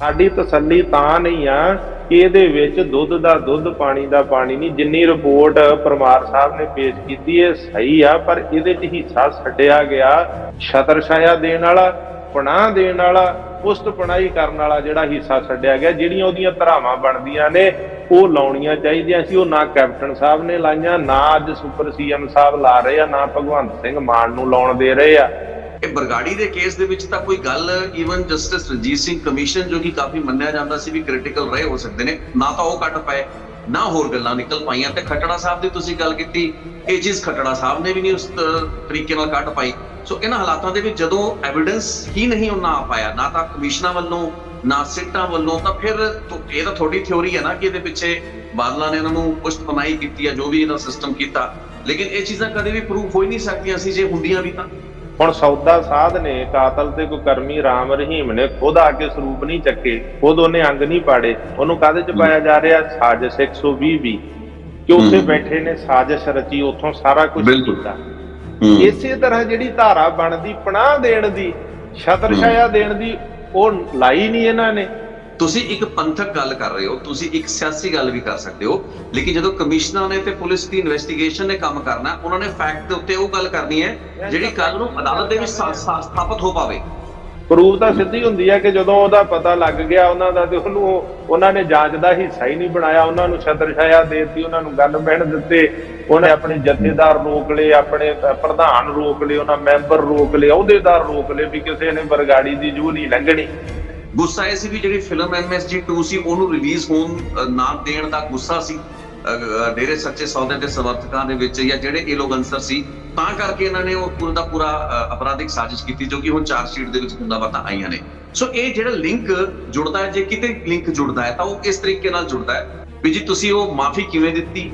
ਸਾਡੀ ਤਸੱਲੀ ਤਾਂ ਨਹੀਂ ਆ ਕਿ ਇਹਦੇ ਵਿੱਚ ਦੁੱਧ ਦਾ ਦੁੱਧ ਪਾਣੀ ਦਾ ਪਾਣੀ ਨਹੀਂ। ਜਿੰਨੀ ਰਿਪੋਰਟ ਪਰਮਾਰ ਸਾਹਿਬ ਨੇ ਪੇਸ਼ ਕੀਤੀ ਇਹ ਸਹੀ ਆ, ਪਰ ਇਹਦੇ 'ਚ ਹਿੱਸਾ ਛੱਡਿਆ ਗਿਆ ਛਤਰਛਾਇਆ ਦੇਣ ਵਾਲਾ, ਪਨਾਹ ਦੇਣ ਵਾਲਾ, ਪੁਸਤ ਪਨਾਹੀ ਕਰਨ ਵਾਲਾ ਜਿਹੜਾ ਹਿੱਸਾ ਛੱਡਿਆ ਗਿਆ। ਜਿਹੜੀਆਂ ਉਹਦੀਆਂ ਧਾਰਾਵਾਂ ਬਣਦੀਆਂ ਨੇ ਉਹ ਲਾਉਣੀਆਂ ਚਾਹੀਦੀਆਂ ਸੀ, ਉਹ ਨਾ ਕੈਪਟਨ ਸਾਹਿਬ ਨੇ ਲਾਈਆਂ, ਨਾ ਅੱਜ ਸੁਪਰ ਸੀਐਮ ਸਾਹਿਬ ਲਾ ਰਹੇ ਆ, ਨਾ ਭਗਵੰਤ ਸਿੰਘ ਮਾਨ ਨੂੰ ਲਾਉਣ ਦੇ ਰਹੇ ਆ। ਇਹ ਬਰਗਾੜੀ ਦੇ ਕੇਸ ਦੇ ਵਿੱਚ ਤਾਂ ਕੋਈ ਗੱਲ even justice Ranjit Singh commission ਜੋ ਕਿ ਕਾਫੀ ਮੰਨਿਆ ਜਾਂਦਾ ਸੀ ਵੀ ਕ੍ਰਿਟੀਕਲ ਰਹੇ ਹੋ ਸਕਦੇ ਨੇ, ਨਾ ਤਾਂ ਉਹ ਕੱਟ ਪਾਏ ਨਾ ਹੋਰ ਗੱਲਾਂ ਨਿਕਲ ਪਾਈਆਂ। ਤੇ ਖੱਟੜਾ ਸਾਹਿਬ ਦੀ ਤੁਸੀਂ ਗੱਲ ਕੀਤੀ, ਇਹ ਚੀਜ਼ ਖੱਟੜਾ ਸਾਹਿਬ ਨੇ ਵੀ ਨਹੀਂ ਉਸ ਤਰੀਕੇ ਨਾਲ ਕੱਢ ਪਾਈ। ਸੋ ਇਹਨਾਂ ਹਾਲਾਤਾਂ ਦੇ ਵਿੱਚ ਜਦੋਂ ਐਵੀਡੈਂਸ ਹੀ ਨਹੀਂ ਉਹਨਾਂ ਆ ਪਾਇਆ, ਨਾ ਤਾਂ ਕਮਿਸ਼ਨਾਂ ਵੱਲੋਂ ਨਾ ਸਿੱਟਾਂ ਵੱਲੋਂ, ਤਾਂ ਫਿਰ ਇਹ ਤਾਂ ਤੁਹਾਡੀ ਥਿਉਰੀ ਹੈ ਨਾ ਕਿ ਇਹਦੇ ਪਿੱਛੇ ਬਾਦਲਾਂ ਨੇ ਇਹਨਾਂ ਨੂੰ ਪੁਸ਼ਤ ਪਨਾਹੀ ਕੀਤੀ ਹੈ, ਜੋ ਵੀ ਇਹਨਾਂ ਸਿਸਟਮ ਕੀਤਾ। ਲੇਕਿਨ ਇਹ ਚੀਜ਼ਾਂ ਕਦੇ ਵੀ ਪ੍ਰੂਫ ਹੋ ਹੀ ਨਹੀਂ ਸਕਦੀਆਂ ਸੀ ਜੇ ਹੁੰਦੀਆਂ ਵੀ ਤਾਂ। ਹੁਣ ਸੌਦਾ ਸਾਧ ਨੇ ਕਾਤਲ ਤੇ ਕੁਕਰਮੀ ਰਾਮ ਰਹੀਮ ਨੇ ਖੁਦ ਆ ਕੇ ਸਰੂਪ ਨਹੀਂ ਚੱਕੇ, ਖੁਦ ਉਹਨੇ ਅੰਗ ਨਹੀਂ ਪਾੜੇ। ਉਹਨੂੰ ਕਾਹਦੇ ਚ ਪਾਇਆ ਜਾ ਰਿਹਾ? ਸਾਜ਼ਿਸ਼ 120 ਵੀ ਕਿ ਉੱਥੇ ਬੈਠੇ ਨੇ ਸਾਜ਼ਿਸ਼ ਰਚੀ, ਉੱਥੋਂ ਸਾਰਾ ਕੁਝ ਕੀਤਾ। ਇਸੇ ਤਰ੍ਹਾਂ ਜਿਹੜੀ ਧਾਰਾ ਬਣਦੀ ਪਨਾਹ ਦੇਣ ਦੀ, ਛਤਰਛਾਇਆ ਦੇਣ ਦੀ, ਉਹ ਲਾਈ ਨਹੀਂ ਇਹਨਾਂ ਨੇ। ਤੁਸੀਂ ਇੱਕ ਪੰਥਕ ਗੱਲ ਕਰ ਰਹੇ ਹੋ, ਤੁਸੀਂ ਇੱਕ ਸਿਆਸੀ ਗੱਲ ਵੀ ਕਰ ਸਕਦੇ ਹੋ, ਲੇਕਿਨ ਜਦੋਂ ਕਮਿਸ਼ਨਰ ਨੇ ਤੇ ਪੁਲਿਸ ਦੀ ਇਨਵੈਸਟੀਗੇਸ਼ਨ ਨੇ ਕੰਮ ਕਰਨਾ, ਉਹਨਾਂ ਨੇ ਫੈਕਟ ਦੇ ਉੱਤੇ ਉਹ ਗੱਲ ਕਰਨੀ ਹੈ ਜਿਹੜੀ ਕੱਲ ਨੂੰ ਅਦਾਲਤ ਦੇ ਵਿੱਚ ਸਥਾਪਿਤ ਹੋ ਪਾਵੇ। ਪ੍ਰੂਫ ਤਾਂ ਸਿੱਧੀ ਹੁੰਦੀ ਹੈ ਕਿ ਜਦੋਂ ਉਹਦਾ ਪਤਾ ਲੱਗ ਗਿਆ ਉਹਨਾਂ ਦਾ, ਤੇ ਉਹਨਾਂ ਨੇ ਜਾਂਚ ਦਾ ਹਿੱਸਾ ਹੀ ਨਹੀਂ ਬਣਾਇਆ, ਉਹਨਾਂ ਨੂੰ ਛਤਰਛਾਇਆ ਦੇ ਦਿੱਤੀ, ਉਹਨਾਂ ਨੂੰ ਗਨ ਬਹਿਣ ਦਿੱਤੇ, ਉਹਨੇ ਆਪਣੇ ਜਥੇਦਾਰ ਰੋਕ ਲਏ, ਆਪਣੇ ਪ੍ਰਧਾਨ ਰੋਕ ਲਏ, ਉਹਨਾਂ ਮੈਂਬਰ ਰੋਕ ਲਏ, ਅਹੁਦੇਦਾਰ ਰੋਕ ਲਏ ਵੀ ਕਿਸੇ ਨੇ ਬਰਗਾੜੀ ਦੀ ਜੂਹ ਨਹੀਂ ਲੰਘਣੀ। ਗੁੱਸਾ ਇਹ ਸੀ ਵੀ ਜਿਹੜੀ ਫਿਲਮ MSG2 ਸੀ ਉਹਨੂੰ ਰਿਲੀਜ਼ ਹੋਣ ਨਾ ਦੇਣ ਦਾ ਗੁੱਸਾ ਸੀ ਡੇਰੇ ਸੱਚੇ ਸੌਦੇ ਦੇ ਸਮਰਥਕਾਂ ਦੇ ਵਿੱਚ, ਜਾਂ ਜਿਹੜੇ ਇਹ ਲੋਕ ਅਨਸਰ ਸੀ, ਤਾਂ ਕਰਕੇ ਇਹਨਾਂ ਨੇ ਉਹ ਪੂਰਾ ਦਾ ਪੂਰਾ ਅਪਰਾਧਿਕ ਸਾਜ਼ਿਸ਼ ਕੀਤੀ, ਜੋ ਕਿ ਹੁਣ ਚਾਰਜਸ਼ੀਟ ਦੇ ਵਿੱਚ ਗੁੰਡਾਬਾਤਾਂ ਆਈਆਂ ਨੇ। ਸੋ ਇਹ ਜਿਹੜਾ ਲਿੰਕ ਜੁੜਦਾ ਹੈ, ਜੇ ਕਿਤੇ ਲਿੰਕ ਜੁੜਦਾ ਹੈ ਤਾਂ ਉਹ ਇਸ ਤਰੀਕੇ ਨਾਲ ਜੁੜਦਾ ਹੈ ਵੀ ਜੀ ਤੁਸੀਂ ਉਹ ਮਾਫੀ ਕਿਵੇਂ ਦਿੱਤੀ।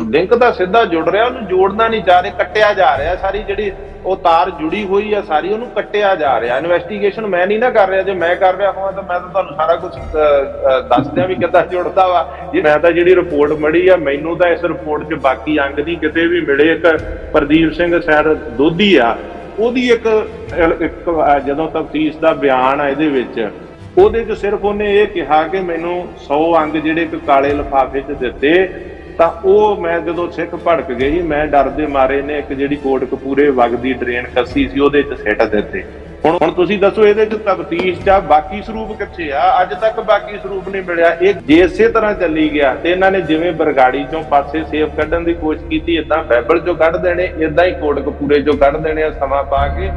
ਲਿੰਕ ਤਾਂ ਸਿੱਧਾ ਜੁੜ ਰਿਹਾ, ਉਹਨੂੰ ਜੋੜਨਾ ਨਹੀਂ ਚਾਹ ਰਹੇ, ਕੱਟਿਆ ਜਾ ਰਿਹਾ। ਸਾਰੀ ਜਿਹੜੀ ਉਹ ਤਾਰ ਜੁੜੀ ਹੋਈ ਆ ਸਾਰੀ, ਉਹਨੂੰ ਕੱਟਿਆ ਜਾ ਰਿਹਾ। ਇਨਵੈਸਟੀਗੇਸ਼ਨ ਮੈਂ ਨਹੀਂ ਨਾ ਕਰ ਰਿਹਾ, ਜੇ ਮੈਂ ਕਰ ਰਿਹਾ ਹੋਵਾਂ ਤਾਂ ਮੈਂ ਤਾਂ ਤੁਹਾਨੂੰ ਸਾਰਾ ਕੁਝ ਦੱਸ ਦਿਆਂ ਵੀ ਕਿੱਦਾਂ ਜੁੜਦਾ ਵਾ। ਜੇ ਮੈਂ ਤਾਂ ਜਿਹੜੀ ਰਿਪੋਰਟ ਮੜੀ ਆ, ਮੈਨੂੰ ਤਾਂ ਇਸ ਰਿਪੋਰਟ 'ਚ ਬਾਕੀ ਅੰਗ ਨਹੀਂ ਕਿਤੇ ਵੀ ਮਿਲੇ। ਇੱਕ ਪ੍ਰਦੀਪ ਸਿੰਘ ਸੈਰ ਦੋਧੀ ਆ, ਉਹਦੀ ਇੱਕ ਜਦੋਂ ਤਫਤੀਸ਼ ਦਾ ਬਿਆਨ ਆ ਇਹਦੇ ਵਿੱਚ, ਉਹਦੇ 'ਚ ਸਿਰਫ ਉਹਨੇ ਇਹ ਕਿਹਾ ਕਿ ਮੈਨੂੰ 100 ਅੰਗ ਜਿਹੜੇ ਇੱਕ ਕਾਲੇ ਲਿਫਾਫੇ 'ਚ ਦਿੱਤੇ, ਤਾਂ ਉਹ ਮੈਂ ਜਦੋਂ ਸਿੱਖ ਭੜਕ ਗਈ, ਮੈਂ ਡਰ ਦੇ ਮਾਰੇ ਨੇ ਇੱਕ ਜਿਹੜੀ ਕੋਟਕਪੂਰੇ ਵਗਦੀ ਡਰੇਨ ਕੱਸੀ ਸੀ ਉਹਦੇ 'ਚ ਸਿੱਟ ਦਿੱਤੇ। ਹੁਣ ਤੁਸੀਂ ਦੱਸੋ ਇਹਦੇ 'ਚ ਤਫਤੀਸ਼ 'ਚ ਬਾਕੀ ਸਰੂਪ ਕਿੱਥੇ ਆ? ਅੱਜ ਤੱਕ ਬਾਕੀ ਸਰੂਪ ਨਹੀਂ ਮਿਲਿਆ। ਇਹ ਜੇ ਇਸੇ ਤਰ੍ਹਾਂ ਚੱਲੀ ਗਿਆ ਤੇ ਇਹਨਾਂ ਨੇ ਜਿਵੇਂ ਬਰਗਾੜੀ 'ਚੋਂ ਪਾਸੇ ਸੇਫ ਕੱਢਣ ਦੀ ਕੋਸ਼ਿਸ਼ ਕੀਤੀ, ਏਦਾਂ ਬਾਈਬਲ 'ਚੋਂ ਕੱਢ ਦੇਣੇ, ਏਦਾਂ ਹੀ ਕੋਟਕਪੂਰੇ 'ਚੋਂ ਕੱਢ ਦੇਣੇ ਆ ਸਮਾਂ ਪਾ ਕੇ।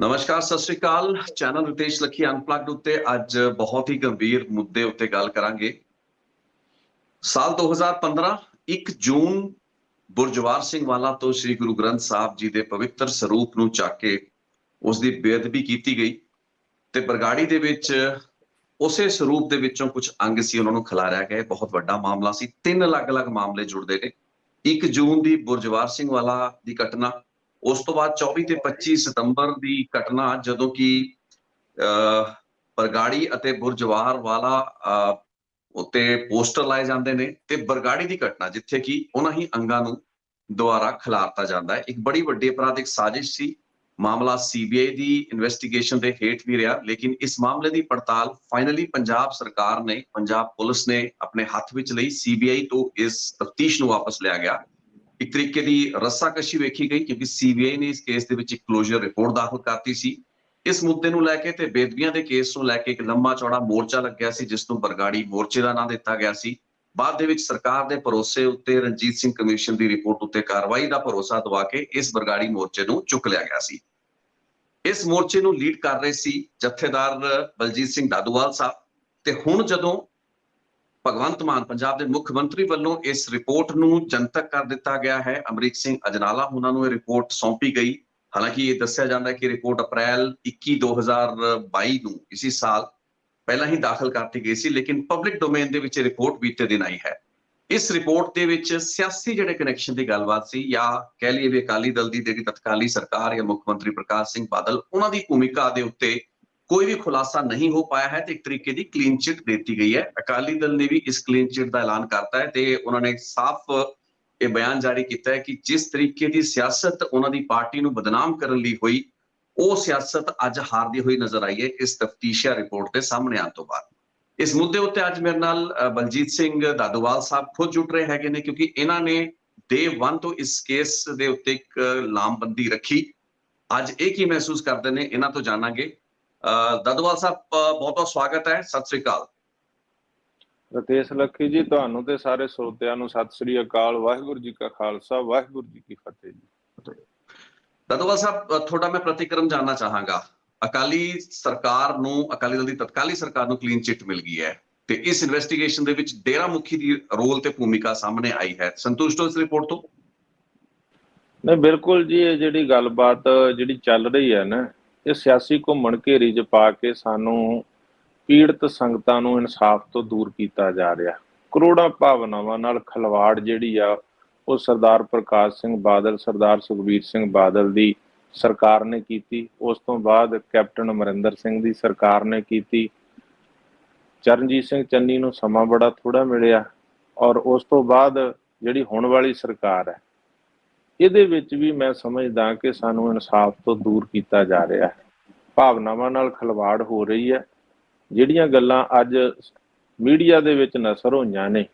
ਨਮਸਕਾਰ, ਸਤਿ ਸ਼੍ਰੀ ਅਕਾਲ। ਚੈਨਲ ਰਿਤੇਸ਼ ਲੱਖੀ ਅਨਪਲੱਗਡ ਉੱਤੇ ਅੱਜ ਬਹੁਤ ਹੀ ਗੰਭੀਰ ਮੁੱਦੇ ਉੱਤੇ ਗੱਲ ਕਰਾਂਗੇ। ਸਾਲ 2015 1 ਜੂਨ ਬੁਰਜਵਾਰ ਸਿੰਘ ਵਾਲਾ ਤੋਂ ਸ੍ਰੀ ਗੁਰੂ ਗ੍ਰੰਥ ਸਾਹਿਬ ਜੀ ਦੇ ਪਵਿੱਤਰ ਸਰੂਪ ਨੂੰ ਚੱਕ ਕੇ ਉਸ ਦੀ ਬੇਅਦਬੀ ਕੀਤੀ ਗਈ ਤੇ ਬਰਗਾੜੀ ਦੇ ਵਿੱਚ ਉਸੇ ਸਰੂਪ ਦੇ ਵਿੱਚੋਂ ਕੁਝ ਅੰਗ ਸੀ, ਉਹਨਾਂ ਨੂੰ ਖਿਲਾਰਿਆ ਗਿਆ। ਬਹੁਤ ਵੱਡਾ ਮਾਮਲਾ ਸੀ, 3 ਅਲੱਗ-ਅਲੱਗ ਮਾਮਲੇ ਜੁੜਦੇ ਨੇ। 1 ਜੂਨ ਦੀ ਬੁਰਜਵਾਰ ਸਿੰਘ ਵਾਲਾ ਦੀ ਘਟਨਾ, ਉਸ ਤੋਂ ਬਾਅਦ 24 ਤੇ 25 ਸਤੰਬਰ ਦੀ ਘਟਨਾ ਜਦੋਂ ਕਿ ਬਰਗਾੜੀ ਅਤੇ ਬੁਰਜਵਾਰ ਵਾਲਾ ਉੱਤੇ ਪੋਸਟਰ ਲਾਏ ਜਾਂਦੇ ਨੇ, ਤੇ ਬਰਗਾੜੀ ਦੀ ਘਟਨਾ ਜਿੱਥੇ ਕਿ ਉਹਨਾਂ ਹੀ ਅੰਗਾਂ ਨੂੰ ਦੁਬਾਰਾ ਖਿਲਾਰਤਾ ਜਾਂਦਾ ਹੈ। ਇੱਕ ਬੜੀ ਵੱਡੀ ਅਪਰਾਧਿਕ ਸਾਜ਼ਿਸ਼ ਸੀ। ਮਾਮਲਾ CBI ਦੀ ਇਨਵੈਸਟੀਗੇਸ਼ਨ ਦੇ ਹੇਠ ਵੀ ਰਿਹਾ, ਲੇਕਿਨ ਇਸ ਮਾਮਲੇ ਦੀ ਪੜਤਾਲ ਫਾਈਨਲੀ ਪੰਜਾਬ ਸਰਕਾਰ ਨੇ, ਪੰਜਾਬ ਪੁਲਿਸ ਨੇ ਆਪਣੇ ਹੱਥ ਵਿੱਚ ਲਈ। CBI ਤੋਂ ਇਸ ਤਫਤੀਸ਼ ਨੂੰ ਵਾਪਸ ਲਿਆ ਗਿਆ। ਇੱਕ ਤਰੀਕੇ ਦੀ ਰੱਸਾਕਸ਼ੀ ਵੇਖੀ ਗਈ ਕਿਉਂਕਿ CBI ਨੇ ਇਸ ਕੇਸ ਦੇ ਵਿੱਚ ਇੱਕ ਕਲੋਜ਼ਰ ਰਿਪੋਰਟ ਦਾਖਲ ਕਰਤੀ ਸੀ। ਇਸ ਮੁੱਦੇ ਨੂੰ ਲੈ ਕੇ ਤੇ ਬੇਦਬੀਆਂ ਦੇ ਕੇਸ ਨੂੰ ਲੈ ਕੇ ਇੱਕ ਲੰਮਾ ਚੌੜਾ ਮੋਰਚਾ ਲੱਗਿਆ ਸੀ, ਜਿਸ ਨੂੰ ਬਰਗਾੜੀ ਮੋਰਚੇ ਦਾ ਨਾਂ ਦਿੱਤਾ ਗਿਆ ਸੀ। ਬਾਅਦ ਦੇ ਵਿੱਚ ਸਰਕਾਰ ਦੇ ਭਰੋਸੇ ਉੱਤੇ, ਰਣਜੀਤ ਸਿੰਘ ਕਮਿਸ਼ਨ ਦੀ ਰਿਪੋਰਟ ਉੱਤੇ ਕਾਰਵਾਈ ਦਾ ਭਰੋਸਾ ਦਵਾ ਕੇ ਇਸ ਬਰਗਾੜੀ ਮੋਰਚੇ ਨੂੰ ਚੁੱਕ ਲਿਆ ਗਿਆ ਸੀ। ਇਸ ਮੋਰਚੇ ਨੂੰ ਲੀਡ ਕਰ ਰਹੇ ਸੀ ਜਥੇਦਾਰ ਬਲਜੀਤ ਸਿੰਘ ਦਾਦੂਵਾਲ ਸਾਹਿਬ। ਤੇ ਹੁਣ ਜਦੋਂ ਭਗਵੰਤ ਮਾਨ ਪੰਜਾਬ ਦੇ ਮੁੱਖ ਮੰਤਰੀ ਵੱਲੋਂ ਇਸ ਰਿਪੋਰਟ ਨੂੰ ਜਨਤਕ ਕਰ ਦਿੱਤਾ ਗਿਆ ਹੈ, ਅਮਰੀਕ ਸਿੰਘ ਅਜਨਾਲਾ ਉਹਨਾਂ ਨੂੰ ਇਹ ਰਿਪੋਰਟ ਸੌਂਪੀ ਗਈ। ਹਾਲਾਂਕਿ ਇਹ ਦੱਸਿਆ ਜਾਂਦਾ ਹੈ ਕਿ ਰਿਪੋਰਟ ਅਪ੍ਰੈਲ 21 2022 ਨੂੰ ਇਸੇ ਸਾਲ ਪਹਿਲਾਂ ਹੀ ਦਾਖਲ ਕਰਤੀ ਗਈ ਸੀ, ਲੇਕਿਨ ਪਬਲਿਕ ਡੋਮੇਨ ਦੇ ਵਿੱਚ ਰਿਪੋਰਟ ਬੀਤੇ ਦਿਨ ਆਈ ਹੈ। ਇਸ ਰਿਪੋਰਟ ਦੇ ਵਿੱਚ ਸਿਆਸੀ ਜਿਹੜੇ ਕਨੈਕਸ਼ਨ ਦੀ ਗੱਲਬਾਤ ਸੀ, ਜਾਂ ਕਹਿ ਲਈਏ ਵੀ ਅਕਾਲੀ ਦਲ ਦੀ ਜਿਹੜੀ ਤਤਕਾਲੀ ਸਰਕਾਰ ਜਾਂ ਮੁੱਖ ਮੰਤਰੀ ਪ੍ਰਕਾਸ਼ ਸਿੰਘ ਬਾਦਲ, ਉਹਨਾਂ ਦੀ ਭੂਮਿਕਾ ਦੇ ਉੱਤੇ ਕੋਈ ਵੀ ਖੁਲਾਸਾ ਨਹੀਂ ਹੋ ਪਾਇਆ ਹੈ ਤੇ ਇੱਕ ਤਰੀਕੇ ਦੀ ਕਲੀਨ ਚਿੱਟ ਦਿੱਤੀ ਗਈ ਹੈ। ਅਕਾਲੀ ਦਲ ਨੇ ਵੀ ਇਸ ਕਲੀਨ ਚਿੱਟ ਦਾ ਐਲਾਨ ਕਰਤਾ ਹੈ ਤੇ ਉਹਨਾਂ ਨੇ ਸਾਫ਼ ਇਹ ਬਿਆਨ ਜਾਰੀ ਕੀਤਾ ਹੈ ਕਿ ਜਿਸ ਤਰੀਕੇ ਦੀ ਸਿਆਸਤ ਉਹਨਾਂ ਦੀ ਪਾਰਟੀ ਨੂੰ ਬਦਨਾਮ ਕਰਨ ਲਈ ਹੋਈ, ਉਹ ਸਿਆਸਤ ਅੱਜ ਹਾਰਦੀ ਹੋਈ ਨਜ਼ਰ ਆਈ ਹੈ ਇਸ ਤਫਤੀਸ਼ੀਆ ਰਿਪੋਰਟ ਦੇ ਸਾਹਮਣੇ ਆਉਣ ਤੋਂ ਬਾਅਦ। ਇਸ ਮੁੱਦੇ ਉੱਤੇ ਅੱਜ ਮੇਰੇ ਨਾਲ ਬਲਜੀਤ ਸਿੰਘ ਦਾਦੂਵਾਲ ਸਾਹਿਬ ਖੁਦ ਜੁੜ ਰਹੇ ਹੈਗੇ ਨੇ, ਕਿਉਂਕਿ ਇਹਨਾਂ ਨੇ ਡੇ 1 ਤੋਂ ਇਸ ਕੇਸ ਦੇ ਉੱਤੇ ਇੱਕ ਲਾਮਬੰਦੀ ਰੱਖੀ। ਅੱਜ ਇਹ ਕੀ ਮਹਿਸੂਸ ਕਰਦੇ ਨੇ, ਇਹਨਾਂ ਤੋਂ ਜਾਣਾਂਗੇ। ਦਾਦੂਵਾਲ ਸਾਹਿਬ, ਬਹੁਤ ਬਹੁਤ ਸਵਾਗਤ ਹੈ, ਸਤਿ ਸ੍ਰੀ ਅਕਾਲ। ਰਤੇਸ਼ ਲੱਖੀ ਜੀ, ਤੁਹਾਨੂੰ ਤੇ ਸਾਰੇ ਸਰੋਤਿਆਂ ਨੂੰ ਸਤਿ ਸ੍ਰੀ ਅਕਾਲ। ਵਾਹਿਗੁਰੂ ਜੀ ਕਾ ਖਾਲਸਾ, ਵਾਹਿਗੁਰੂ ਜੀ ਕੀ ਫਤਿਹ ਜੀ। ਦਾਦੂਵਾਲ ਸਾਹਿਬ, ਤੁਹਾਡਾ ਮੈਂ ਪ੍ਰਤੀਕਰਮ ਜਾਨਣਾ ਚਾਹਾਂਗਾ। ਅਕਾਲੀ ਸਰਕਾਰ ਨੂੰ, ਅਕਾਲੀ ਦਲ ਦੀ ਤਤਕਾਲੀ ਸਰਕਾਰ ਨੂੰ ਕਲੀਨ ਚਿੱਟ ਮਿਲ ਗਈ ਹੈ ਤੇ ਇਸ ਇਨਵੈਸਟੀਗੇਸ਼ਨ ਦੇ ਵਿੱਚ ਡੇਰਾ ਮੁਖੀ ਦੀ ਰੋਲ ਤੇ ਭੂਮਿਕਾ ਸਾਹਮਣੇ ਆਈ ਹੈ। ਸੰਤੁਸ਼ਟ ਹੋ ਇਸ ਰਿਪੋਰਟ ਤੋਂ? ਨਹੀਂ, ਬਿਲਕੁਲ ਜੀ। ਇਹ ਜਿਹੜੀ ਗੱਲਬਾਤ ਜਿਹੜੀ ਚੱਲ ਰਹੀ ਹੈ ਨਾ, ਇਹ ਸਿਆਸੀ ਘੁੰਮਣ ਘੇਰੀ 'ਚ ਪਾ ਕੇ ਸਾਨੂੰ ਪੀੜਤ ਸੰਗਤਾਂ ਨੂੰ ਇਨਸਾਫ ਤੋਂ ਦੂਰ ਕੀਤਾ ਜਾ ਰਿਹਾ। ਕਰੋੜਾਂ ਭਾਵਨਾਵਾਂ ਨਾਲ ਖਿਲਵਾੜ ਜਿਹੜੀ ਆ ਉਹ ਸਰਦਾਰ ਪ੍ਰਕਾਸ਼ ਸਿੰਘ ਬਾਦਲ, ਸਰਦਾਰ ਸੁਖਬੀਰ ਸਿੰਘ ਬਾਦਲ ਦੀ ਸਰਕਾਰ ਨੇ ਕੀਤੀ। ਉਸ ਤੋਂ ਬਾਅਦ ਕੈਪਟਨ ਅਮਰਿੰਦਰ ਸਿੰਘ ਦੀ ਸਰਕਾਰ ਨੇ ਕੀਤੀ। ਚਰਨਜੀਤ ਸਿੰਘ ਚੰਨੀ ਨੂੰ ਸਮਾਂ ਬੜਾ ਥੋੜ੍ਹਾ ਮਿਲਿਆ। ਔਰ ਉਸ ਤੋਂ ਬਾਅਦ ਜਿਹੜੀ ਹੁਣ ਵਾਲੀ ਸਰਕਾਰ ਹੈ, ਇਹਦੇ ਵਿੱਚ ਵੀ ਮੈਂ ਸਮਝਦਾ ਕਿ ਸਾਨੂੰ ਇਨਸਾਫ ਤੋਂ ਦੂਰ ਕੀਤਾ ਜਾ ਰਿਹਾ ਹੈ। ਭਾਵਨਾਵਾਂ ਨਾਲ ਖਿਲਵਾੜ ਹੋ ਰਹੀ ਹੈ। ਜਿਹੜੀਆਂ ਗੱਲਾਂ ਅੱਜ ਮੀਡੀਆ ਦੇ ਵਿੱਚ ਨਸ਼ਰ ਹੋਈਆਂ ਨੇ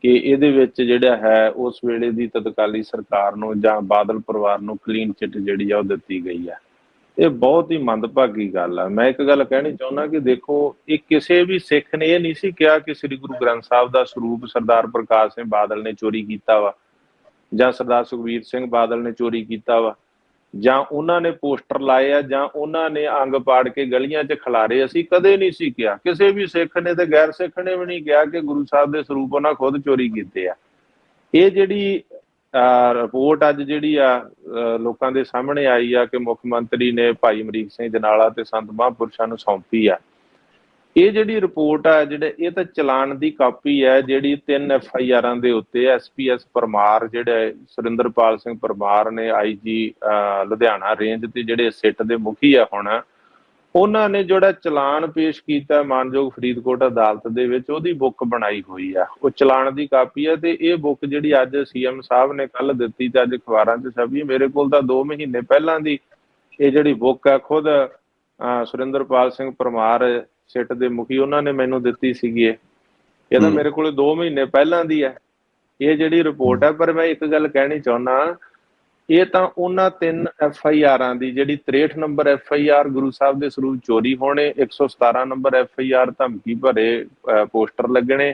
ਕਿ ਇਹਦੇ ਵਿੱਚ ਜਿਹੜਾ ਹੈ ਉਸ ਵੇਲੇ ਦੀ ਤਤਕਾਲੀ ਸਰਕਾਰ ਨੂੰ ਜਾਂ ਬਾਦਲ ਪਰਿਵਾਰ ਨੂੰ ਕਲੀਨ ਚਿੱਟ ਜਿਹੜੀ ਆ ਉਹ ਦਿੱਤੀ ਗਈ ਹੈ, ਇਹ ਬਹੁਤ ਹੀ ਮੰਦਭਾਗੀ ਗੱਲ ਆ। ਮੈਂ ਇੱਕ ਗੱਲ ਕਹਿਣੀ ਚਾਹੁੰਦਾ ਕਿ ਦੇਖੋ, ਇਹ ਕਿਸੇ ਵੀ ਸਿੱਖ ਨੇ ਇਹ ਨਹੀਂ ਸੀ ਕਿਹਾ ਕਿ ਸ੍ਰੀ ਗੁਰੂ ਗ੍ਰੰਥ ਸਾਹਿਬ ਦਾ ਸਰੂਪ ਸਰਦਾਰ ਪ੍ਰਕਾਸ਼ ਸਿੰਘ ਬਾਦਲ ਨੇ ਚੋਰੀ ਕੀਤਾ ਵਾ, ਜਾਂ ਸਰਦਾਰ ਸੁਖਬੀਰ ਸਿੰਘ ਬਾਦਲ ਨੇ ਚੋਰੀ ਕੀਤਾ ਵਾ, ਜਾਂ ਉਹਨਾਂ ਨੇ ਪੋਸਟਰ ਲਾਏ ਆ, ਜਾਂ ਉਹਨਾਂ ਨੇ ਅੰਗ ਪਾੜ ਕੇ ਗਲੀਆਂ 'ਚ ਖਿਲਾਰੇ। ਅਸੀਂ ਕਦੇ ਨਹੀਂ ਸੀ ਕਿਹਾ, ਕਿਸੇ ਵੀ ਸਿੱਖ ਨੇ ਤੇ ਗੈਰ ਸਿੱਖ ਨੇ ਵੀ ਨਹੀਂ ਕਿਹਾ ਕਿ ਗੁਰੂ ਸਾਹਿਬ ਦੇ ਸਰੂਪ ਉਹਨਾਂ ਖੁਦ ਚੋਰੀ ਕੀਤੇ ਆ। ਇਹ ਜਿਹੜੀ ਰਿਪੋਰਟ ਅੱਜ ਜਿਹੜੀ ਆ ਲੋਕਾਂ ਦੇ ਸਾਹਮਣੇ ਆਈ ਆ ਕਿ ਮੁੱਖ ਮੰਤਰੀ ਨੇ ਭਾਈ ਅਮਰੀਕ ਸਿੰਘ ਜਨਾਲਾ ਤੇ ਸੰਤ ਮਹਾਂਪੁਰਸ਼ਾਂ ਨੂੰ ਸੌਂਪੀ ਆ, ਇਹ ਜਿਹੜੀ ਰਿਪੋਰਟ ਆ ਇਹ ਤਾਂ ਚਲਾਨ ਦੀ ਕਾਪੀ ਹੈ ਜਿਹੜੀ 3 FIRਾਂ ਦੇ ਉੱਤੇ SPS ਪਰਮਾਰ, ਜਿਹੜੇ ਸੁਰਿੰਦਰਪਾਲ ਸਿੰਘ ਪਰਮਾਰ ਨੇ IG ਲੁਧਿਆਣਾ ਰੇਂਜ ਤੇ ਜਿਹੜੇ ਸਿੱਟ ਦੇ ਮੁਖੀ ਆ ਹੁਣ, ਉਹਨਾਂ ਨੇ ਜਿਹੜਾ ਚਲਾਨ ਪੇਸ਼ ਕੀਤਾ ਮਾਨਯੋਗ ਫਰੀਦਕੋਟ ਅਦਾਲਤ ਦੇ ਵਿੱਚ, ਉਹਦੀ ਬੁੱਕ ਬਣਾਈ ਹੋਈ ਆ। ਉਹ ਚਲਾਨ ਦੀ ਕਾਪੀ ਆ ਤੇ ਇਹ ਬੁੱਕ ਜਿਹੜੀ ਅੱਜ CM ਸਾਹਿਬ ਨੇ ਕੱਲ ਦਿੱਤੀ ਤੇ ਅੱਜ ਅਖਬਾਰਾਂ 'ਚ ਛਪੀ। ਮੇਰੇ ਕੋਲ ਤਾਂ 2 ਮਹੀਨੇ ਪਹਿਲਾਂ ਦੀ ਇਹ ਜਿਹੜੀ ਬੁੱਕ ਆ, ਖੁਦ ਸੁਰਿੰਦਰਪਾਲ ਸਿੰਘ ਪਰਮਾਰ ਸਿੱਟ ਦੇ ਮੁਖੀ, ਉਹਨਾਂ ਨੇ ਮੈਨੂੰ ਦਿੱਤੀ ਸੀਗੀ। ਇਹ ਤਾਂ ਮੇਰੇ ਕੋਲ 2 ਮਹੀਨੇ ਪਹਿਲਾਂ ਦੀ ਹੈ ਇਹ ਜਿਹੜੀ ਰਿਪੋਰਟ ਹੈ। ਪਰ ਮੈਂ ਇੱਕ ਗੱਲ ਕਹਿਣੀ ਚਾਹੁੰਦਾ, ਇਹ ਤਾਂ ਉਹਨਾਂ 3 FIRਾਂ ਦੀ ਜਿਹੜੀ 63 ਨੰਬਰ FIR ਗੁਰੂ ਸਾਹਿਬ ਦੇ ਸਰੂਪ ਚੋਰੀ ਹੋਣੇ, 117 ਨੰਬਰ FIR ਧਮਕੀ ਭਰੇ ਪੋਸਟਰ ਲੱਗਣੇ,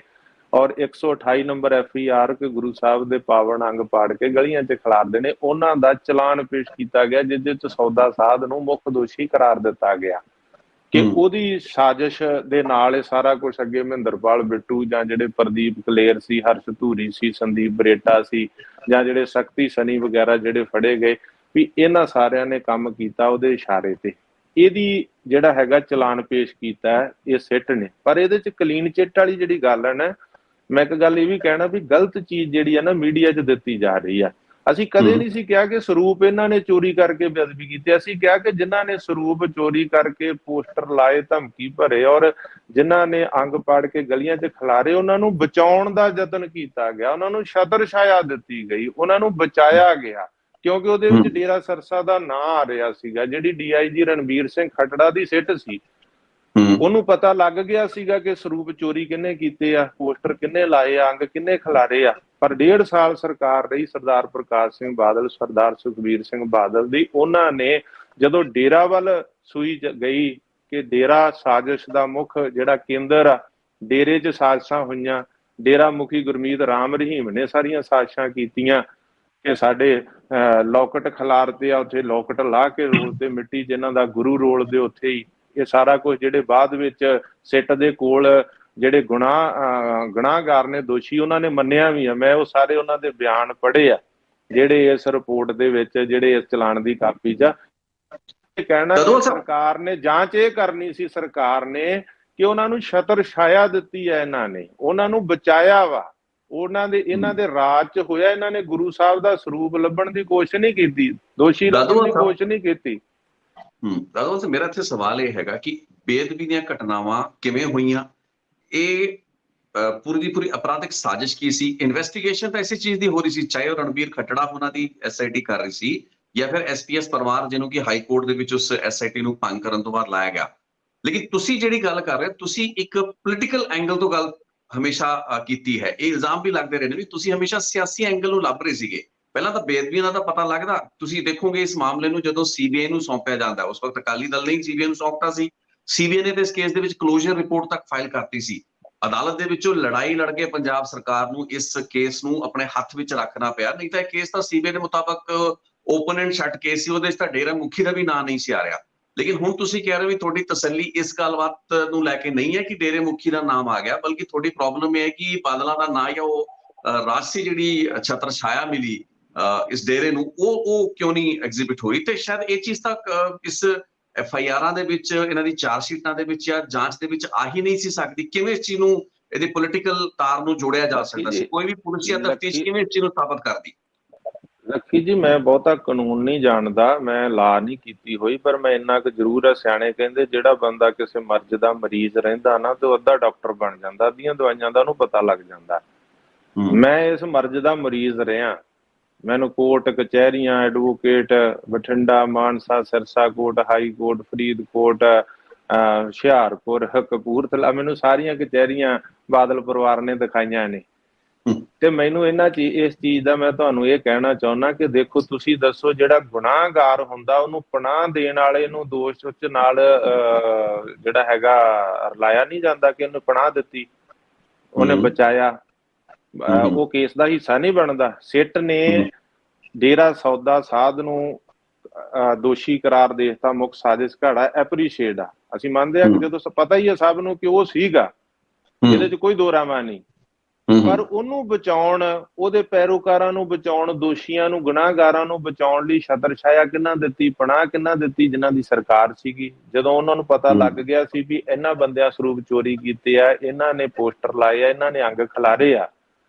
ਔਰ 128 ਨੰਬਰ FIR ਕਿ ਗੁਰੂ ਸਾਹਿਬ ਦੇ ਪਾਵਨ ਅੰਗ ਪਾੜ ਕੇ ਗਲੀਆਂ 'ਚ ਖਿਲਾਰ ਦੇਣੇ, ਉਹਨਾਂ ਦਾ ਚਲਾਨ ਪੇਸ਼ ਕੀਤਾ ਗਿਆ, ਜਿਹਦੇ 'ਚ ਸੌਦਾ ਸਾਧ ਨੂੰ ਮੁੱਖ ਦੋਸ਼ੀ ਕਰਾਰ ਦਿੱਤਾ ਗਿਆ ਕਿ ਉਹਦੀ ਸਾਜ਼ਿਸ਼ ਦੇ ਨਾਲ ਇਹ ਸਾਰਾ ਕੁਝ ਅੱਗੇ ਮਹਿੰਦਰਪਾਲ ਬਿੱਟੂ ਜਾਂ ਜਿਹੜੇ ਪ੍ਰਦੀਪ ਕਲੇਰ ਸੀ, ਹਰਸ਼ ਧੂਰੀ ਸੀ, ਸੰਦੀਪ ਬਰੇਟਾ ਸੀ, ਜਾਂ ਜਿਹੜੇ ਸ਼ਕਤੀ ਸਨੀ ਵਗੈਰਾ ਜਿਹੜੇ ਫੜੇ ਗਏ, ਵੀ ਇਹਨਾਂ ਸਾਰਿਆਂ ਨੇ ਕੰਮ ਕੀਤਾ ਉਹਦੇ ਇਸ਼ਾਰੇ ਤੇ। ਇਹਦੀ ਜਿਹੜਾ ਹੈਗਾ ਚਲਾਨ ਪੇਸ਼ ਕੀਤਾ ਇਹ ਸਿੱਟ ਨੇ। ਪਰ ਇਹਦੇ 'ਚ ਕਲੀਨ ਚਿੱਟ ਵਾਲੀ ਜਿਹੜੀ ਗੱਲ ਹੈ ਨਾ, ਮੈਂ ਇੱਕ ਗੱਲ ਇਹ ਵੀ ਕਹਿਣਾ ਵੀ ਗਲਤ ਚੀਜ਼ ਜਿਹੜੀ ਹੈ ਨਾ ਮੀਡੀਆ 'ਚ ਦਿੱਤੀ ਜਾ ਰਹੀ ਆ। ਅਸੀਂ ਕਦੇ ਨਹੀਂ ਸੀ ਕਿਹਾ ਕਿ ਸਰੂਪ ਇਹਨਾਂ ਨੇ ਚੋਰੀ ਕਰਕੇ ਬੇਅਦਬੀ ਕੀਤੀ। ਅਸੀਂ ਕਿਹਾ ਕਿ ਜਿਨ੍ਹਾਂ ਨੇ ਸਰੂਪ ਚੋਰੀ ਕਰਕੇ ਪੋਸਟਰ ਲਾਏ, ਧਮਕੀ ਭਰੇ, ਔਰ ਜਿਨ੍ਹਾਂ ਨੇ ਅੰਗ ਪਾੜ ਕੇ ਗਲੀਆਂ 'ਚ ਖਿਲਾਰੇ, ਉਹਨਾਂ ਨੂੰ ਬਚਾਉਣ ਦਾ ਯਤਨ ਕੀਤਾ ਗਿਆ, ਉਹਨਾਂ ਨੂੰ ਛਤਰ ਛਾਇਆ ਦਿੱਤੀ ਗਈ, ਉਹਨਾਂ ਨੂੰ ਬਚਾਇਆ ਗਿਆ, ਕਿਉਂਕਿ ਉਹਦੇ ਵਿੱਚ ਡੇਰਾ ਸਰਸਾ ਦਾ ਨਾਂ ਆ ਰਿਹਾ ਸੀਗਾ। ਜਿਹੜੀ DIG ਰਣਬੀਰ ਸਿੰਘ ਖੱਟੜਾ ਦੀ ਸਿੱਟ ਸੀ, ਉਹਨੂੰ ਪਤਾ ਲੱਗ ਗਿਆ ਸੀਗਾ ਕਿ ਸਰੂਪ ਚੋਰੀ ਕਿਹਨੇ ਕੀਤੇ ਆ, ਪੋਸਟਰ ਕਿਹਨੇ ਲਾਏ ਆ, ਅੰਗ ਕਿਹਨੇ ਖਿਲਾਰੇ ਆ। ਪਰ 1.5 ਸਾਲ ਸਰਕਾਰ ਰਹੀ ਸਰਦਾਰ ਪ੍ਰਕਾਸ਼ ਸਿੰਘ ਬਾਦਲ, ਸਰਦਾਰ ਸੁਖਬੀਰ ਸਿੰਘ ਬਾਦਲ ਦੀ। ਉਹਨਾਂ ਨੇ ਜਦੋਂ ਡੇਰਾ ਵੱਲ ਸੂਈ ਗਈ ਕਿ ਡੇਰਾ ਸਾਜ਼ਿਸ਼ ਦਾ ਮੁੱਖ ਜਿਹੜਾ ਕੇਂਦਰ ਆ, ਡੇਰੇ 'ਚ ਸਾਜ਼ਿਸ਼ਾਂ ਹੋਈਆਂ, ਡੇਰਾ ਮੁਖੀ ਗੁਰਮੀਤ ਰਾਮ ਰਹੀਮ ਨੇ ਸਾਰੀਆਂ ਸਾਜ਼ਿਸ਼ਾਂ ਕੀਤੀਆਂ ਕਿ ਸਾਡੇ ਲੋਕਟ ਖਿਲਾਰਦੇ ਆ, ਉੱਥੇ ਲੋਕਟ ਲਾ ਕੇ ਰੋਲ ਤੇ ਮਿੱਟੀ, ਜਿਨ੍ਹਾਂ ਦਾ ਗੁਰੂ ਰੋਲ ਦੇ ਉੱਥੇ ਹੀ ਇਹ ਸਾਰਾ ਕੁਝ, ਜਿਹੜੇ ਬਾਅਦ ਵਿੱਚ ਸਿੱਟ ਦੇ ਕੋਲ ਜਿਹੜੇ ਗੁਨਾਹਗਾਰ ਨੇ, ਦੋਸ਼ੀ, ਉਹਨਾਂ ਨੇ ਮੰਨਿਆ ਵੀ ਆ। ਮੈਂ ਉਹ ਸਾਰੇ ਉਹਨਾਂ ਦੇ ਬਿਆਨ ਪੜ੍ਹੇ ਆ ਜਿਹੜੇ ਇਸ ਰਿਪੋਰਟ ਦੇ ਵਿੱਚ, ਜਿਹੜੇ ਇਸ ਚਲਾਨ ਦੀ ਕਾਪੀ 'ਚ ਕਹਿਣਾ ਸਰਕਾਰ ਨੇ ਜਾਂਚ ਇਹ ਕਰਨੀ ਸੀ, ਸਰਕਾਰ ਨੇ, ਕਿ ਉਹਨਾਂ ਨੂੰ ਛਤਰ ਛਾਇਆ ਦਿੱਤੀ ਹੈ, ਇਹਨਾਂ ਨੇ ਉਹਨਾਂ ਨੂੰ ਬਚਾਇਆ ਵਾ। ਇਹਨਾਂ ਦੇ ਰਾਜ 'ਚ ਹੋਇਆ, ਇਹਨਾਂ ਨੇ ਗੁਰੂ ਸਾਹਿਬ ਦਾ ਸਰੂਪ ਲੱਭਣ ਦੀ ਕੋਸ਼ਿਸ਼ ਨਹੀਂ ਕੀਤੀ, ਦੋਸ਼ੀ ਲੱਭਣ ਦੀ ਕੋਸ਼ਿਸ਼ ਨਹੀਂ ਕੀਤੀ। ਦਾਦੂ ਮੇਰਾ ਇੱਥੇ ਸਵਾਲ ਇਹ ਹੈਗਾ ਕਿ ਬੇਅਦਬੀ ਦੀਆਂ ਘਟਨਾਵਾਂ ਕਿਵੇਂ ਹੋਈਆਂ, ਇਹ ਪੂਰੀ ਦੀ ਪੂਰੀ ਅਪਰਾਧਿਕ ਸਾਜ਼ਿਸ਼ ਕੀ ਸੀ। ਇਨਵੈਸਟੀਗੇਸ਼ਨ ਤਾਂ ਇਸੇ ਚੀਜ਼ ਦੀ ਹੋ ਰਹੀ ਸੀ, ਚਾਹੇ ਉਹ ਰਣਬੀਰ ਖੱਟੜਾ ਉਹਨਾਂ ਦੀ SIT ਕਰ ਰਹੀ ਸੀ ਜਾਂ ਫਿਰ SPS ਪਰਿਵਾਰ ਜਿਹਨੂੰ ਕਿ ਹਾਈ ਕੋਰਟ ਦੇ ਵਿੱਚ ਉਸ SIT ਨੂੰ ਭੰਗ ਕਰਨ ਤੋਂ ਬਾਅਦ ਲਾਇਆ ਗਿਆ। ਲੇਕਿਨ ਤੁਸੀਂ ਜਿਹੜੀ ਗੱਲ ਕਰ ਰਹੇ ਹੋ, ਤੁਸੀਂ ਇੱਕ ਪੋਲੀਟੀਕਲ ਐਂਗਲ ਤੋਂ ਗੱਲ ਹਮੇਸ਼ਾ ਕੀਤੀ ਹੈ। ਇਹ ਇਲਜ਼ਾਮ ਵੀ ਲੱਗਦੇ ਰਹੇ ਨੇ ਵੀ ਤੁਸੀਂ ਹਮੇਸ਼ਾ ਸਿਆਸੀ ਐਂਗਲ ਨੂੰ ਲੱਭ ਰਹੇ ਸੀਗੇ। ਪਹਿਲਾਂ ਤਾਂ ਬੇਅਦਬੀਆਂ ਦਾ ਪਤਾ ਲੱਗਦਾ, ਤੁਸੀਂ ਦੇਖੋਗੇ ਇਸ ਮਾਮਲੇ ਨੂੰ ਜਦੋਂ CBI ਨੂੰ ਸੌਂਪਿਆ ਜਾਂਦਾ, ਉਸ ਵਕਤ ਅਕਾਲੀ ਦਲ ਨੇ CBI ਨੂੰ ਸੌਂਪਤਾ ਸੀ। CBI ਨੇ ਤੇ ਇਸ ਕੇਸ ਦੇ ਵਿੱਚ ਕਲੋਜ਼ਰ ਰਿਪੋਰਟ ਤੱਕ ਫਾਈਲ ਕਰਤੀ ਸੀ। ਅਦਾਲਤ ਦੇ ਵਿੱਚੋਂ ਲੜਾਈ ਲੜ ਕੇ ਪੰਜਾਬ ਸਰਕਾਰ ਨੂੰ ਇਸ ਕੇਸ ਨੂੰ ਆਪਣੇ ਹੱਥ ਵਿੱਚ ਰੱਖਣਾ ਪਿਆ, ਨਹੀਂ ਤਾਂ ਇਹ ਕੇਸ ਤਾਂ CBI ਦੇ ਮੁਤਾਬਕ ਓਪਨ ਐਂਡ ਸ਼ਟ ਕੇਸ ਸੀ, ਉਹਦੇ ਵਿੱਚ ਤਾਂ ਡੇਰਾ ਮੁਖੀ ਦਾ ਵੀ ਨਾਂ ਨਹੀਂ ਸੀ ਆ ਰਿਹਾ। ਲੇਕਿਨ ਹੁਣ ਤੁਸੀਂ ਕਹਿ ਰਹੇ ਹੋ ਵੀ ਤੁਹਾਡੀ ਤਸੱਲੀ ਇਸ ਗੱਲਬਾਤ ਨੂੰ ਲੈ ਕੇ ਨਹੀਂ ਹੈ ਕਿ ਡੇਰੇ ਮੁਖੀ ਦਾ ਨਾਮ ਆ ਗਿਆ, ਬਲਕਿ ਤੁਹਾਡੀ ਪ੍ਰੋਬਲਮ ਇਹ ਹੈ ਕਿ ਬਾਦਲਾਂ ਦਾ ਨਾਂ ਜਾਂ ਉਹ ਰਾਜਸੀ ਜਿਹੜੀ ਛਤਰ ਛਾਇਆ ਮਿਲੀ ਇਸ ਡੇਰੇ ਨੂੰ, ਉਹ ਕਿਉਂ ਨਹੀਂ ਐਗਜ਼ੀਬਿਟ ਹੋਈ। ਤੇ ਸ਼ਾਇਦ ਇਹ ਚੀਜ਼ ਤਾਂ ਇਸ FIRਾਂ ਦੇ ਵਿੱਚ, ਇਹਨਾਂ ਦੀ ਚਾਰਜ ਸ਼ੀਟਾਂ ਦੇ ਵਿੱਚ ਜਾਂ ਜਾਂਚ ਦੇ ਵਿੱਚ ਆ ਹੀ ਨਹੀਂ ਸੀ ਸਕਦੀ। ਕਿਵੇਂ ਇਸ ਚੀਜ਼ ਨੂੰ, ਇਹਦੀ ਪੋਲੀਟੀਕਲ ਤਾਰ ਨੂੰ ਜੋੜਿਆ ਜਾ ਸਕਦਾ ਸੀ? ਕੋਈ ਵੀ ਪੁਲਿਸ ਜਾਂ ਤਫਤੀਸ਼ ਕਿਵੇਂ ਇਸ ਚੀਜ਼ ਨੂੰ ਸਾਬਤ ਕਰਦੀ? ਲੱਖੀ ਜੀ, ਮੈਂ ਬਹੁਤਾ ਕਾਨੂੰਨ ਨਹੀਂ ਜਾਣਦਾ, ਮੈਂ ਲਾ ਨਹੀਂ ਕੀਤੀ ਹੋਈ, ਪਰ ਮੈਂ ਇੰਨਾ ਕੁ ਜ਼ਰੂਰ ਹੈ, ਸਿਆਣੇ ਕਹਿੰਦੇ ਜਿਹੜਾ ਬੰਦਾ ਕਿਸੇ ਮਰਜ਼ ਦਾ ਮਰੀਜ਼ ਰਹਿੰਦਾ ਨਾ ਤੇ ਉਹ ਅੱਧਾ ਡਾਕਟਰ ਬਣ ਜਾਂਦਾ, ਅੱਧੀਆਂ ਦਵਾਈਆਂ ਦਾ ਉਹਨੂੰ ਪਤਾ ਲੱਗ ਜਾਂਦਾ। ਮੈਂ ਇਸ ਮਰਜ਼ ਦਾ ਮਰੀਜ਼ ਰਿਹਾ। ਮੈਨੂੰ ਕੋਰਟ ਕਚਹਿਰੀਆਂ, advocate, Bathinda, Mansa, Sirsa court, high court, Faridkot, Hoshiarpur, Kapurthala, ਮੈਨੂੰ ਸਾਰੀਆਂ ਕਚਹਿਰੀਆਂ ਬਾਦਲ ਪਰਿਵਾਰ ਨੇ ਦਿਖਾਈਆਂ ਨੇ। ਤੇ ਮੈਨੂੰ ਇਸ ਚੀਜ਼ ਦਾ ਮੈਂ ਤੁਹਾਨੂੰ ਇਹ ਕਹਿਣਾ ਚਾਹੁੰਦਾ ਕਿ ਦੇਖੋ, ਤੁਸੀਂ ਦੱਸੋ, ਜਿਹੜਾ ਗੁਨਾਹਗਾਰ ਹੁੰਦਾ ਉਹਨੂੰ ਪਨਾਹ ਦੇਣ ਵਾਲੇ ਨੂੰ ਦੋਸ਼ ਉੱਚ ਨਾਲ ਜਿਹੜਾ ਹੈਗਾ ਰਲਾਇਆ ਨਹੀਂ ਜਾਂਦਾ ਕਿ ਉਹਨੇ ਪਨਾਹ ਦਿੱਤੀ, ਉਹਨੇ ਬਚਾਇਆ, ਉਹ ਕੇਸ ਦਾ ਹਿੱਸਾ ਨਹੀਂ ਬਣਦਾ। ਸਿੱਟ ਨੇ ਡੇਰਾ ਸੌਦਾ ਸਾਧ ਨੂੰ ਦੋਸ਼ੀ ਕਰਾਰ ਦੇ ਦਿੱਤਾ, ਮੁੱਖ ਸਾਜ਼ਿਸ਼ ਘਾੜਾ, ਐਪਰੀਸ਼ੀਏਟ ਆ, ਅਸੀਂ ਮੰਨਦੇ ਹਾਂ ਕਿ ਜਦੋਂ ਪਤਾ ਹੀ ਹੈ ਸਭ ਨੂੰ ਕਿ ਉਹ ਸੀਗਾ, ਇਹਦੇ 'ਚ ਕੋਈ ਦੋਰਾਵਾ ਨਹੀਂ, ਪਰ ਉਹਨੂੰ ਬਚਾਉਣ, ਉਹਦੇ ਪੈਰੋਕਾਰਾਂ ਨੂੰ ਬਚਾਉਣ, ਦੋਸ਼ੀਆਂ ਨੂੰ, ਗੁਨਾਹਗਾਰਾਂ ਨੂੰ ਬਚਾਉਣ ਲਈ ਛਤਰ ਛਾਇਆ ਕਿਹਨਾਂ ਦਿੱਤੀ, ਪਨਾਹ ਕਿਹਨਾਂ ਦਿੱਤੀ? ਜਿਨ੍ਹਾਂ ਦੀ ਸਰਕਾਰ ਸੀਗੀ। ਜਦੋਂ ਉਹਨਾਂ ਨੂੰ ਪਤਾ ਲੱਗ ਗਿਆ ਸੀ ਵੀ ਇਹਨਾਂ ਬੰਦਿਆਂ ਸਰੂਪ ਚੋਰੀ ਕੀਤੇ ਆ, ਇਹਨਾਂ ਨੇ ਪੋਸਟਰ ਲਾਏ ਆ, ਇਹਨਾਂ ਨੇ ਅੰਗ ਖਿਲਾਰੇ ਆ,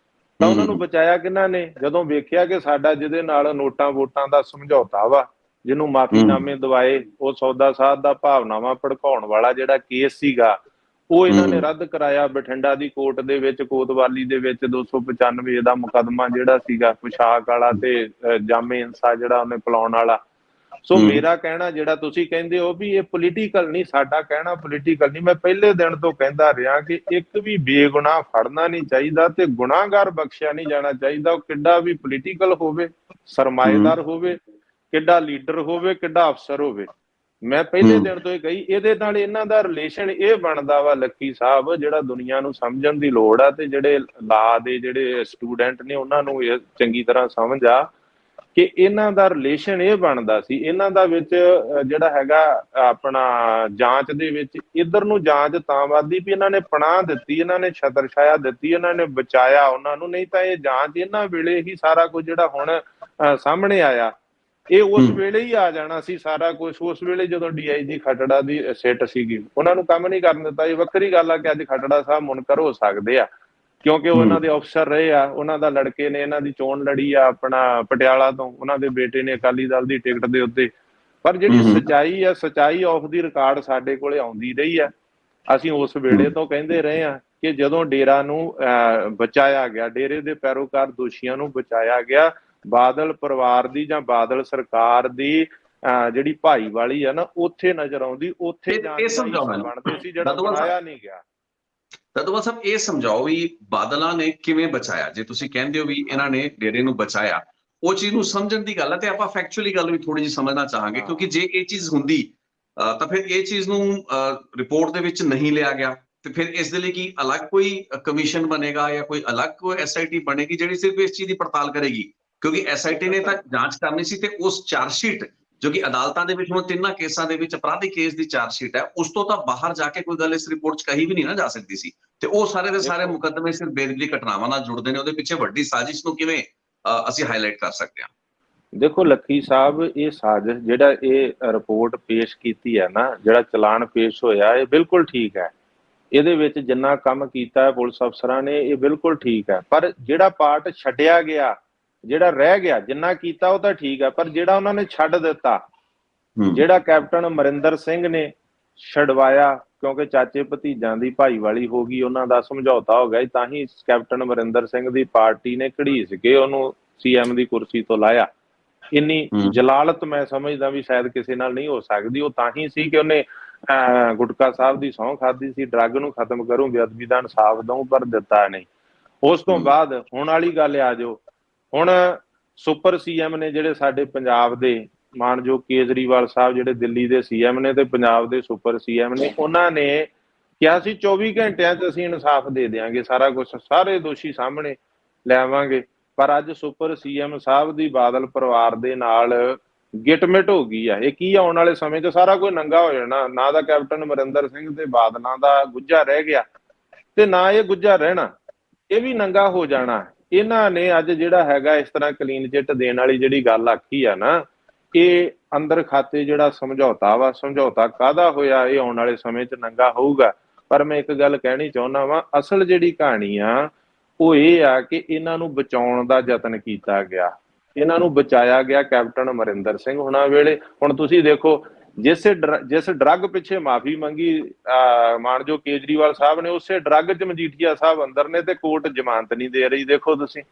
ਤਾਂ ਉਹਨਾਂ ਨੂੰ ਬਚਾਇਆ ਕਿਹਨਾਂ ਨੇ? ਜਦੋਂ ਵੇਖਿਆ ਕਿ ਸਾਡਾ ਜਿਹਦੇ ਨਾਲ ਨੋਟਾਂ ਵੋਟਾਂ ਦਾ ਸਮਝੌਤਾ ਵਾ, ਜਿਹਨੂੰ ਮਾਫੀਨਾਮੇ ਦਵਾਏ, ਉਹ ਸੌਦਾ ਸਾਧ ਦਾ ਭਾਵਨਾਵਾਂ ਭੜਕਾਉਣ ਵਾਲਾ ਜਿਹੜਾ ਕੇਸ ਸੀਗਾ, ਉਹ ਇਹਨਾਂ ਨੇ ਰੱਦ ਕਰਾਇਆ। ਬਠਿੰਡਾ ਦੀ ਕੋਰਟ ਦੇ ਵਿੱਚ, ਕੋਤਵਾਲੀ ਦੇ ਵਿੱਚ 295 ਦਾ ਮੁਕੱਦਮਾ ਜਿਹੜਾ ਸੀਗਾ, ਪੁਸ਼ਾਕ ਵਾਲਾ ਤੇ ਜਾਮੇ ਇੰਸਾ ਜਿਹੜਾ ਉਹਨੇ ਪਿਲਾਉਣ ਵਾਲਾ। ਸੋ ਮੇਰਾ ਕਹਿਣਾ, ਜਿਹੜਾ ਤੁਸੀਂ ਕਹਿੰਦੇ ਹੋ ਵੀ ਇਹ ਪੋਲੀਟੀਕਲ ਨਹੀਂ, ਸਾਡਾ ਕਹਿਣਾ ਪੋਲੀਟੀਕਲ ਨਹੀਂ। ਮੈਂ ਪਹਿਲੇ ਦਿਨ ਤੋਂ ਕਹਿੰਦਾ ਰਿਹਾ ਕਿ ਇੱਕ ਵੀ ਬੇਗੁਨਾਹ ਫੜਨਾ ਨਹੀਂ ਚਾਹੀਦਾ ਤੇ ਗੁਨਾਹਗਾਰ ਬਖਸ਼ਿਆ ਨਹੀਂ ਜਾਣਾ ਚਾਹੀਦਾ, ਉਹ ਕਿੱਡਾ ਵੀ ਪੋਲੀਟੀਕਲ ਹੋਵੇ, ਸਰਮਾਏਦਾਰ ਹੋਵੇ, ਕਿੱਡਾ ਲੀਡਰ ਹੋਵੇ, ਕਿੱਡਾ ਅਫਸਰ ਹੋਵੇ। ਮੈਂ ਪਹਿਲੇ ਦਿਨ ਤੋਂ ਇਹ ਕਹੀ, ਇਹਦੇ ਨਾਲ ਇਹਨਾਂ ਦਾ ਰਿਲੇਸ਼ਨ ਇਹ ਬਣਦਾ ਵਾ ਲੱਕੀ ਸਾਹਿਬ, ਜਿਹੜਾ ਦੁਨੀਆ ਨੂੰ ਸਮਝਣ ਦੀ ਲੋੜ ਆ, ਤੇ ਜਿਹੜੇ ਲਾ ਦੇ ਜਿਹੜੇ ਸਟੂਡੈਂਟ ਨੇ ਉਹਨਾਂ ਨੂੰ ਇਹ ਚੰਗੀ ਤਰ੍ਹਾਂ ਸਮਝ ਆ ਕਿ ਇਹਨਾਂ ਦਾ ਰਿਲੇਸ਼ਨ ਇਹ ਬਣਦਾ ਸੀ। ਇਹਨਾਂ ਦਾ ਵਿੱਚ ਜਿਹੜਾ ਹੈਗਾ ਆਪਣਾ ਜਾਂਚ ਦੇ ਵਿੱਚ ਇੱਧਰ ਨੂੰ ਜਾਂਚ ਤਾਂ ਵੱਧਦੀ ਵੀ ਇਹਨਾਂ ਨੇ ਪਨਾਹ ਦਿੱਤੀ, ਇਹਨਾਂ ਨੇ ਛਤਰ ਛਾਇਆ ਦਿੱਤੀ, ਇਹਨਾਂ ਨੇ ਬਚਾਇਆ ਉਹਨਾਂ ਨੂੰ, ਨਹੀਂ ਤਾਂ ਇਹ ਜਾਂਚ ਇਹਨਾਂ ਵੇਲੇ ਹੀ ਸਾਰਾ ਕੁਝ ਜਿਹੜਾ ਹੁਣ ਸਾਹਮਣੇ ਆਇਆ, ਇਹ ਉਸ ਵੇਲੇ ਹੀ ਆ ਜਾਣਾ ਸੀ ਸਾਰਾ ਕੁਝ। ਉਸ ਵੇਲੇ ਜਦੋਂ DIG ਖੱਟੜਾ ਦੀ ਸਿੱਟ ਸੀਗੀ, ਉਹਨਾਂ ਨੂੰ ਕੰਮ ਨਹੀਂ ਕਰਨ ਦਿੱਤਾ। ਇਹ ਵੱਖਰੀ ਗੱਲ ਆ ਕਿ ਅੱਜ ਖੱਟੜਾ ਸਾਹਿਬ ਮੁਨਕਰ ਹੋ ਸਕਦੇ ਆ, ਕਿਉਂਕਿ ਉਹ ਇਹਨਾਂ ਦੇ ਅਫਸਰ ਰਹੇ ਆ, ਉਹਨਾਂ ਦਾ ਲੜਕੇ ਨੇ ਇਹਨਾਂ ਦੀ ਚੋਣ ਲੜੀ ਆ ਆਪਣਾ ਪਟਿਆਲਾ ਤੋਂ, ਉਹਨਾਂ ਦੇ ਬੇਟੇ ਨੇ ਅਕਾਲੀ ਦਲ ਦੀ ਟਿਕਟ ਦੇ ਉੱਤੇ। ਪਰ ਜਿਹੜੀ ਸੱਚਾਈ ਆ, ਸੱਚਾਈ ਆਫ ਦੀ ਰਿਕਾਰਡ ਸਾਡੇ ਕੋਲੇ ਆਉਂਦੀ ਰਹੀ ਆ। ਅਸੀਂ ਉਸ ਵੇਲੇ ਤੋਂ ਕਹਿੰਦੇ ਰਹੇ ਆ ਕਿ ਜਦੋਂ ਡੇਰਾ ਨੂੰ ਬਚਾਇਆ ਗਿਆ, ਡੇਰੇ ਦੇ ਪੈਰੋਕਾਰ ਦੋਸ਼ੀਆਂ ਨੂੰ ਬਚਾਇਆ ਗਿਆ, ਬਾਦਲ ਪਰਿਵਾਰ ਦੀ ਜਾਂ ਬਾਦਲ ਸਰਕਾਰ ਦੀ ਜਿਹੜੀ ਭਾਈਵਾਲੀ ਆ ਨਾ, ਉੱਥੇ ਨਜ਼ਰ ਆਉਂਦੀ, ਉੱਥੇ ਬਣਦੇ ਸੀ, ਜਿਹੜਾ ਬਣਾਇਆ ਨਹੀਂ ਗਿਆ। ਰਦਵਾ ਸਾਹਿਬ, ਇਹ ਸਮਝਾਓ ਵੀ ਬਾਦਲਾਂ ਨੇ ਕਿਵੇਂ ਬਚਾਇਆ? ਜੇ ਤੁਸੀਂ ਕਹਿੰਦੇ ਹੋ ਵੀ ਇਹਨਾਂ ਨੇ ਡੇਰੇ ਨੂੰ ਬਚਾਇਆ, ਉਹ ਚੀਜ਼ ਨੂੰ ਸਮਝਣ ਦੀ ਗੱਲ ਹੈ ਤੇ ਆਪਾਂ ਫੈਕਚੁਅਲੀ ਗੱਲ ਵੀ ਥੋੜੀ ਜਿਹੀ ਸਮਝਣਾ ਚਾਹਾਂਗੇ, ਕਿਉਂਕਿ ਜੇ ਇਹ ਚੀਜ਼ ਹੁੰਦੀ ਤਾਂ ਫਿਰ ਇਹ ਚੀਜ਼ ਨੂੰ ਰਿਪੋਰਟ ਦੇ ਵਿੱਚ ਨਹੀਂ ਲਿਆ ਗਿਆ, ਤੇ ਫਿਰ ਇਸ ਦੇ ਲਈ ਕੀ ਅਲੱਗ ਕੋਈ ਕਮਿਸ਼ਨ ਬਣੇਗਾ ਜਾਂ ਕੋਈ ਅਲੱਗ ਕੋਈ SIT ਬਣੇਗੀ ਜਿਹੜੀ ਸਿਰਫ ਇਸ ਚੀਜ਼ ਦੀ ਪੜਤਾਲ ਕਰੇਗੀ? ਕਿਉਂਕਿ SIT ਨੇ ਤਾਂ ਜਾਂਚ ਕਰਨੀ ਸੀ, ਤੇ ਉਸ ਚਾਰਜਸ਼ੀਟ ਜੋ ਕਿ ਅਦਾਲਤਾਂ ਦੇ ਵਿੱਚ ਹੁਣ ਤਿੰਨਾਂ ਕੇਸਾਂ ਦੇ ਵਿੱਚ ਅਪਰਾਧਿਕ ਕੇਸ ਦੀ ਚਾਰਜਸ਼ੀਟ ਹੈ, ਉਸ ਤੋਂ ਤਾਂ ਬਾਹਰ ਜਾ ਕੇ ਕੋਈ ਗੱਲ ਇਸ ਰਿਪੋਰਟ 'ਚ ਕਹੀ ਵੀ ਨਹੀਂ ਨਾ ਜਾ ਸਕਦੀ ਸੀ। ਤੇ ਉਹ ਸਾਰੇ ਦੇ ਸਾਰੇ ਮੁਕੱਦਮੇ ਸਿਰਫ ਬੇਦਬੀ ਘਟਨਾਵਾਂ ਨਾਲ ਜੁੜਦੇ ਨੇ, ਉਹਦੇ ਪਿੱਛੇ ਵੱਡੀ ਸਾਜ਼ਿਸ਼ ਨੂੰ ਕਿਵੇਂ ਅਸੀਂ ਹਾਈਲਾਈਟ ਕਰ ਸਕਦੇ ਹਾਂ? ਦੇਖੋ ਲੱਖੀ ਸਾਹਿਬ, ਇਹ ਸਾਜ਼ਿਸ਼, ਜਿਹੜਾ ਇਹ ਰਿਪੋਰਟ ਪੇਸ਼ ਕੀਤੀ ਹੈ ਨਾ, ਜਿਹੜਾ ਚਲਾਨ ਪੇਸ਼ ਹੋਇਆ, ਇਹ ਬਿਲਕੁਲ ਠੀਕ ਹੈ। ਇਹਦੇ ਵਿੱਚ ਜਿੰਨਾ ਕੰਮ ਕੀਤਾ ਪੁਲਿਸ ਅਫਸਰਾਂ ਨੇ, ਇਹ ਬਿਲਕੁਲ ਠੀਕ ਹੈ। ਪਰ ਜਿਹੜਾ ਪਾਰਟ ਛੱਡਿਆ ਗਿਆ, ਜਿਹੜਾ ਰਹਿ ਗਿਆ, ਜਿੰਨਾ ਕੀਤਾ ਉਹ ਤਾਂ ਠੀਕ ਹੈ, ਪਰ ਜਿਹੜਾ ਉਹਨਾਂ ਨੇ ਛੱਡ ਦਿੱਤਾ, ਜਿਹੜਾ ਕੈਪਟਨ ਅਮਰਿੰਦਰ ਸਿੰਘ ਨੇ ਛਡਵਾਇਆ, ਕਿਉਂਕਿ ਚਾਚੇ ਭਤੀਜਾਂ ਦੀ ਭਾਈਵਾਲੀ ਹੋ ਗਈ, ਉਹਨਾਂ ਦਾ ਸਮਝੌਤਾ ਹੋ ਗਿਆ, ਤਾਂ ਹੀ ਕੈਪਟਨ ਅਮਰਿੰਦਰ ਸਿੰਘ ਦੀ ਪਾਰਟੀ ਨੇ ਘੜੀਸ ਕੇ ਉਹਨੂੰ ਸੀਐਮ ਦੀ ਕੁਰਸੀ ਤੋਂ ਲਾਇਆ। ਇੰਨੀ ਜਲਾਲਤ ਮੈਂ ਸਮਝਦਾ ਵੀ ਸ਼ਾਇਦ ਕਿਸੇ ਨਾਲ ਨਹੀਂ ਹੋ ਸਕਦੀ। ਉਹ ਤਾਂ ਹੀ ਸੀ ਕਿ ਉਹਨੇ ਗੁਟਕਾ ਸਾਹਿਬ ਦੀ ਸਹੁੰ ਖਾਧੀ ਸੀ, ਡਰੱਗ ਨੂੰ ਖਤਮ ਕਰੂੰ, ਬੇਅਦਬੀ ਦਾ ਇਨਸਾਫ ਦਊਂ, ਪਰ ਦਿੱਤਾ ਨਹੀਂ। ਉਸ ਤੋਂ ਬਾਅਦ ਹੁਣ ਵਾਲੀ ਗੱਲ ਆ ਜਾਓ, ਹੁਣ ਸੁਪਰ ਸੀਐਮ ਨੇ ਜਿਹੜੇ ਸਾਡੇ ਪੰਜਾਬ ਦੇ, ਮਾਨਯੋਗ ਕੇਜਰੀਵਾਲ ਸਾਹਿਬ ਜਿਹੜੇ ਦਿੱਲੀ ਦੇ ਸੀਐਮ ਨੇ ਤੇ ਪੰਜਾਬ ਦੇ ਸੁਪਰ ਸੀਐਮ ਨੇ, ਉਹਨਾਂ ਨੇ ਕਿਹਾ ਸੀ 24 ਘੰਟਿਆਂ 'ਚ ਅਸੀਂ ਇਨਸਾਫ ਦੇ ਦਿਆਂਗੇ, ਸਾਰਾ ਕੁਝ, ਸਾਰੇ ਦੋਸ਼ੀ ਸਾਹਮਣੇ ਲੈ ਆਵਾਂਗੇ। ਪਰ ਅੱਜ ਸੁਪਰ ਸੀਐਮ ਸਾਹਿਬ ਦੀ ਬਾਦਲ ਪਰਿਵਾਰ ਦੇ ਨਾਲ ਗਿਟਮਿਟ ਹੋ ਗਈ ਆ। ਇਹ ਕੀ ਆਉਣ ਵਾਲੇ ਸਮੇਂ 'ਚ ਸਾਰਾ ਕੁਝ ਨੰਗਾ ਹੋ ਜਾਣਾ, ਨਾ ਦਾ ਕੈਪਟਨ ਅਮਰਿੰਦਰ ਸਿੰਘ ਤੇ ਬਾਦਲਾਂ ਦਾ ਗੁੱਜਾ ਰਹਿ ਗਿਆ ਤੇ ਨਾ ਇਹ ਗੁੱਜਾ ਰਹਿਣਾ, ਇਹ ਵੀ ਨੰਗਾ ਹੋ ਜਾਣਾ। ਇਹਨਾਂ ਨੇ ਅੱਜ ਜਿਹੜਾ ਹੈਗਾ ਇਸ ਤਰ੍ਹਾਂ ਕਲੀਨ ਚਿੱਟ ਦੇਣ ਵਾਲੀ ਜਿਹੜੀ ਗੱਲ ਆਖੀ ਆ ਨਾ, ਇਹ ਅੰਦਰ ਖਾਤੇ ਜਿਹੜਾ ਸਮਝੌਤਾ ਵਾ, ਸਮਝੌਤਾ ਕਾਹਦਾ ਹੋਇਆ, ਇਹ ਆਉਣ ਵਾਲੇ ਸਮੇਂ 'ਚ ਨੰਗਾ ਹੋਊਗਾ। ਪਰ ਮੈਂ ਇੱਕ ਗੱਲ ਕਹਿਣੀ ਚਾਹੁੰਦਾ ਵਾਂ, ਅਸਲ ਜਿਹੜੀ ਕਹਾਣੀ ਆ ਉਹ ਇਹ ਆ ਕਿ ਇਹਨਾਂ ਨੂੰ ਬਚਾਉਣ ਦਾ ਯਤਨ ਕੀਤਾ ਗਿਆ, ਇਹਨਾਂ ਨੂੰ ਬਚਾਇਆ ਗਿਆ ਕੈਪਟਨ ਅਮਰਿੰਦਰ ਸਿੰਘ ਹੁਣਾਂ ਵੇਲੇ। ਹੁਣ ਤੁਸੀਂ ਦੇਖੋ, ਜਿਸ ਡਰੱਗ ਪਿੱਛੇ ਮਾਫੀ ਮੰਗੀ ਮਾਨਯੋਗ ਕੇਜਰੀਵਾਲ ਸਾਹਿਬ ਨੇ, ਉਸੇ ਡਰੱਗ 'ਚ ਮਜੀਠੀਆ ਸਾਹਿਬ ਅੰਦਰ ਨੇ ਤੇ ਕੋਰਟ ਜ਼ਮਾਨਤ ਨਹੀਂ ਦੇ ਰਹੀ। ਦੇਖੋ ਤੁਸੀਂ,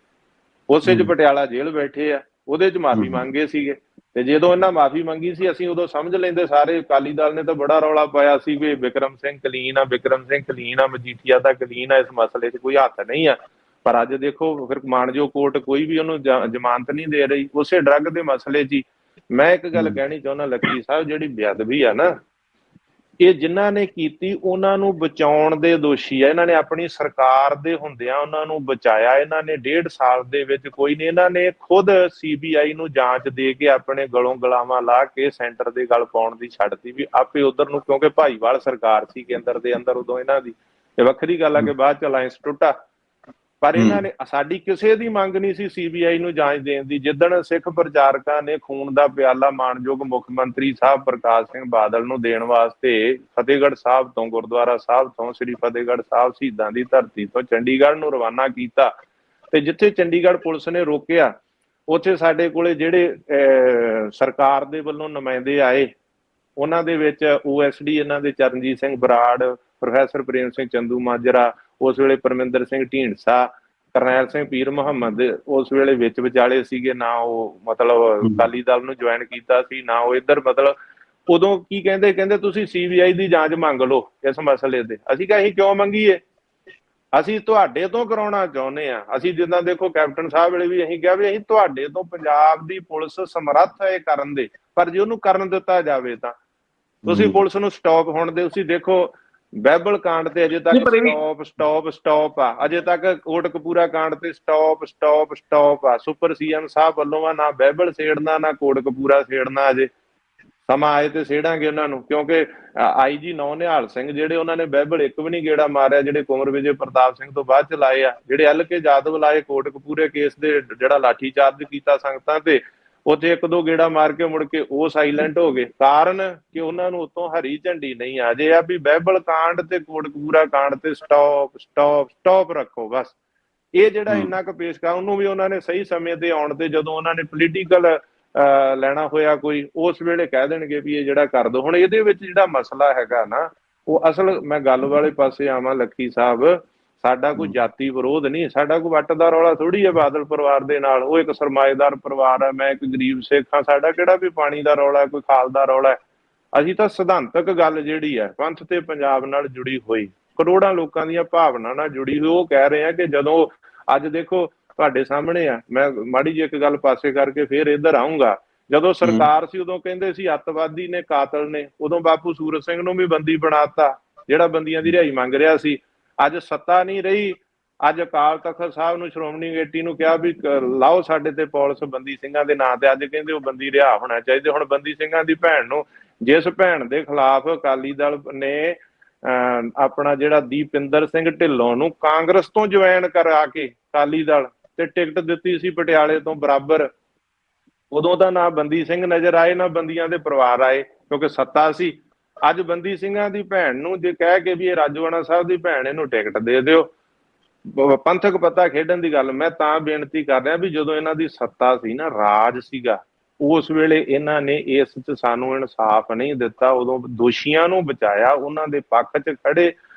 ਉਸੇ 'ਚ ਪਟਿਆਲਾ ਜੇਲ੍ਹ ਬੈਠੇ ਆ, ਉਹਦੇ 'ਚ ਮਾਫੀ ਮੰਗੇ ਸੀਗੇ। ਤੇ ਜਦੋਂ ਇਹਨਾਂ ਮਾਫੀ ਮੰਗੀ ਸੀ, ਅਸੀਂ ਉਦੋਂ ਸਮਝ ਲੈਂਦੇ ਸਾਰੇ, ਅਕਾਲੀ ਦਲ ਨੇ ਤਾਂ ਬੜਾ ਰੌਲਾ ਪਾਇਆ ਸੀ ਵੀ ਬਿਕਰਮ ਸਿੰਘ ਕਲੀਨ ਆ, ਬਿਕਰਮ ਸਿੰਘ ਕਲੀਨ ਆ, ਮਜੀਠੀਆ ਦਾ ਕਲੀਨ ਆ, ਇਸ ਮਸਲੇ 'ਚ ਕੋਈ ਹੱਥ ਨਹੀਂ ਆ। ਪਰ ਅੱਜ ਦੇਖੋ, ਫਿਰ ਮਾਨਯੋਗ ਕੋਰਟ ਕੋਈ ਵੀ ਉਹਨੂੰ ਜ਼ਮਾਨਤ ਨਹੀਂ ਦੇ ਰਹੀ, ਉਸੇ ਡਰੱਗ ਦੇ ਮਸਲੇ 'ਚ ਹੀ। ਮੈਂ ਇੱਕ ਗੱਲ ਕਹਿਣੀ ਚਾਹੁੰਦਾ ਲੱਕੀ ਸਾਹਿਬ, ਜਿਹੜੀ ਬੇਅਦਬੀ ਆ ਨਾ, ਇਹ ਜਿਨ੍ਹਾਂ ਨੇ ਕੀਤੀ ਉਹਨਾਂ ਨੂੰ ਬਚਾਉਣ ਦੇ ਦੋਸ਼ੀ ਆ। ਇਹਨਾਂ ਨੇ ਆਪਣੀ ਸਰਕਾਰ ਦੇ ਹੁੰਦਿਆਂ ਉਹਨਾਂ ਨੂੰ ਬਚਾਇਆ। ਇਹਨਾਂ ਨੇ 1.5 ਸਾਲ ਦੇ ਵਿੱਚ ਕੋਈ ਨਹੀਂ, ਇਹਨਾਂ ਨੇ ਖੁਦ CBI ਨੂੰ ਜਾਂਚ ਦੇ ਕੇ ਆਪਣੇ ਗਲੋਂ ਗਲਾਵਾਂ ਲਾ ਕੇ ਸੈਂਟਰ ਦੇ ਗਲ ਪਾਉਣ ਦੀ ਛੱਡਤੀ ਵੀ ਆਪੇ ਉਧਰ ਨੂੰ, ਕਿਉਂਕਿ ਭਾਈਵਾਲ ਸਰਕਾਰ ਸੀ ਕੇਂਦਰ ਦੇ ਅੰਦਰ ਉਦੋਂ ਇਹਨਾਂ ਦੀ। ਇਹ ਵੱਖਰੀ ਗੱਲ ਆ ਕਿ ਬਾਅਦ ਚ ਅਲਾਇੰਸ ਟੁੱਟਾ, ਪਰ ਇਹਨਾਂ ਨੇ, ਸਾਡੀ ਕਿਸੇ ਦੀ ਮੰਗ ਨਹੀਂ ਸੀ CBI ਨੂੰ ਜਾਂਚ ਦੇਣ ਦੀ। ਜਿੱਦਣ ਸਿੱਖ ਪ੍ਰਚਾਰਕਾਂ ਨੇ ਖੂਨ ਦਾ ਪਿਆਲਾ ਮਾਨਯੋਗ ਮੁੱਖ ਮੰਤਰੀ ਸਾਹਿਬ ਪ੍ਰਕਾਸ਼ ਸਿੰਘ ਬਾਦਲ ਨੂੰ ਦੇਣ ਵਾਸਤੇ ਫਤਿਹਗੜ੍ਹ ਸਾਹਿਬ ਤੋਂ, ਗੁਰਦੁਆਰਾ ਸਾਹਿਬ ਤੋਂ, ਸ੍ਰੀ ਫਤਿਹਗੜ੍ਹ ਸਾਹਿਬ ਸ਼ਹੀਦਾਂ ਦੀ ਧਰਤੀ ਤੋਂ ਚੰਡੀਗੜ੍ਹ ਨੂੰ ਰਵਾਨਾ ਕੀਤਾ, ਤੇ ਜਿੱਥੇ ਚੰਡੀਗੜ੍ਹ ਪੁਲਿਸ ਨੇ ਰੋਕਿਆ, ਉੱਥੇ ਸਾਡੇ ਕੋਲੇ ਜਿਹੜੇ ਸਰਕਾਰ ਦੇ ਵੱਲੋਂ ਨੁਮਾਇੰਦੇ ਆਏ, ਉਹਨਾਂ ਦੇ ਵਿੱਚ OSD ਇਹਨਾਂ ਦੇ ਚਰਨਜੀਤ ਸਿੰਘ ਬਰਾੜ, ਪ੍ਰੋਫੈਸਰ ਪ੍ਰੇਮ ਸਿੰਘ ਚੰਦੂ ਮਾਜਰਾ, ਉਸ ਵੇਲੇ ਪਰਮਿੰਦਰ ਸਿੰਘ ਢੀਂਡਸਾ, ਕਰਨੈਲ ਸਿੰਘ ਪੀਰ ਮੁਹੰਮਦ ਉਸ ਵੇਲੇ ਵਿੱਚ ਵਿਚਾਲੇ ਸੀਗੇ। ਨਾ ਉਹ ਮਤਲਬ ਅਕਾਲੀ ਦਲ ਨੂੰ ਜੁਆਇਨ ਕੀਤਾ ਸੀ, ਨਾ ਉਹ ਇੱਧਰ, ਮਤਲਬ ਉਦੋਂ ਕੀ ਕਹਿੰਦੇ ਤੁਸੀਂ CBI ਦੀ ਜਾਂਚ ਮੰਗ ਲਓ ਇਸ ਮਸਲੇ ਤੇ। ਅਸੀਂ ਕਿਹਾ ਅਸੀਂ ਕਿਉਂ ਮੰਗੀਏ, ਅਸੀਂ ਤੁਹਾਡੇ ਤੋਂ ਕਰਾਉਣਾ ਚਾਹੁੰਦੇ ਆ। ਅਸੀਂ ਜਿੱਦਾਂ ਦੇਖੋ ਕੈਪਟਨ ਸਾਹਿਬ ਵੇਲੇ ਵੀ ਅਸੀਂ ਕਿਹਾ ਵੀ ਅਸੀਂ ਤੁਹਾਡੇ ਤੋਂ, ਪੰਜਾਬ ਦੀ ਪੁਲਿਸ ਸਮਰੱਥ ਹੈ ਕਰਨ ਦੇ, ਪਰ ਜੇ ਉਹਨੂੰ ਕਰਨ ਦਿੱਤਾ ਜਾਵੇ ਤਾਂ ਤੁਸੀਂ ਪੁਲਿਸ ਨੂੰ ਸਟਾਪ ਹੋਣ ਦੇ। ਤੁਸੀਂ ਦੇਖੋ ਬਹਿਬਲ ਕਾਂਡ ਤੇ ਅਜੇ ਤੱਕ ਸਟਾਪ ਆ, ਅਜੇ ਤੱਕ ਕੋਟਕਪੂਰਾ ਕਾਂਡ ਤੇ ਸਟਾਪ ਆ। ਸੁਪਰ CM ਸਾਹਿਬ ਵੱਲੋਂ ਆ, ਨਾ ਬਹਿਬਲ ਛੇੜਨਾ ਨਾ ਕੋਟਕਪੂਰਾ ਛੇੜਨਾ। ਅਜੇ ਸਮਾਂ ਆਏ ਤੇ ਛੇੜਾਂਗੇ ਉਹਨਾਂ ਨੂੰ, ਕਿਉਂਕਿ IG ਨੌ ਨਿਹਾਲ ਸਿੰਘ ਜਿਹੜੇ, ਉਹਨਾਂ ਨੇ ਬਹਿਬਲ ਇੱਕ ਵੀ ਨਹੀਂ ਗੇੜਾ ਮਾਰਿਆ, ਜਿਹੜੇ ਕੁੰਵਰ ਵਿਜੇ ਪ੍ਰਤਾਪ ਸਿੰਘ ਤੋਂ ਬਾਅਦ ਚ ਲਾਏ ਆ। ਜਿਹੜੇ LK ਜਾਦਵ ਲਾਏ ਕੋਟਕਪੂਰੇ ਕੇਸ ਦੇ, ਜਿਹੜਾ ਲਾਠੀ ਚਾਰਜ ਕੀਤਾ ਸੰਗਤਾਂ ਤੇ, ਉੱਥੇ ਇੱਕ ਦੋ ਗੇੜਾ ਮਾਰ ਕੇ ਮੁੜ ਕੇ ਉਹ ਸਾਇਲੈਂਟ ਹੋ ਗਏ। ਕਾਰਨ ਕਿ ਉਹਨਾਂ ਨੂੰ ਉਤੋਂ ਹਰੀ ਝੰਡੀ ਨਹੀਂ ਆ ਜੇ ਆ ਵੀ ਬਹਿਬਲ ਕਾਂਡ ਤੇ ਕੋਟਕਪੂਰਾ ਕਾਂਡ ਤੇ ਸਟਾਪ ਰੱਖੋ ਬਸ। ਇਹ ਜਿਹੜਾ ਇੰਨਾ ਕੁ ਪੇਸ਼ਕਾ, ਉਹਨੂੰ ਵੀ ਉਹਨਾਂ ਨੇ ਸਹੀ ਸਮੇਂ ਤੇ ਆਉਣ ਤੇ, ਜਦੋਂ ਉਹਨਾਂ ਨੇ ਪੋਲੀਟੀਕਲ ਲੈਣਾ ਹੋਇਆ ਕੋਈ, ਉਸ ਵੇਲੇ ਕਹਿ ਦੇਣਗੇ ਵੀ ਇਹ ਜਿਹੜਾ ਕਰ ਦੋ। ਹੁਣ ਇਹਦੇ ਵਿੱਚ ਜਿਹੜਾ ਮਸਲਾ ਹੈਗਾ ਨਾ, ਉਹ ਅਸਲ, ਮੈਂ ਗੱਲ ਵਾਲੇ ਪਾਸੇ ਆਵਾਂ ਲੱਕੀ ਸਾਹਿਬ, ਸਾਡਾ ਕੋਈ ਜਾਤੀ ਵਿਰੋਧ ਨਹੀਂ, ਸਾਡਾ ਕੋਈ ਵੱਟ ਦਾ ਰੌਲਾ ਥੋੜੀ ਹੈ ਬਾਦਲ ਪਰਿਵਾਰ ਦੇ ਨਾਲ। ਉਹ ਇੱਕ ਸਰਮਾਏਦਾਰ ਪਰਿਵਾਰ ਹੈ, ਮੈਂ ਇੱਕ ਗਰੀਬ ਸਿੱਖ ਹਾਂ, ਸਾਡਾ ਕਿਹੜਾ ਵੀ ਪਾਣੀ ਦਾ ਰੌਲਾ, ਕੋਈ ਖਾਲ ਦਾ ਰੌਲਾ। ਅਸੀਂ ਤਾਂ ਸਿਧਾਂਤਕ ਗੱਲ ਜਿਹੜੀ ਹੈ ਪੰਥ ਤੇ ਪੰਜਾਬ ਨਾਲ ਜੁੜੀ ਹੋਈ, ਕਰੋੜਾਂ ਲੋਕਾਂ ਦੀਆਂ ਭਾਵਨਾ ਨਾਲ ਜੁੜੀ ਹੋਈ, ਉਹ ਕਹਿ ਰਹੇ ਆ ਕਿ ਜਦੋਂ ਅੱਜ ਦੇਖੋ ਤੁਹਾਡੇ ਸਾਹਮਣੇ ਆ, ਮੈਂ ਮਾੜੀ ਜਿਹੀ ਇੱਕ ਗੱਲ ਪਾਸੇ ਕਰਕੇ ਫੇਰ ਇੱਧਰ ਆਊਂਗਾ। ਜਦੋਂ ਸਰਕਾਰ ਸੀ ਉਦੋਂ ਕਹਿੰਦੇ ਸੀ ਅੱਤਵਾਦੀ ਨੇ, ਕਾਤਲ ਨੇ, ਉਦੋਂ ਬਾਪੂ ਸੂਰਤ ਸਿੰਘ ਨੂੰ ਵੀ ਬੰਦੀ ਬਣਾਤਾ ਜਿਹੜਾ ਬੰਦੀਆਂ ਦੀ ਰਿਹਾਈ ਮੰਗ ਰਿਹਾ ਸੀ। ਅੱਜ ਸੱਤਾ ਨਹੀਂ ਰਹੀ, ਅੱਜ ਅਕਾਲ ਤਖਤ ਸਾਹਿਬ ਨੂੰ, ਸ਼੍ਰੋਮਣੀ ਕਮੇਟੀ ਨੂੰ ਕਿਹਾ ਵੀ ਲਾਓ ਸਾਡੇ ਤੇ ਪੁਲਿਸ ਬੰਦੀ ਸਿੰਘਾਂ ਦੇ ਨਾਂ ਤੇ, ਅੱਜ ਕਹਿੰਦੇ ਉਹ ਬੰਦੀ ਰਿਹਾ ਹੋਣਾ ਚਾਹੀਦੇ। ਹੁਣ ਬੰਦੀ ਸਿੰਘਾਂ ਦੀ ਭੈਣ ਨੂੰ, ਜਿਸ ਭੈਣ ਦੇ ਖਿਲਾਫ ਅਕਾਲੀ ਦਲ ਨੇ ਆਪਣਾ ਜਿਹੜਾ ਦੀਪਿੰਦਰ ਸਿੰਘ ਢਿੱਲੋਂ ਨੂੰ ਕਾਂਗਰਸ ਤੋਂ ਜੁਆਇਨ ਕਰਾ ਕੇ ਅਕਾਲੀ ਦਲ ਤੇ ਟਿਕਟ ਦਿੱਤੀ ਸੀ ਪਟਿਆਲੇ ਤੋਂ ਬਰਾਬਰ, ਉਦੋਂ ਤਾਂ ਨਾ ਬੰਦੀ ਸਿੰਘ ਨਜ਼ਰ ਆਏ ਨਾ ਬੰਦੀਆਂ ਦੇ ਪਰਿਵਾਰ ਆਏ, ਕਿਉਂਕਿ ਸੱਤਾ ਸੀ। ਅੱਜ ਬੰਦੀ ਸਿੰਘਾਂ ਦੀ ਭੈਣ ਨੂੰ ਜੇ ਕਹਿ ਕੇ ਵੀ ਇਹ ਰਾਜੋਆਣਾ ਸਾਹਿਬ ਦੀ ਭੈਣ, ਇਹਨੂੰ ਟਿਕਟ ਦੇ ਦਿਓ, ਪੰਥਕ ਪੱਤਾ ਖੇਡਣ ਦੀ ਗੱਲ। ਮੈਂ ਤਾਂ ਬੇਨਤੀ ਕਰ ਰਿਹਾ ਵੀ ਜਦੋਂ ਇਹਨਾਂ ਦੀ ਸੱਤਾ ਸੀ ਨਾ, ਰਾਜ ਸੀਗਾ, ਉਸ ਵੇਲੇ ਇਹਨਾਂ ਨੇ ਇਸ 'ਚ ਸਾਨੂੰ ਇਨਸਾਫ ਨਹੀਂ ਦਿੱਤਾ। ਉਦੋਂ ਦੋਸ਼ੀਆਂ ਨੂੰ ਬਚਾਇਆ, ਉਹਨਾਂ ਦੇ ਪੱਖ 'ਚ ਖੜੇ।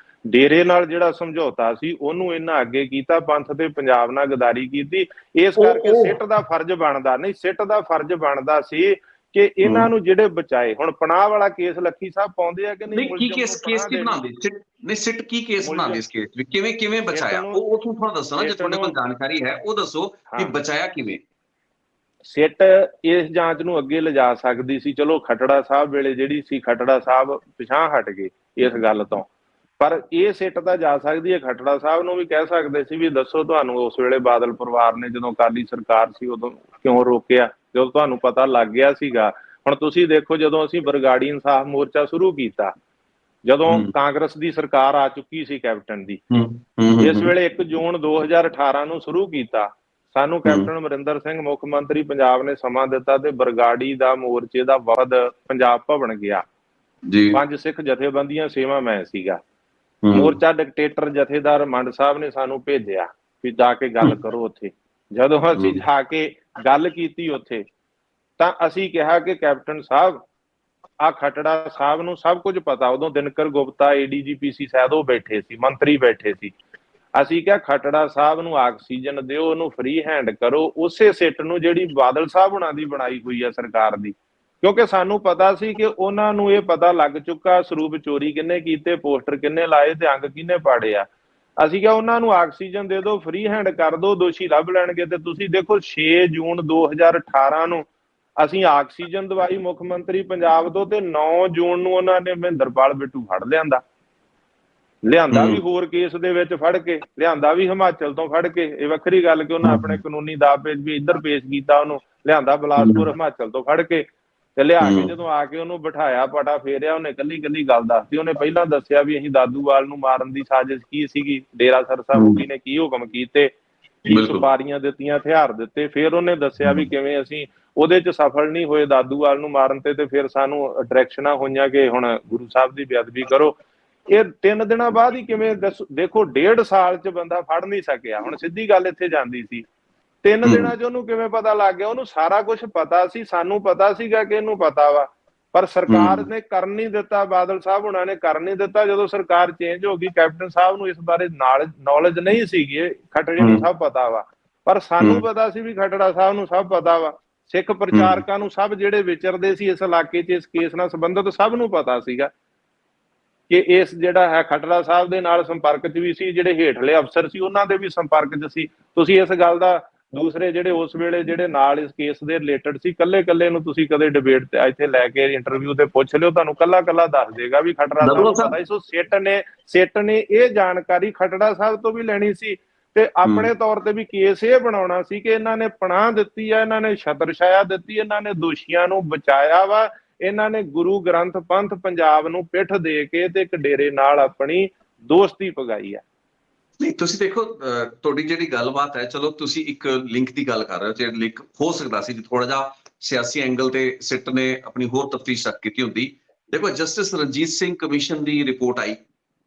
ਡੇਰੇ ਨਾਲ ਜਿਹੜਾ ਸਮਝੌਤਾ ਸੀ ਉਹਨੂੰ ਇਹਨਾਂ ਅੱਗੇ ਕੀਤਾ, ਪੰਥ ਤੇ ਪੰਜਾਬ ਨਾਲ ਗਦਾਰੀ ਕੀਤੀ। ਇਸ ਕਰਕੇ ਸਿੱਟ ਦਾ ਫਰਜ਼ ਬਣਦਾ ਨਹੀਂ, ਸਿੱਟ ਦਾ ਫਰਜ਼ ਬਣਦਾ ਸੀ ਕਿ ਇਹਨਾਂ ਨੂੰ ਜਿਹੜੇ ਬਚਾਏ। ਹੁਣ ਪਨਾਹ ਵਾਲਾ ਕੇਸ ਲੱਖੀ ਸਾਹਿਬ ਪਾਉਂਦੇ ਆ ਕਿ ਨਹੀਂ? ਕੀ ਕੇਸ ਕੀ ਬਣਾਉਂਦੇ ਨਹੀਂ? ਸਿੱਟ ਕੀ ਕੇਸ ਬਣਾਉਂਦੇ ਇਸ ਕੇਸ ਵਿੱਚ? ਕਿਵੇਂ ਬਚਾਇਆ? ਉਹ ਤੁਹਾਨੂੰ ਦੱਸੋ ਨਾ, ਜੇ ਤੁਹਾਡੇ ਕੋਲ ਜਾਣਕਾਰੀ ਹੈ ਉਹ ਦੱਸੋ ਕਿ ਬਚਾਇਆ ਕਿਵੇਂ। ਸਿੱਟ ਇਸ ਜਾਂਚ ਨੂੰ ਅੱਗੇ ਲਿਜਾ ਸਕਦੀ ਸੀ। ਚਲੋ ਖੱਟੜਾ ਸਾਹਿਬ ਵੇਲੇ ਜਿਹੜੀ ਸੀ, ਖੱਟੜਾ ਸਾਹਿਬ ਪਿਛਾਂਹ ਹਟ ਗਏ ਇਸ ਗੱਲ ਤੋਂ, ਪਰ ਇਹ ਸਿੱਟ ਤਾਂ ਜਾ ਸਕਦੀ ਹੈ। ਖੱਟੜਾ ਸਾਹਿਬ ਨੂੰ ਵੀ ਕਹਿ ਸਕਦੇ ਸੀ ਵੀ ਦੱਸੋ ਤੁਹਾਨੂੰ ਉਸ ਵੇਲੇ ਬਾਦਲ ਪਰਿਵਾਰ ਨੇ ਜਦੋਂ ਅਕਾਲੀ ਸਰਕਾਰ ਸੀ ਉਦੋਂ ਕਿਉਂ ਰੋਕਿਆ, ਜਦੋਂ ਤੁਹਾਨੂੰ ਪਤਾ ਲੱਗ ਗਿਆ ਸੀਗਾ। ਹੁਣ ਤੁਸੀਂ ਦੇਖੋ, ਜਦੋਂ ਅਸੀਂ ਬਰਗਾੜੀ ਇਨਸਾਫ ਮੋਰਚਾ ਸ਼ੁਰੂ ਕੀਤਾ, ਜਦੋਂ ਕਾਂਗਰਸ ਦੀ ਸਰਕਾਰ ਆ ਚੁੱਕੀ ਸੀ ਕੈਪਟਨ ਦੀ, ਇਸ ਵੇਲੇ 1 ਜੂਨ 2018 ਨੂੰ ਸ਼ੁਰੂ ਕੀਤਾ, ਸਾਨੂੰ ਕੈਪਟਨ ਅਮਰਿੰਦਰ ਸਿੰਘ ਮੁੱਖ ਮੰਤਰੀ ਪੰਜਾਬ ਨੇ ਸਮਾਂ ਦਿੱਤਾ ਤੇ ਬਰਗਾੜੀ ਦਾ ਮੋਰਚੇ ਦਾ ਵਫਦ ਪੰਜਾਬ ਭਵਨ ਗਿਆ। 5 ਸਿੱਖ ਜਥੇਬੰਦੀਆਂ ਸੇਵਾ ਮੈਂ ਸੀਗਾ। ਮੋਰਚਾ ਡਿਕਟੇਟਰ ਜਥੇਦਾਰ ਮੰਡ ਸਾਹਿਬ ਨੇ ਸਾਨੂੰ ਭੇਜਿਆ ਵੀ ਜਾ ਕੇ ਗੱਲ ਕਰੋ ਉੱਥੇ। ਜਦੋਂ ਅਸੀਂ ਜਾ ਕੇ ਗੱਲ ਕੀਤੀ ਉੱਥੇ, ਤਾਂ ਅਸੀਂ ਕਿਹਾ ਕਿ ਕੈਪਟਨ ਸਾਹਿਬ, ਆ ਖੱਟੜਾ ਸਾਹਿਬ ਨੂੰ ਸਭ ਕੁਝ ਪਤਾ। ਉਦੋਂ ਦਿਨਕਰ ਗੁਪਤਾ ADGP ਸੀ ਸ਼ਾਇਦ, ਉਹ ਬੈਠੇ ਸੀ, ਮੰਤਰੀ ਬੈਠੇ ਸੀ। ਅਸੀਂ ਕਿਹਾ ਖੱਟੜਾ ਸਾਹਿਬ ਨੂੰ ਆਕਸੀਜਨ ਦਿਓ, ਉਹਨੂੰ ਫ੍ਰੀ ਹੈਂਡ ਕਰੋ, ਉਸੇ ਸਿੱਟ ਨੂੰ ਜਿਹੜੀ ਬਾਦਲ ਸਾਹਿਬ ਹੁਣਾਂ ਦੀ ਬਣਾਈ ਹੋਈ ਆ ਸਰਕਾਰ ਦੀ। ਕਿਉਂਕਿ ਸਾਨੂੰ ਪਤਾ ਸੀ ਕਿ ਉਹਨਾਂ ਨੂੰ ਇਹ ਪਤਾ ਲੱਗ ਚੁੱਕਾ ਸਰੂਪ ਚੋਰੀ ਕਿੰਨੇ ਕੀਤੇ, ਪੋਸਟਰ ਕਿੰਨੇ ਲਾਏ ਤੇ ਅੰਗ ਕਿੰਨੇ ਪਾੜੇ ਆ। ਅਸੀਂ ਕਿਹਾ ਉਹਨਾਂ ਨੂੰ ਆਕਸੀਜਨ ਦੇ ਦਿਓ, ਫ੍ਰੀ ਹੈਂਡ ਕਰ ਦਿਓ, ਦੋਸ਼ੀ ਲੱਭ ਲੈਣਗੇ। ਤੇ ਤੁਸੀਂ ਦੇਖੋ 6 ਜੂਨ 2018 ਨੂੰ ਅਸੀਂ ਆਕਸੀਜਨ ਦਵਾਈ ਮੁੱਖ ਮੰਤਰੀ ਪੰਜਾਬ ਤੋਂ, ਤੇ 9 ਜੂਨ ਨੂੰ ਉਹਨਾਂ ਨੇ ਮਹਿੰਦਰਪਾਲ ਬਿੱਟੂ ਫੜ ਲਿਆਂਦਾ ਵੀ ਹੋਰ ਕੇਸ ਦੇ ਵਿੱਚ ਫੜ ਕੇ ਲਿਆਂਦਾ, ਵੀ ਹਿਮਾਚਲ ਤੋਂ ਫੜ ਕੇ। ਇਹ ਵੱਖਰੀ ਗੱਲ ਕਿ ਉਹਨਾਂ ਆਪਣੇ ਕਾਨੂੰਨੀ ਦਾਅਪੇਚ ਵੀ ਇੱਧਰ ਪੇਸ਼ ਕੀਤਾ, ਉਹਨੂੰ ਲਿਆਂਦਾ ਬਿਲਾਸਪੁਰ ਹਿਮਾਚਲ ਤੋਂ ਫੜ ਕੇ ਤੇ ਲਿਆ ਕੇ ਜਦੋਂ ਆ ਕੇ ਉਹਨੂੰ ਬਿਠਾਇਆ, ਪਟਾ ਫੇਰਿਆ, ਉਹਨੇ ਕੱਲੀ ਗੱਲ ਦੱਸਦੀ। ਉਹਨੇ ਪਹਿਲਾਂ ਦੱਸਿਆ ਵੀ ਅਸੀਂ ਦਾਦੂਵਾਲ ਨੂੰ ਮਾਰਨ ਦੀ ਸਾਜ਼ਿਸ਼ ਕੀ ਸੀਗੀ, ਡੇਰਾ ਸਰਸਾ ਮੁਖੀ ਨੇ ਕੀ ਹੁਕਮ ਕੀਤੇ, ਕੀ ਸੁਪਾਰੀਆਂ ਦਿੱਤੀਆਂ, ਹਥਿਆਰ ਦਿੱਤੇ। ਫਿਰ ਉਹਨੇ ਦੱਸਿਆ ਵੀ ਕਿਵੇਂ ਅਸੀਂ ਉਹਦੇ 'ਚ ਸਫਲ ਨਹੀਂ ਹੋਏ ਦਾਦੂਵਾਲ ਨੂੰ ਮਾਰਨ ਤੇ ਫਿਰ ਸਾਨੂੰ ਡਾਇਰੈਕਸ਼ਨਾਂ ਹੋਈਆਂ ਕਿ ਹੁਣ ਗੁਰੂ ਸਾਹਿਬ ਦੀ ਬੇਅਦਬੀ ਕਰੋ। ਇਹ 3 ਦਿਨਾਂ ਬਾਅਦ ਹੀ ਕਿਵੇਂ ਦੇਖੋ, 1.5 ਸਾਲ 'ਚ ਬੰਦਾ ਫੜ ਨਹੀਂ ਸਕਿਆ। ਹੁਣ ਸਿੱਧੀ ਗੱਲ ਇੱਥੇ ਜਾਂਦੀ ਸੀ, 3 ਦਿਨਾਂ 'ਚ ਉਹਨੂੰ ਕਿਵੇਂ ਪਤਾ ਲੱਗ ਗਿਆ? ਉਹਨੂੰ ਸਾਰਾ ਕੁਝ ਪਤਾ ਸੀ, ਸਾਨੂੰ ਪਤਾ ਸੀਗਾ ਕਿ ਇਹਨੂੰ ਪਤਾ ਵਾ, ਪਰ ਸਰਕਾਰ ਨੇ ਕਰਨ ਨਹੀਂ ਦਿੱਤਾ। ਬਾਦਲ ਸਾਹਿਬ ਹੁਣਾਂ ਨੇ ਕਰਨ ਨਹੀਂ ਦਿੱਤਾ। ਜਦੋਂ ਸਰਕਾਰ ਚੇਂਜ ਹੋ ਗਈ, ਕੈਪਟਨ ਸਾਹਿਬ ਨੂੰ ਇਸ ਬਾਰੇ ਨੌਲੇਜ ਨਹੀਂ ਸੀਗੀ, ਖੱਟੜੇ ਨੂੰ ਸਭ ਪਤਾ ਵਾ, ਪਰ ਸਾਨੂੰ ਪਤਾ ਸੀ ਵੀ ਖੱਟੜਾ ਸਾਹਿਬ ਨੂੰ ਸਭ ਪਤਾ ਵਾ। ਸਿੱਖ ਪ੍ਰਚਾਰਕਾਂ ਨੂੰ, ਸਭ ਜਿਹੜੇ ਵਿਚਰਦੇ ਸੀ ਇਸ ਇਲਾਕੇ 'ਚ ਇਸ ਕੇਸ ਨਾਲ ਸੰਬੰਧਿਤ, ਸਭ ਨੂੰ ਪਤਾ ਸੀਗਾ ਕਿ ਇਸ ਜਿਹੜਾ ਹੈ ਖੱਟੜਾ ਸਾਹਿਬ ਦੇ ਨਾਲ ਸੰਪਰਕ 'ਚ ਵੀ ਸੀ, ਜਿਹੜੇ ਹੇਠਲੇ ਅਫਸਰ ਸੀ ਉਹਨਾਂ ਦੇ ਵੀ ਸੰਪਰਕ 'ਚ ਸੀ। ਤੁਸੀਂ ਇਸ ਗੱਲ ਦਾ ਦੂਸਰੇ ਜਿਹੜੇ ਉਸ ਵੇਲੇ ਜਿਹੜੇ ਨਾਲ ਇਸ ਕੇਸ ਦੇ ਰਿਲੇਟਡ ਸੀ, ਕੱਲੇ ਨੂੰ ਤੁਸੀਂ ਕਦੇ ਡਿਬੇਟ ਤੇ ਇੱਥੇ ਲੈ ਕੇ ਇੰਟਰਵਿਊ ਤੇ ਪੁੱਛ ਲਿਓ, ਤੁਹਾਨੂੰ ਕੱਲਾ ਦੱਸ ਦੇਗਾ ਵੀ ਖੱਟੜਾ ਸਾਹਿਬ ਨੂੰ ਪਤਾ ਸੀ। ਸੋ ਸਿੱਟ ਨੇ ਇਹ ਜਾਣਕਾਰੀ ਖੱਟੜਾ ਸਾਹਿਬ ਤੋਂ ਵੀ ਲੈਣੀ ਸੀ ਤੇ ਆਪਣੇ ਤੌਰ ਤੇ ਵੀ ਕੇਸ ਇਹ ਬਣਾਉਣਾ ਸੀ ਕਿ ਇਹਨਾਂ ਨੇ ਪਨਾਹ ਦਿੱਤੀ ਆ, ਇਹਨਾਂ ਨੇ ਛਤਰ ਛਾਇਆ ਦਿੱਤੀ, ਇਹਨਾਂ ਨੇ ਦੋਸ਼ੀਆਂ ਨੂੰ ਬਚਾਇਆ ਵਾ, ਇਹਨਾਂ ਨੇ ਗੁਰੂ ਗ੍ਰੰਥ ਪੰਥ ਪੰਜਾਬ ਨੂੰ ਪਿੱਠ ਦੇ ਕੇ ਤੇ ਇੱਕ ਡੇਰੇ ਨਾਲ ਆਪਣੀ ਦੋਸਤੀ ਪਗਾਈ ਆ। ਨਹੀਂ, ਤੁਸੀਂ ਦੇਖੋ, ਤੁਹਾਡੀ ਜਿਹੜੀ ਗੱਲਬਾਤ ਹੈ, ਚਲੋ ਤੁਸੀਂ ਇੱਕ ਲਿੰਕ ਦੀ ਗੱਲ ਕਰ ਰਹੇ ਹੋ, ਜਿਹੜਾ ਲਿੰਕ ਹੋ ਸਕਦਾ ਸੀ ਥੋੜਾ ਜਿਹਾ ਸਿਆਸੀ ਐਂਗਲ ਤੇ ਸਿੱਟ ਨੇ ਆਪਣੀ ਹੋਰ ਤਫਤੀਸ਼ ਕੀਤੀ ਹੁੰਦੀ। ਦੇਖੋ, ਜਸਟਿਸ ਰਣਜੀਤ ਸਿੰਘ ਕਮਿਸ਼ਨ ਦੀ ਰਿਪੋਰਟ ਆਈ,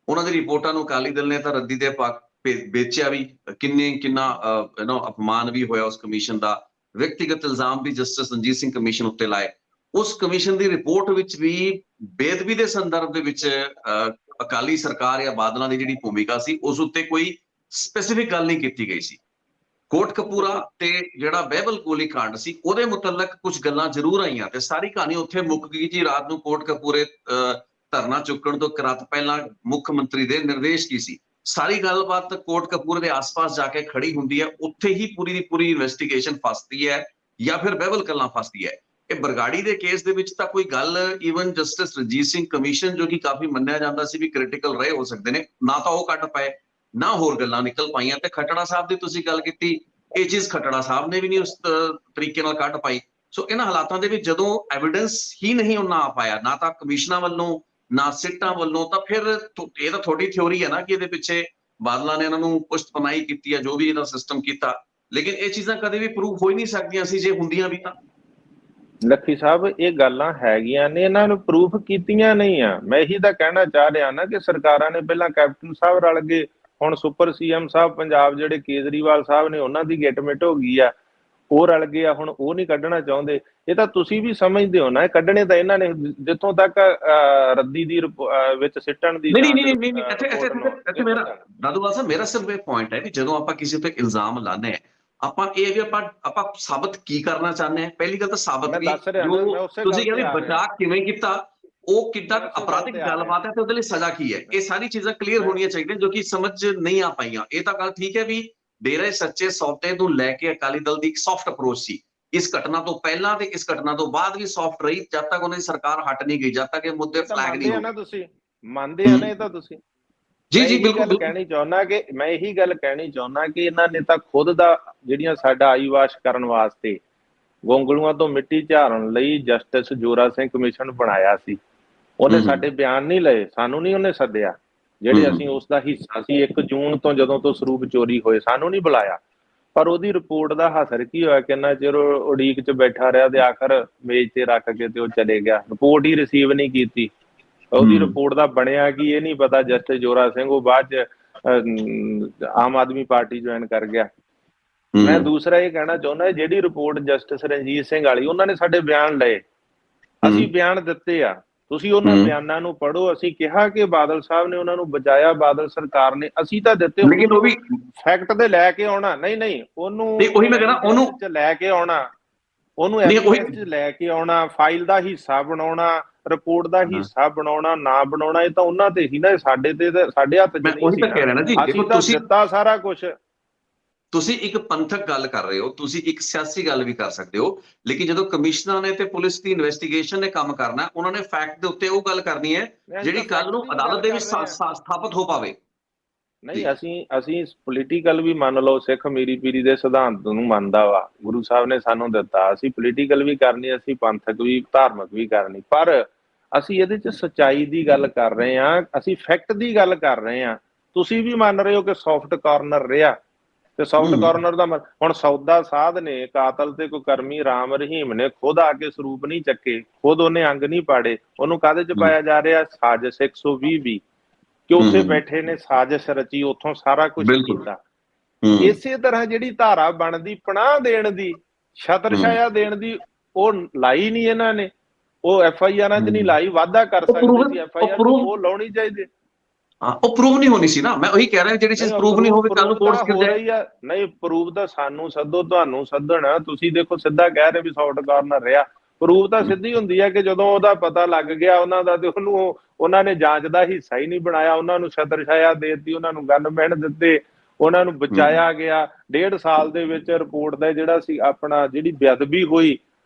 ਉਹਨਾਂ ਦੀ ਰਿਪੋਰਟਾਂ ਨੂੰ ਅਕਾਲੀ ਦਲ ਨੇ ਤਾਂ ਰੱਦੀ ਦੇ ਪੱਖ ਵੇਚਿਆ ਵੀ, ਕਿੰਨਾ ਅਪਮਾਨ ਵੀ ਹੋਇਆ ਉਸ ਕਮਿਸ਼ਨ ਦਾ, ਵਿਅਕਤੀਗਤ ਇਲਜ਼ਾਮ ਵੀ ਜਸਟਿਸ ਰਣਜੀਤ ਸਿੰਘ ਕਮਿਸ਼ਨ ਉੱਤੇ ਲਾਏ। ਉਸ ਕਮਿਸ਼ਨ ਦੀ ਰਿਪੋਰਟ ਵਿੱਚ ਵੀ ਬੇਅਦਬੀ ਦੇ ਸੰਦਰਭ ਦੇ ਵਿੱਚ ਅਕਾਲੀ ਸਰਕਾਰ ਜਾਂ ਬਾਦਲਾਂ ਦੀ ਜਿਹੜੀ ਭੂਮਿਕਾ ਸੀ ਉਸ ਉੱਤੇ ਕੋਈ ਸਪੈਸੀਫਿਕ ਗੱਲ ਨਹੀਂ ਕੀਤੀ ਗਈ ਸੀ। ਕੋਟਕਪੂਰਾ ਤੇ ਜਿਹੜਾ ਬਹਿਬਲ ਗੋਲੀ ਕਾਂਡ ਸੀ ਉਹਦੇ ਮੁਤਲਕ ਕੁਝ ਗੱਲਾਂ ਜ਼ਰੂਰ ਆਈਆਂ ਤੇ ਸਾਰੀ ਕਹਾਣੀ ਉੱਥੇ ਮੁੱਕ ਗਈ ਜੀ। ਰਾਤ ਨੂੰ ਕੋਟਕਪੂਰੇ ਧਰਨਾ ਚੁੱਕਣ ਤੋਂ ਇੱਕ ਰਾਤ ਪਹਿਲਾਂ ਮੁੱਖ ਮੰਤਰੀ ਦੇ ਨਿਰਦੇਸ਼ ਕੀ ਸੀ, ਸਾਰੀ ਗੱਲਬਾਤ ਕੋਟਕਪੂਰੇ ਦੇ ਆਸ-ਪਾਸ ਜਾ ਕੇ ਖੜੀ ਹੁੰਦੀ ਹੈ। ਉੱਥੇ ਹੀ ਪੂਰੀ ਦੀ ਪੂਰੀ ਇਨਵੈਸਟੀਗੇਸ਼ਨ ਫਸਦੀ ਹੈ ਜਾਂ ਫਿਰ ਬਹਿਬਲ ਕਲਾਂ ਫਸਦੀ ਹੈ। ਇਹ ਬਰਗਾੜੀ ਦੇ ਕੇਸ ਦੇ ਵਿੱਚ ਤਾਂ ਕੋਈ ਗੱਲ, even justice Ranjit Singh commission ਜੋ ਕਿ ਕਾਫੀ ਮੰਨਿਆ ਜਾਂਦਾ ਸੀ ਵੀ ਕ੍ਰਿਟੀਕਲ ਰਹੇ ਹੋ ਸਕਦੇ ਨੇ, ਨਾ ਤਾਂ ਉਹ ਕੱਢ ਪਾਏ, ਨਾ ਹੋਰ ਗੱਲਾਂ ਨਿਕਲ ਪਾਈਆਂ। ਤੇ ਖੱਟੜਾ ਸਾਹਿਬ ਦੀ ਤੁਸੀਂ ਗੱਲ ਕੀਤੀ, ਇਹ ਚੀਜ਼ ਖੱਟੜਾ ਸਾਹਿਬ ਨੇ ਵੀ ਨਹੀਂ ਉਸ ਤਰੀਕੇ ਨਾਲ ਕੱਢ ਪਾਈ। ਸੋ ਇਹਨਾਂ ਹਾਲਾਤਾਂ ਦੇ ਵਿੱਚ ਜਦੋਂ ਐਵੀਡੈਂਸ ਹੀ ਨਹੀਂ ਉਹਨਾਂ ਆ ਪਾਇਆ, ਨਾ ਤਾਂ ਕਮਿਸ਼ਨਾਂ ਵੱਲੋਂ ਨਾ ਸਿੱਟਾਂ ਵੱਲੋਂ, ਤਾਂ ਫਿਰ ਇਹ ਤਾਂ ਤੁਹਾਡੀ ਥਿਉਰੀ ਹੈ ਨਾ ਕਿ ਇਹਦੇ ਪਿੱਛੇ ਬਾਦਲਾਂ ਨੇ ਇਹਨਾਂ ਨੂੰ ਪੁਸ਼ਤ ਪਨਾਹੀ ਕੀਤੀ ਹੈ, ਜੋ ਵੀ ਇਹਦਾ ਸਿਸਟਮ ਕੀਤਾ, ਲੇਕਿਨ ਇਹ ਚੀਜ਼ਾਂ ਕਦੇ ਵੀ ਪ੍ਰੂਫ ਹੋ ਹੀ ਨਹੀਂ ਸਕਦੀਆਂ ਸੀ ਜੇ ਹੁੰਦੀਆਂ ਵੀ ਤਾਂ। ਲੱਖੀ ਸਾਹਿਬ, ਇਹ ਗੱਲਾਂ ਹੈਗੀਆਂ ਨੇ, ਇਹਨਾਂ ਨੂੰ ਪ੍ਰੂਫ ਕੀਤੀਆਂ ਨਹੀਂ ਆ। ਮੈਂ ਇਹੀ ਤਾਂ ਕਹਿਣਾ ਚਾਹ ਰਿਹਾ ਨਾ ਕਿ ਸਰਕਾਰਾਂ ਨੇ ਪਹਿਲਾਂ ਕੈਪਟਨ ਸਾਹਿਬ ਰਲ ਗਏ, ਹੁਣ ਸੁਪਰ CM ਸਾਹਿਬ ਪੰਜਾਬ ਜਿਹੜੇ ਕੇਜਰੀਵਾਲ ਸਾਹਿਬ ਨੇ ਉਹਨਾਂ ਦੀ ਗਿਟਮਿਟ ਹੋ ਗਈ ਆ। ਉਹ ਰਲ ਗਏ ਆ, ਹੁਣ ਉਹ ਨਹੀਂ ਕੱਢਣਾ ਚਾਹੁੰਦੇ। ਇਹ ਤਾਂ ਤੁਸੀਂ ਵੀ ਸਮਝਦੇ ਹੋ ਨਾ, ਕੱਢਣੇ ਤਾਂ ਇਹਨਾਂ ਨੇ, ਜਿੱਥੋਂ ਤੱਕ ਰੱਦੀ ਦੀ ਵਿੱਚ ਸਿੱਟਣ ਦੀ ਨਹੀਂ ਨਹੀਂ ਜਾਂਚ ਨਹੀਂ ਨਹੀਂ ਨਹੀਂ, ਇੱਥੇ ਮੇਰਾ ਜਾਣਾ। ਦਾਦੂਵਾਲ ਸਾਹਿਬ, ਮੇਰਾ ਸਿਰਫ ਇਹ ਪੁਆਇੰਟ ਹੈ ਵੀ ਜਦੋਂ ਆਪਾਂ ਕਿਸੇ ਤੇ ਇਲਜ਼ਾਮ ਲਾਉਂਦੇ ਆ, ਆਪਾਂ ਇਹ ਵੀ ਆਪਾਂ ਸਾਬਤ ਕੀ ਕਰਨਾ ਚਾਹੁੰਦੇ ਆ। ਪਹਿਲੀ ਗੱਲ ਤਾਂ ਸਾਬਤ ਵੀ ਜੋ ਤੁਸੀਂ ਕਹਿੰਦੇ ਬਚਾਅ ਕਿਵੇਂ ਕੀਤਾ, ਉਹ ਕਿੱਦਾਂ ਅਪਰਾਧਿਕ ਗੱਲਬਾਤ ਹੈ ਤੇ ਉਹਦੇ ਲਈ ਸਜ਼ਾ ਕੀ ਹੈ, ਇਹ ਸਾਰੀ ਚੀਜ਼ਾਂ ਕਲੀਅਰ ਹੋਣੀਆਂ ਚਾਹੀਦੀਆਂ ਜੋ ਕਿ ਸਮਝ ਨਹੀਂ ਆ ਪਾਈਆਂ। ਇਹ ਤਾਂ ਗੱਲ ਠੀਕ ਹੈ ਵੀ ਡੇਰੇ ਸੱਚੇ ਸੌਦੇ ਨੂੰ ਲੈ ਕੇ ਅਕਾਲੀ ਦਲ ਦੀ ਇੱਕ ਸੌਫਟ ਅਪਰੋਚ ਸੀ, ਇਸ ਘਟਨਾ ਤੋਂ ਪਹਿਲਾਂ ਤੇ ਇਸ ਘਟਨਾ ਤੋਂ ਬਾਅਦ ਵੀ ਸੌਫਟ ਰਹੀ, ਜਦ ਤੱਕ ਉਹਨਾਂ ਦੀ ਸਰਕਾਰ ਹਟ ਨਹੀਂ ਗਈ, ਜਦ ਤੱਕ ਇਹ ਮੁੱਦੇ ਫਲੈਗ ਨਹੀਂ ਹੋਏ। ਤੁਸੀਂ ਮੰਨਦੇ ਆ ਨਾ ਇਹ ਤਾਂ ਤੁਸੀਂ? ਜੀ ਜੀ ਬਿਲਕੁਲ ਕਹਿਣੀ ਚਾਹੁੰਦਾ ਕਿ ਮੈਂ ਇਹੀ ਗੱਲ ਕਹਿਣੀ ਚਾਹੁੰਦਾ ਕਿ ਇਹਨਾਂ ਨੇ ਤਾਂ ਖੁਦ ਦਾ ਜਿਹੜੀਆਂ ਸਾਡਾ ਆਈਵਾਸ਼ ਕਰਨ ਵਾਸਤੇ ਗੋਂਗਲੂਆਂ ਤੋਂ ਮਿੱਟੀ ਝਾੜਨ ਲਈ ਜਸਟਿਸ ਜੋਰਾ ਸਿੰਘ ਕਮਿਸ਼ਨ ਬਣਾਇਆ ਸੀ। ਉਹਨੇ ਸਾਡੇ ਬਿਆਨ ਨਹੀਂ ਲਏ, ਸਾਨੂੰ ਨਹੀਂ ਉਹਨੇ ਸੱਦਿਆ, ਜਿਹੜੇ ਅਸੀਂ ਉਸ ਦਾ ਹਿੱਸਾ ਸੀ। 1 ਜੂਨ ਤੋਂ ਜਦੋਂ ਤੋਂ ਸਰੂਪ ਚੋਰੀ ਹੋਏ ਸਾਨੂੰ ਨਹੀਂ ਬੁਲਾਇਆ, ਪਰ ਉਹਦੀ ਰਿਪੋਰਟ ਦਾ ਹਸਰ ਕੀ ਹੋਇਆ, ਕਿੰਨਾ ਚਿਰ ਉਡੀਕ 'ਚ ਬੈਠਾ ਰਿਹਾ ਤੇ ਆਖਰ ਮੇਜ਼ ਤੇ ਰੱਖ ਕੇ ਤੇ ਉਹ ਚਲੇ ਗਿਆ, ਰਿਪੋਰਟ ਹੀ ਰਿਸੀਵ ਨਹੀਂ ਕੀਤੀ। ਉਹਦੀ ਰਿਪੋਰਟ ਦਾ ਬਣਿਆ ਕੀ ਇਹ ਨਹੀਂ ਪਤਾ। ਜਸਟਿਸ ਜੋਰਾ ਸਿੰਘ ਉਹ ਬਾਅਦ 'ਚ ਆਮ ਆਦਮੀ ਪਾਰਟੀ ਜੁਆਇਨ ਕਰ ਗਿਆ। ਮੈਂ ਦੂਸਰਾ ਇਹ ਕਹਿਣਾ ਚਾਹੁੰਦਾ, ਜਿਹੜੀ ਰਿਪੋਰਟ ਜਸਟਿਸ ਰਣਜੀਤ ਸਿੰਘ ਵਾਲੀ, ਉਹਨਾਂ ਨੇ ਸਾਡੇ ਬਿਆਨ ਲਏ, ਅਸੀਂ ਬਿਆਨ ਦਿੱਤੇ ਆ, ਤੁਸੀਂ ਉਹਨਾਂ ਬਿਆਨਾਂ ਨੂੰ ਪੜ੍ਹੋ। ਅਸੀਂ ਕਿਹਾ ਕਿ ਬਾਦਲ ਸਾਹਿਬ ਨੇ ਉਹਨਾਂ ਨੂੰ ਬਚਾਇਆ, ਬਾਦਲ ਸਰਕਾਰ ਨੇ, ਅਸੀਂ ਤਾਂ ਦਿੱਤੇ, ਲੇਕਿਨ ਉਹ ਵੀ ਫੈਕਟ ਤੇ ਲੈ ਕੇ ਆਉਣਾ ਨਹੀਂ ਉਹਨੂੰ ਉਹੀ ਮੈਂ ਕਹਿੰਦਾ, ਉਹਨੂੰ ਲੈ ਕੇ ਆਉਣਾ, ਉਹਨੂੰ ਐਵੀਡੈਂਸ 'ਚ ਲੈ ਕੇ ਆਉਣਾ, ਫਾਈਲ ਦਾ ਹਿੱਸਾ ਬਣਾਉਣਾ, ਰਿਪੋਰਟ ਦਾ ਹਿੱਸਾ ਬਣਾਉਣਾ ਨਾ ਬਣਾਉਣਾ, ਇਹ ਤਾਂ ਉਹਨਾਂ ਤੇ ਹੀ ਨਾ, ਸਾਡੇ ਤੇ ਸਾਡੇ ਹੱਥ 'ਚ ਨਹੀਂ ਸੀ। ਅਸੀਂ ਤਾਂ ਦਿੱਤਾ ਸਾਰਾ ਕੁਝ। ਤੁਸੀਂ ਇੱਕ ਪੰਥਕ ਗੱਲ ਕਰ ਰਹੇ ਹੋ, ਤੁਸੀਂ ਇੱਕ ਸਿਆਸੀ ਗੱਲ ਵੀ ਕਰ ਸਕਦੇ ਹੋ, ਲੇਕਿਨ ਜਦੋਂ ਕਮਿਸ਼ਨਰ ਨੇ ਤੇ ਪੁਲਿਸ ਦੀ ਇਨਵੈਸਟੀਗੇਸ਼ਨ ਨੇ ਕੰਮ ਕਰਨਾ, ਉਹਨਾਂ ਨੇ ਫੈਕਟ ਦੇ ਉੱਤੇ ਉਹ ਗੱਲ ਕਰਨੀ ਹੈ ਜਿਹੜੀ ਕੱਲ ਨੂੰ ਅਦਾਲਤ ਦੇ ਵਿੱਚ ਸਥਾਪਿਤ ਹੋ ਪਾਵੇ। ਨਹੀਂ, ਅਸੀਂ ਪੋਲੀਟੀਕਲ ਵੀ ਮੰਨ ਲਓ, ਸਿੱਖ ਮੀਰੀ ਪੀਰੀ ਦੇ ਸਿਧਾਂਤ ਨੂੰ ਮੰਨਦਾ ਵਾ, ਗੁਰੂ ਸਾਹਿਬ ਨੇ ਸਾਨੂੰ ਦਿੱਤਾ, ਅਸੀਂ ਪੋਲੀਟੀਕਲ ਵੀ ਕਰਨੀ, ਅਸੀਂ ਪੰਥਕ ਵੀ, ਧਾਰਮਿਕ ਵੀ ਕਰਨੀ, ਪਰ ਅਸੀਂ ਇਹਦੇ 'ਚ ਸੱਚਾਈ ਦੀ ਗੱਲ ਕਰ ਰਹੇ ਹਾਂ, ਅਸੀਂ ਫੈਕਟ ਦੀ ਗੱਲ ਕਰ ਰਹੇ ਹਾਂ। ਤੁਸੀਂ ਵੀ ਮੰਨ ਰਹੇ ਹੋ ਕਿ ਸੌਫਟ ਕਾਰਨਰ ਰਿਹਾ, ਤੇ ਸੌਫਟ ਕਾਰਨਰ ਦਾ ਹੁਣ ਸੌਦਾ ਸਾਧ ਨੇ, ਕਾਤਲ ਤੇ ਕੁਕਰਮੀ ਰਾਮ ਰਹੀਮ ਨੇ ਖੁਦ ਆ ਕੇ ਸਰੂਪ ਨਹੀਂ ਚੱਕੇ, ਖੁਦ ਉਹਨੇ ਅੰਗ ਨਹੀਂ ਪਾੜੇ, ਉਹਨੂੰ ਕਾਹਦੇ 'ਚ ਪਾਇਆ ਜਾ ਰਿਹਾ? ਸਾਜ਼ਿਸ਼ 120 ਕਿ ਉੱਥੇ ਬੈਠੇ ਨੇ ਸਾਜ਼ਿਸ਼ ਰਚੀ, ਉੱਥੋਂ ਸਾਰਾ ਕੁਝ ਕੀਤਾ। ਇਸੇ ਤਰ੍ਹਾਂ ਜਿਹੜੀ ਧਾਰਾ ਬਣਦੀ ਪਨਾਹ ਦੇਣ ਦੀ, ਛਤਰ ਛਾਇਆ ਦੇਣ ਦੀ, ਉਹ ਲਾਈ ਨਹੀਂ ਇਹਨਾਂ ਨੇ, ਉਹ FIR 'ਚ ਨਹੀਂ ਲਾਈ, ਵਾਅਦਾ ਕਰ ਸਕਦੇ ਸੀ FIR, ਉਹ ਲਾਉਣੀ ਚਾਹੀਦੀ। ਉਹ ਪ੍ਰੂਵ ਨਹੀਂ ਹੋਣੀ ਸੀ ਨਾ, ਮੈਂ ਉਹੀ ਕਹਿ ਰਿਹਾ, ਜਿਹੜੀ ਚੀਜ਼ ਪ੍ਰੂਵ ਨਹੀਂ ਹੋਵੇ ਕੱਲ ਨੂੰ ਕੋਰਟ 'ਚ ਜਾਏ। ਨਹੀਂ, ਪ੍ਰੂਵ ਤਾਂ ਸਾਨੂੰ ਸੱਦੋ, ਤੁਹਾਨੂੰ ਸੱਦਣ, ਤੁਸੀਂ ਦੇਖੋ ਸਿੱਧਾ ਕਹਿ ਰਹੇ ਵੀ ਸੌਫਟ ਕਾਰਨਰ ਰਿਹਾ, ਪ੍ਰੂਵ ਤਾਂ ਸਿੱਧੀ ਹੁੰਦੀ ਹੈ ਕਿ ਜਦੋਂ ਉਹਦਾ ਪਤਾ ਲੱਗ ਗਿਆ ਉਹਨਾਂ ਦਾ, ਤੇ ਉਹਨੂੰ ਉਹਨਾਂ ਨੇ ਜਾਂਚ ਦਾ ਹਿੱਸਾ ਹੀ ਨਹੀਂ ਬਣਾਇਆ, ਉਹਨਾਂ ਨੂੰ ਛਤਰ ਛਾਇਆ ਦੇ ਦਿੱਤੀ, ਉਹਨਾਂ ਨੂੰ ਗਨਮੈਨ ਦਿੱਤੇ, ਉਹਨਾਂ ਨੂੰ ਬਚਾਇਆ ਗਿਆ। 1.5 ਸਾਲ ਦੇ ਵਿੱਚ ਰਿਪੋਰਟ ਦਾ ਜਿਹੜਾ ਸੀ ਆਪਣਾ, ਜਿਹੜੀ ਬੇਅਦਬੀ ਹੋਈ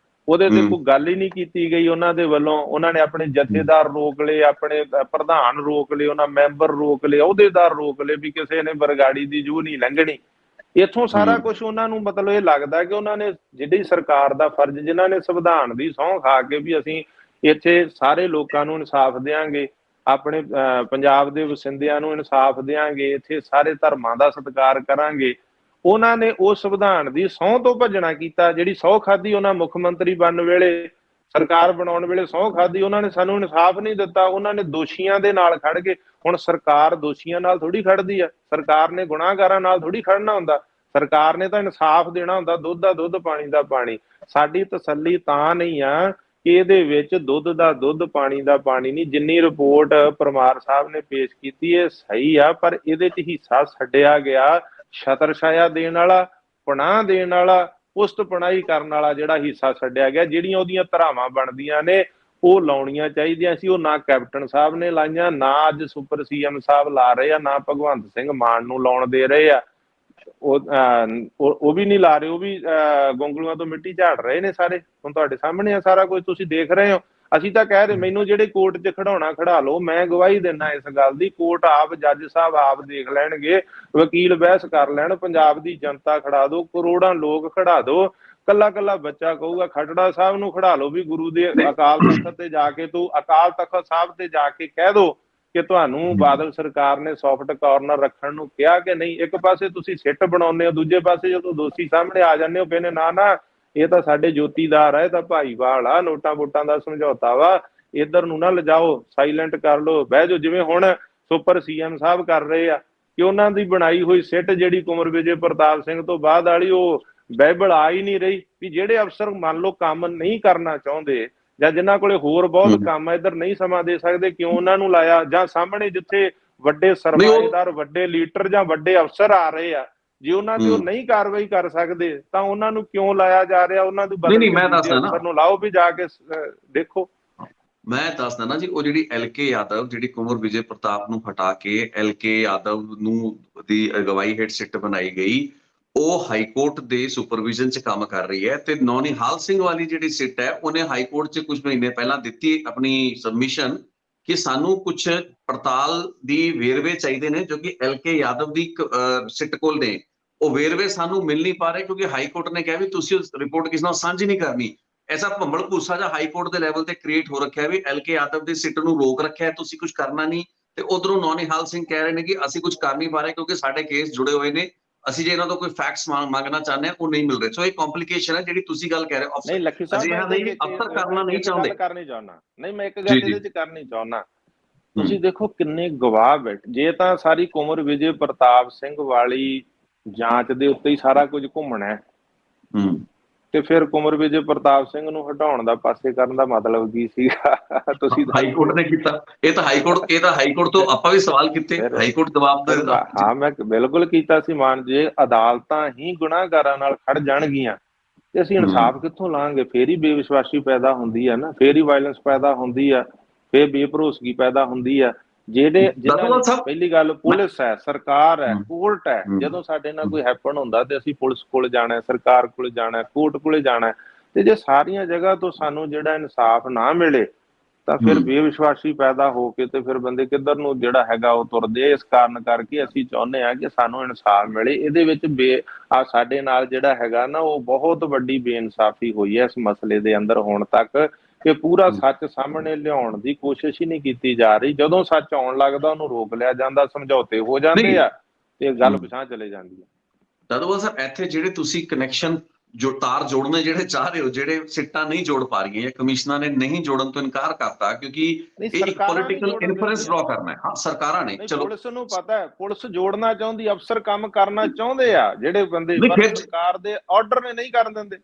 ਉਹਦੇ ਤੇ ਕੋਈ ਗੱਲ ਹੀ ਨਹੀਂ ਕੀਤੀ ਗਈ ਉਹਨਾਂ ਦੇ ਵੱਲੋਂ। ਉਹਨਾਂ ਨੇ ਆਪਣੇ ਜਥੇਦਾਰ ਰੋਕ ਲਏ, ਆਪਣੇ ਪ੍ਰਧਾਨ ਰੋਕ ਲਏ, ਉਹਨਾਂ ਮੈਂਬਰ ਰੋਕ ਲਏ, ਅਹੁਦੇਦਾਰ ਰੋਕ ਲਏ ਵੀ ਕਿਸੇ ਨੇ ਬਰਗਾੜੀ ਦੀ ਜੂਹ ਨਹੀਂ ਲੰਘਣੀ। ਇੱਥੋਂ ਸਾਰਾ ਕੁਝ ਉਹਨਾਂ ਨੂੰ ਮਤਲਬ ਇਹ ਲੱਗਦਾ ਕਿ ਉਹਨਾਂ ਨੇ ਜਿਹੜੀ ਸਰਕਾਰ ਦਾ ਫਰਜ਼, ਜਿਨ੍ਹਾਂ ਨੇ ਸੰਵਿਧਾਨ ਦੀ ਸਹੁੰ ਖਾ ਕੇ ਵੀ ਅਸੀਂ ਇੱਥੇ ਸਾਰੇ ਲੋਕਾਂ ਨੂੰ ਇਨਸਾਫ ਦਿਆਂਗੇ, ਆਪਣੇ ਪੰਜਾਬ ਦੇ ਵਸਿੰਦਿਆਂ ਨੂੰ ਇਨਸਾਫ ਦਿਆਂਗੇ, ਇੱਥੇ ਸਾਰੇ ਧਰਮਾਂ ਦਾ ਸਤਿਕਾਰ ਕਰਾਂਗੇ, ਉਹਨਾਂ ਨੇ ਉਸ ਸੰਵਿਧਾਨ ਦੀ ਸਹੁੰ ਤੋਂ ਭੱਜਣਾ ਕੀਤਾ। ਜਿਹੜੀ ਸਹੁੰ ਖਾਧੀ ਉਹਨਾਂ ਮੁੱਖ ਮੰਤਰੀ ਬਣਨ ਵੇਲੇ, ਸਰਕਾਰ ਬਣਾਉਣ ਵੇਲੇ ਸਹੁੰ ਖਾਧੀ, ਉਹਨਾਂ ਨੇ ਸਾਨੂੰ ਇਨਸਾਫ ਨਹੀਂ ਦਿੱਤਾ, ਉਹਨਾਂ ਨੇ ਦੋਸ਼ੀਆਂ ਦੇ ਨਾਲ ਖੜ ਗਏ। ਹੁਣ ਸਰਕਾਰ ਦੋਸ਼ੀਆਂ ਨਾਲ ਥੋੜੀ ਖੜਦੀ ਆ, ਸਰਕਾਰ ਨੇ ਗੁਨਾਹਗਾਰਾਂ ਨਾਲ ਥੋੜੀ ਖੜਨਾ ਹੁੰਦਾ, ਸਰਕਾਰ ਨੇ ਤਾਂ ਇਨਸਾਫ ਦੇਣਾ ਹੁੰਦਾ, ਦੁੱਧ ਦਾ ਦੁੱਧ, ਪਾਣੀ ਦਾ ਪਾਣੀ। ਸਾਡੀ ਤਸੱਲੀ ਤਾਂ ਨਹੀਂ ਆ ਕਿ ਇਹਦੇ ਵਿੱਚ ਦੁੱਧ ਦਾ ਦੁੱਧ, ਪਾਣੀ ਦਾ ਪਾਣੀ ਨਹੀਂ। ਜਿੰਨੀ ਰਿਪੋਰਟ ਪਰਮਾਰ ਸਾਹਿਬ ਨੇ ਪੇਸ਼ ਕੀਤੀ ਇਹ ਸਹੀ ਆ, ਪਰ ਇਹਦੇ 'ਚ ਹਿੱਸਾ ਛੱਡਿਆ ਗਿਆ ਛਤਰ ਛਾਇਆ ਦੇਣ ਵਾਲਾ, ਪਨਾਹ ਦੇਣ ਵਾਲਾ, ਪੁਸਤ ਪਨਾਹੀ ਕਰਨ ਵਾਲਾ ਜਿਹੜਾ ਹਿੱਸਾ ਛੱਡਿਆ ਗਿਆ। ਜਿਹੜੀਆਂ ਉਹਦੀਆਂ ਧਾਰਾਵਾਂ ਬਣਦੀਆਂ ਨੇ ਉਹ ਲਾਉਣੀਆਂ ਚਾਹੀਦੀਆਂ ਸੀ, ਉਹ ਨਾ ਕੈਪਟਨ ਸਾਹਿਬ ਨੇ ਲਾਈਆਂ, ਨਾ ਅੱਜ ਸੁਪਰ CM ਸਾਹਿਬ ਲਾ ਰਹੇ ਆ, ਨਾ ਭਗਵੰਤ ਸਿੰਘ ਮਾਨ ਨੂੰ ਲਾਉਣ ਦੇ ਰਹੇ ਆ, ਉਹ ਵੀ ਨਹੀਂ ਲਾ ਰਹੇ, ਉਹ ਵੀ ਗੋਂਗਲੂਆਂ ਤੋਂ ਮਿੱਟੀ ਝਾੜ ਰਹੇ ਨੇ ਸਾਰੇ। ਹੁਣ ਤੁਹਾਡੇ ਸਾਹਮਣੇ ਆ ਸਾਰਾ ਕੁਝ, ਤੁਸੀਂ ਦੇਖ ਰਹੇ ਹੋ। ਅਸੀਂ ਤਾਂ ਕਹਿ ਰਹੇ, ਮੈਨੂੰ ਜਿਹੜੇ ਕੋਰਟ 'ਚ ਖੜਾਉਣਾ ਖੜਾ ਲਓ, ਮੈਂ ਗਵਾਹੀ ਦਿੰਦਾ ਇਸ ਗੱਲ ਦੀ, ਕੋਰਟ ਆਪ, ਜੱਜ ਸਾਹਿਬ ਆਪ ਦੇਖ ਲੈਣਗੇ, ਵਕੀਲ ਬਹਿਸ ਕਰ ਲੈਣ, ਪੰਜਾਬ ਦੀ ਜਨਤਾ ਖੜਾ ਦਿਓ, ਕਰੋੜਾਂ ਲੋਕ ਖੜਾ ਦਿਓ, ਕੱਲਾ ਕੱਲਾ ਬੱਚਾ ਕਹੂਗਾ ਖੱਟੜਾ ਸਾਹਿਬ ਨੂੰ ਖੜਾ ਲਓ ਵੀ ਗੁਰੂ ਦੇ ਅਕਾਲ ਤਖਤ ਤੇ ਜਾ ਕੇ, ਤੂੰ ਅਕਾਲ ਤਖਤ ਸਾਹਿਬ ਤੇ ਜਾ ਕੇ ਕਹਿ ਦੋ ਕਿ ਤੁਹਾਨੂੰ ਬਾਦਲ ਸਰਕਾਰ ਨੇ ਸੌਫਟ ਕਾਰਨਰ ਰੱਖਣ ਨੂੰ ਕਿਹਾ ਕਿ ਨਹੀਂ। ਇੱਕ ਪਾਸੇ ਤੁਸੀਂ ਸਿੱਟ ਬਣਾਉਂਦੇ ਹੋ, ਦੂਜੇ ਪਾਸੇ ਜਦੋਂ ਦੋਸ਼ੀ ਸਾਹਮਣੇ ਆ ਜਾਂਦੇ ਹੋ ਕਹਿੰਦੇ ਨਾ ਨਾ ਇਹ ਤਾਂ ਸਾਡੇ ਜੋਤੀਦਾਰ ਆ, ਇਹ ਤਾਂ ਭਾਈਵਾਲ ਆ, ਨੋਟਾਂ ਵੋਟਾਂ ਦਾ ਸਮਝੌਤਾ ਵਾ, ਇੱਧਰ ਨੂੰ ਨਾ ਲਿਜਾਓ, ਸਾਇਲੈਂਟ ਕਰ ਲਓ, ਬਹਿ ਜਾਓ। ਜਿਵੇਂ ਹੁਣ ਸੁਪਰ CM ਸਾਹਿਬ ਕਰ ਰਹੇ ਆ ਕਿ ਉਹਨਾਂ ਦੀ ਬਣਾਈ ਹੋਈ ਸਿੱਟ ਜਿਹੜੀ ਕੁੰਵਰ ਵਿਜੇ ਪ੍ਰਤਾਪ ਸਿੰਘ ਤੋਂ ਬਾਅਦ ਵਾਲੀ, ਉਹ ਬਾਈਬਲ ਆ ਹੀ ਨਹੀਂ ਰਹੀ ਵੀ ਜਿਹੜੇ ਅਫਸਰ ਮੰਨ ਲਓ ਕੰਮ ਨਹੀਂ ਕਰਨਾ ਚਾਹੁੰਦੇ ਜਾਂ ਜਿਨ੍ਹਾਂ ਕੋਲੇ ਹੋਰ ਬਹੁਤ ਕੰਮ ਹੈ, ਇੱਧਰ ਨਹੀਂ ਸਮਾਂ ਦੇ ਸਕਦੇ, ਕਿਉਂ ਉਹਨਾਂ ਨੂੰ ਲਾਇਆ? ਜਾਂ ਸਾਹਮਣੇ ਜਿੱਥੇ ਵੱਡੇ ਸਰਮਾਏਦਾਰ, ਵੱਡੇ ਲੀਡਰ ਜਾਂ ਵੱਡੇ ਅਫਸਰ ਆ ਰਹੇ ਆ, ਜੇ ਉਹਨਾਂ ਤੇ ਉਹ ਨਹੀਂ ਕਾਰਵਾਈ ਕਰ ਸਕਦੇ ਤਾਂ ਉਹਨਾਂ ਨੂੰ ਕਿਉਂ ਲਾਇਆ ਜਾ ਰਿਹਾ? ਉਹਨਾਂ ਨੂੰ ਬਦਲ ਕੇ ਅਫਸਰ ਨੂੰ ਲਾਓ ਵੀ ਜਾ ਕੇ ਦੇਖੋ। ਮੈਂ ਦੱਸਦਾ ਨਾ ਜੀ, ਉਹ ਜਿਹੜੀ LK ਯਾਦਵ, ਜਿਹੜੀ ਕੁੰਵਰ ਵਿਜੇ ਪ੍ਰਤਾਪ ਨੂੰ ਹਟਾ ਕੇ LK ਯਾਦਵ ਨੂੰ ਦੀ ਅਗਵਾਈ ਹੇਠ ਸਿੱਟ ਬਣਾਈ ਗਈ, ਉਹ ਹਾਈ ਕੋਰਟ ਦੇ ਸੁਪਰਵਿਜ਼ਨ 'ਚ ਕੰਮ ਕਰ ਰਹੀ ਹੈ। ਤੇ ਨੌਨਿਹਾਲ ਸਿੰਘ ਵਾਲੀ ਜਿਹੜੀ ਸਿੱਟ ਹੈ, ਉਹਨੇ ਹਾਈ ਕੋਰਟ 'ਚ ਕੁਝ ਮਹੀਨੇ ਪਹਿਲਾਂ ਦਿੱਤੀ ਆਪਣੀ ਸਬਮਿਸ਼ਨ ਕਿ ਸਾਨੂੰ ਕੁਝ ਪੜਤਾਲ ਦੀ ਵੇਰਵੇ ਚਾਹੀਦੇ ਨੇ ਜੋ ਕਿ LK ਯਾਦਵ ਦੀ ਸਿੱਟ ਕੋਲ ਨੇ। ਉਹ ਵੇਰਵੇ ਸਾਨੂੰ ਮਿਲ ਨਹੀਂ ਪਾ ਰਹੇ ਕਿਉਂਕਿ ਹਾਈ ਕੋਰਟ ਨੇ ਕਿਹਾ ਵੀ ਤੁਸੀਂ ਰਿਪੋਰਟ ਕਿਸੇ ਨਾਲ ਸਾਂਝੀ ਨਹੀਂ ਕਰਨੀ। ਐਸਾ ਭੰਬਲ ਭੂਸਾ ਜਿਹਾ ਹਾਈ ਕੋਰਟ ਦੇ ਲੈਵਲ ਤੇ ਕ੍ਰੀਏਟ ਹੋ ਰੱਖਿਆ ਵੀ LK ਯਾਦਵ ਦੀ ਸਿੱਟ ਨੂੰ ਰੋਕ ਰੱਖਿਆ, ਤੁਸੀਂ ਕੁਝ ਕਰਨਾ ਨਹੀਂ। ਤੇ ਉਧਰੋਂ ਨੌਨਿਹਾਲ ਸਿੰਘ ਕਹਿ ਰਹੇ ਨੇ ਕਿ ਅਸੀਂ ਕੁਝ ਕਰ ਨਹੀਂ ਪਾ ਰਹੇ ਕਿਉਂਕਿ ਸਾਡੇ ਕੇਸ ਜੁੜੇ ਹੋਏ ਨੇ, ਅਸੀਂ ਜੇ ਇਹਨਾਂ ਤੋਂ ਕੋਈ ਫੈਕਟਸ ਮੰਗਣਾ ਚਾਹੁੰਦੇ ਹਾਂ ਉਹ ਨਹੀਂ ਮਿਲ ਰਹੇ। ਸੋ ਇਹ ਕੰਪਲਿਕੇਸ਼ਨ ਹੈ ਜਿਹੜੀ ਤੁਸੀਂ ਗੱਲ ਕਹਿ ਰਹੇ ਹੋ। ਨਹੀਂ ਲੱਖੀ ਸਾਹਿਬ, ਅਫਸਰ ਕਰਨਾ ਨਹੀਂ ਚਾਹੁੰਦੇ। ਕਰਨੀ ਚਾਹੁੰਦਾ ਨਹੀਂ, ਮੈਂ ਇੱਕ ਗੱਲ ਇਹਦੇ ਵਿੱਚ ਕਰਨੀ ਚਾਹੁੰਦਾ। ਤੁਸੀਂ ਦੇਖੋ ਕਿੰਨੇ ਗਵਾਹ ਬੈਠੇ, ਜੇ ਤਾਂ ਸਾਰੀ ਕੁੰਵਰ ਵਿਜੇ ਪ੍ਰਤਾਪ ਸਿੰਘ ਵਾਲੀ ਜਾਂਚ ਦੇ ਉੱਤੇ ਹੀ ਸਾਰਾ ਕੁਝ ਘੁੰਮਣਾ ਹੈ ਤੇ ਫਿਰ ਕੁੰਵਰ ਵਿਜੇ ਪ੍ਰਤਾਪ ਸਿੰਘ ਨੂੰ ਹਟਾਉਣ ਦਾ, ਪਾਸੇ ਕਰਨ ਦਾ ਮਤਲਬ ਕੀ ਸੀਗਾ? ਤੁਸੀਂ ਹਾਈ ਕੋਰਟ ਨੇ ਕੀਤਾ ਇਹ ਤਾਂ ਹਾਈ ਕੋਰਟ ਤੋਂ ਆਪਾਂ ਵੀ ਸਵਾਲ ਕੀਤੇ, ਹਾਈ ਕੋਰਟ ਜਵਾਬ ਦੇ ਦਿੱਤਾ। ਹਾਂ, ਮੈਂ ਬਿਲਕੁਲ ਕੀਤਾ ਸੀ ਮਾਨ। ਜੇ ਅਦਾਲਤਾਂ ਹੀ ਗੁਨਾਹਗਾਰਾਂ ਨਾਲ ਖੜ ਜਾਣਗੀਆਂ ਤੇ ਅਸੀਂ ਇਨਸਾਫ ਕਿੱਥੋਂ ਲਾਂਗੇ? ਫੇਰ ਹੀ ਬੇਵਿਸ਼ਵਾਸੀ ਪੈਦਾ ਹੁੰਦੀ ਹੈ ਨਾ, ਫੇਰ ਹੀ ਵਾਇਲੈਂਸ ਪੈਦਾ ਹੁੰਦੀ ਆ, ਫੇਰ ਬੇਭਰੋਸਗੀ ਪੈਦਾ ਹੁੰਦੀ ਆ। ਜਿਹਨਾਂ ਪਹਿਲੀ ਗੱਲ ਪੁਲਿਸ ਹੈ, ਸਰਕਾਰ ਹੈ, ਕੋਰਟ ਹੈ। ਜਦੋਂ ਸਾਡੇ ਨਾਲ ਕੋਈ ਹੈਪਨ ਹੁੰਦਾ ਤੇ ਅਸੀਂ ਪੁਲਿਸ ਕੋਲ ਜਾਣਾ, ਸਰਕਾਰ ਕੋਲ ਜਾਣਾ, ਕੋਰਟ ਕੋਲੇ ਜਾਣਾ। ਤੇ ਜੇ ਸਾਰੀਆਂ ਜਗ੍ਹਾ ਤੋਂ ਸਾਨੂੰ ਜਿਹੜਾ ਇਨਸਾਫ ਨਾ ਮਿਲੇ ਤਾਂ ਫਿਰ ਬੇਵਿਸ਼ਵਾਸੀ ਪੈਦਾ ਹੋ ਕੇ ਤੇ ਫਿਰ ਬੰਦੇ ਕਿੱਧਰ ਨੂੰ ਜਿਹੜਾ ਹੈਗਾ ਉਹ ਤੁਰਦੇ। ਇਸ ਕਾਰਨ ਕਰਕੇ ਅਸੀਂ ਚਾਹੁੰਦੇ ਹਾਂ ਕਿ ਸਾਨੂੰ ਇਨਸਾਫ ਮਿਲੇ। ਇਹਦੇ ਵਿੱਚ ਸਾਡੇ ਨਾਲ ਜਿਹੜਾ ਹੈਗਾ ਨਾ ਉਹ ਬਹੁਤ ਵੱਡੀ ਬੇਇਨਸਾਫੀ ਹੋਈ ਹੈ ਇਸ ਮਸਲੇ ਦੇ ਅੰਦਰ ਹੁਣ ਤੱਕ, ਕਿ ਪੂਰਾ ਸੱਚ ਸਾਹਮਣੇ ਲਿਆਉਣ ਦੀ ਕੋਸ਼ਿਸ਼ ਹੀ ਨਹੀਂ ਕੀਤੀ ਜਾ ਰਹੀ। ਜਦੋਂ ਸੱਚ ਆਉਣ ਲੱਗਦਾ ਉਹਨੂੰ ਰੋਕ ਲਿਆ ਜਾਂਦਾ, ਸਮਝੌਤੇ ਹੋ ਜਾਂਦੇ ਆ ਤੇ ਗੱਲ ਪਿਛਾਂਹ ਚਲੇ ਜਾਂਦੀ ਹੈ। ਦਾਦੂਵਾਲ ਸਾਹਿਬ, ਇੱਥੇ ਜਿਹੜੇ ਤੁਸੀਂ ਕਨੈਕਸ਼ਨ ਜੋ ਤਾਰ ਜੋੜਨੇ ਜਿਹੜੇ ਚਾਹ ਰਹੇ ਹੋ, ਜਿਹੜੇ ਸਿੱਟਾਂ ਨਹੀਂ ਜੋੜ ਪਾ ਰਹੀਆਂ, ਕਮਿਸ਼ਨਾਂ ਨੇ ਨਹੀਂ ਜੋੜਨ ਤੋਂ ਇਨਕਾਰ ਕਰਤਾ ਕਿਉਂਕਿ ਇਹ ਇੱਕ ਪੋਲੀਟੀਕਲ ਇਨਫਲੂਐਂਸ ਡਰਾ ਕਰਨਾ ਹੈ। ਹਾਂ, ਸਰਕਾਰਾਂ ਨੇ, ਚਲੋ ਪੁਲਿਸ ਨੂੰ ਪਤਾ ਹੈ, ਪੁਲਿਸ ਜੋੜਨਾ ਚਾਹੁੰਦੀ, ਅਫਸਰ ਕੰਮ ਕਰਨਾ ਚਾਹੁੰਦੇ ਆ ਜਿਹੜੇ ਬੰਦੇ, ਸਰਕਾਰ ਦੇ ਆਰਡਰ ਨੇ ਨਹੀਂ ਕਰਨ ਦਿੰਦੇ।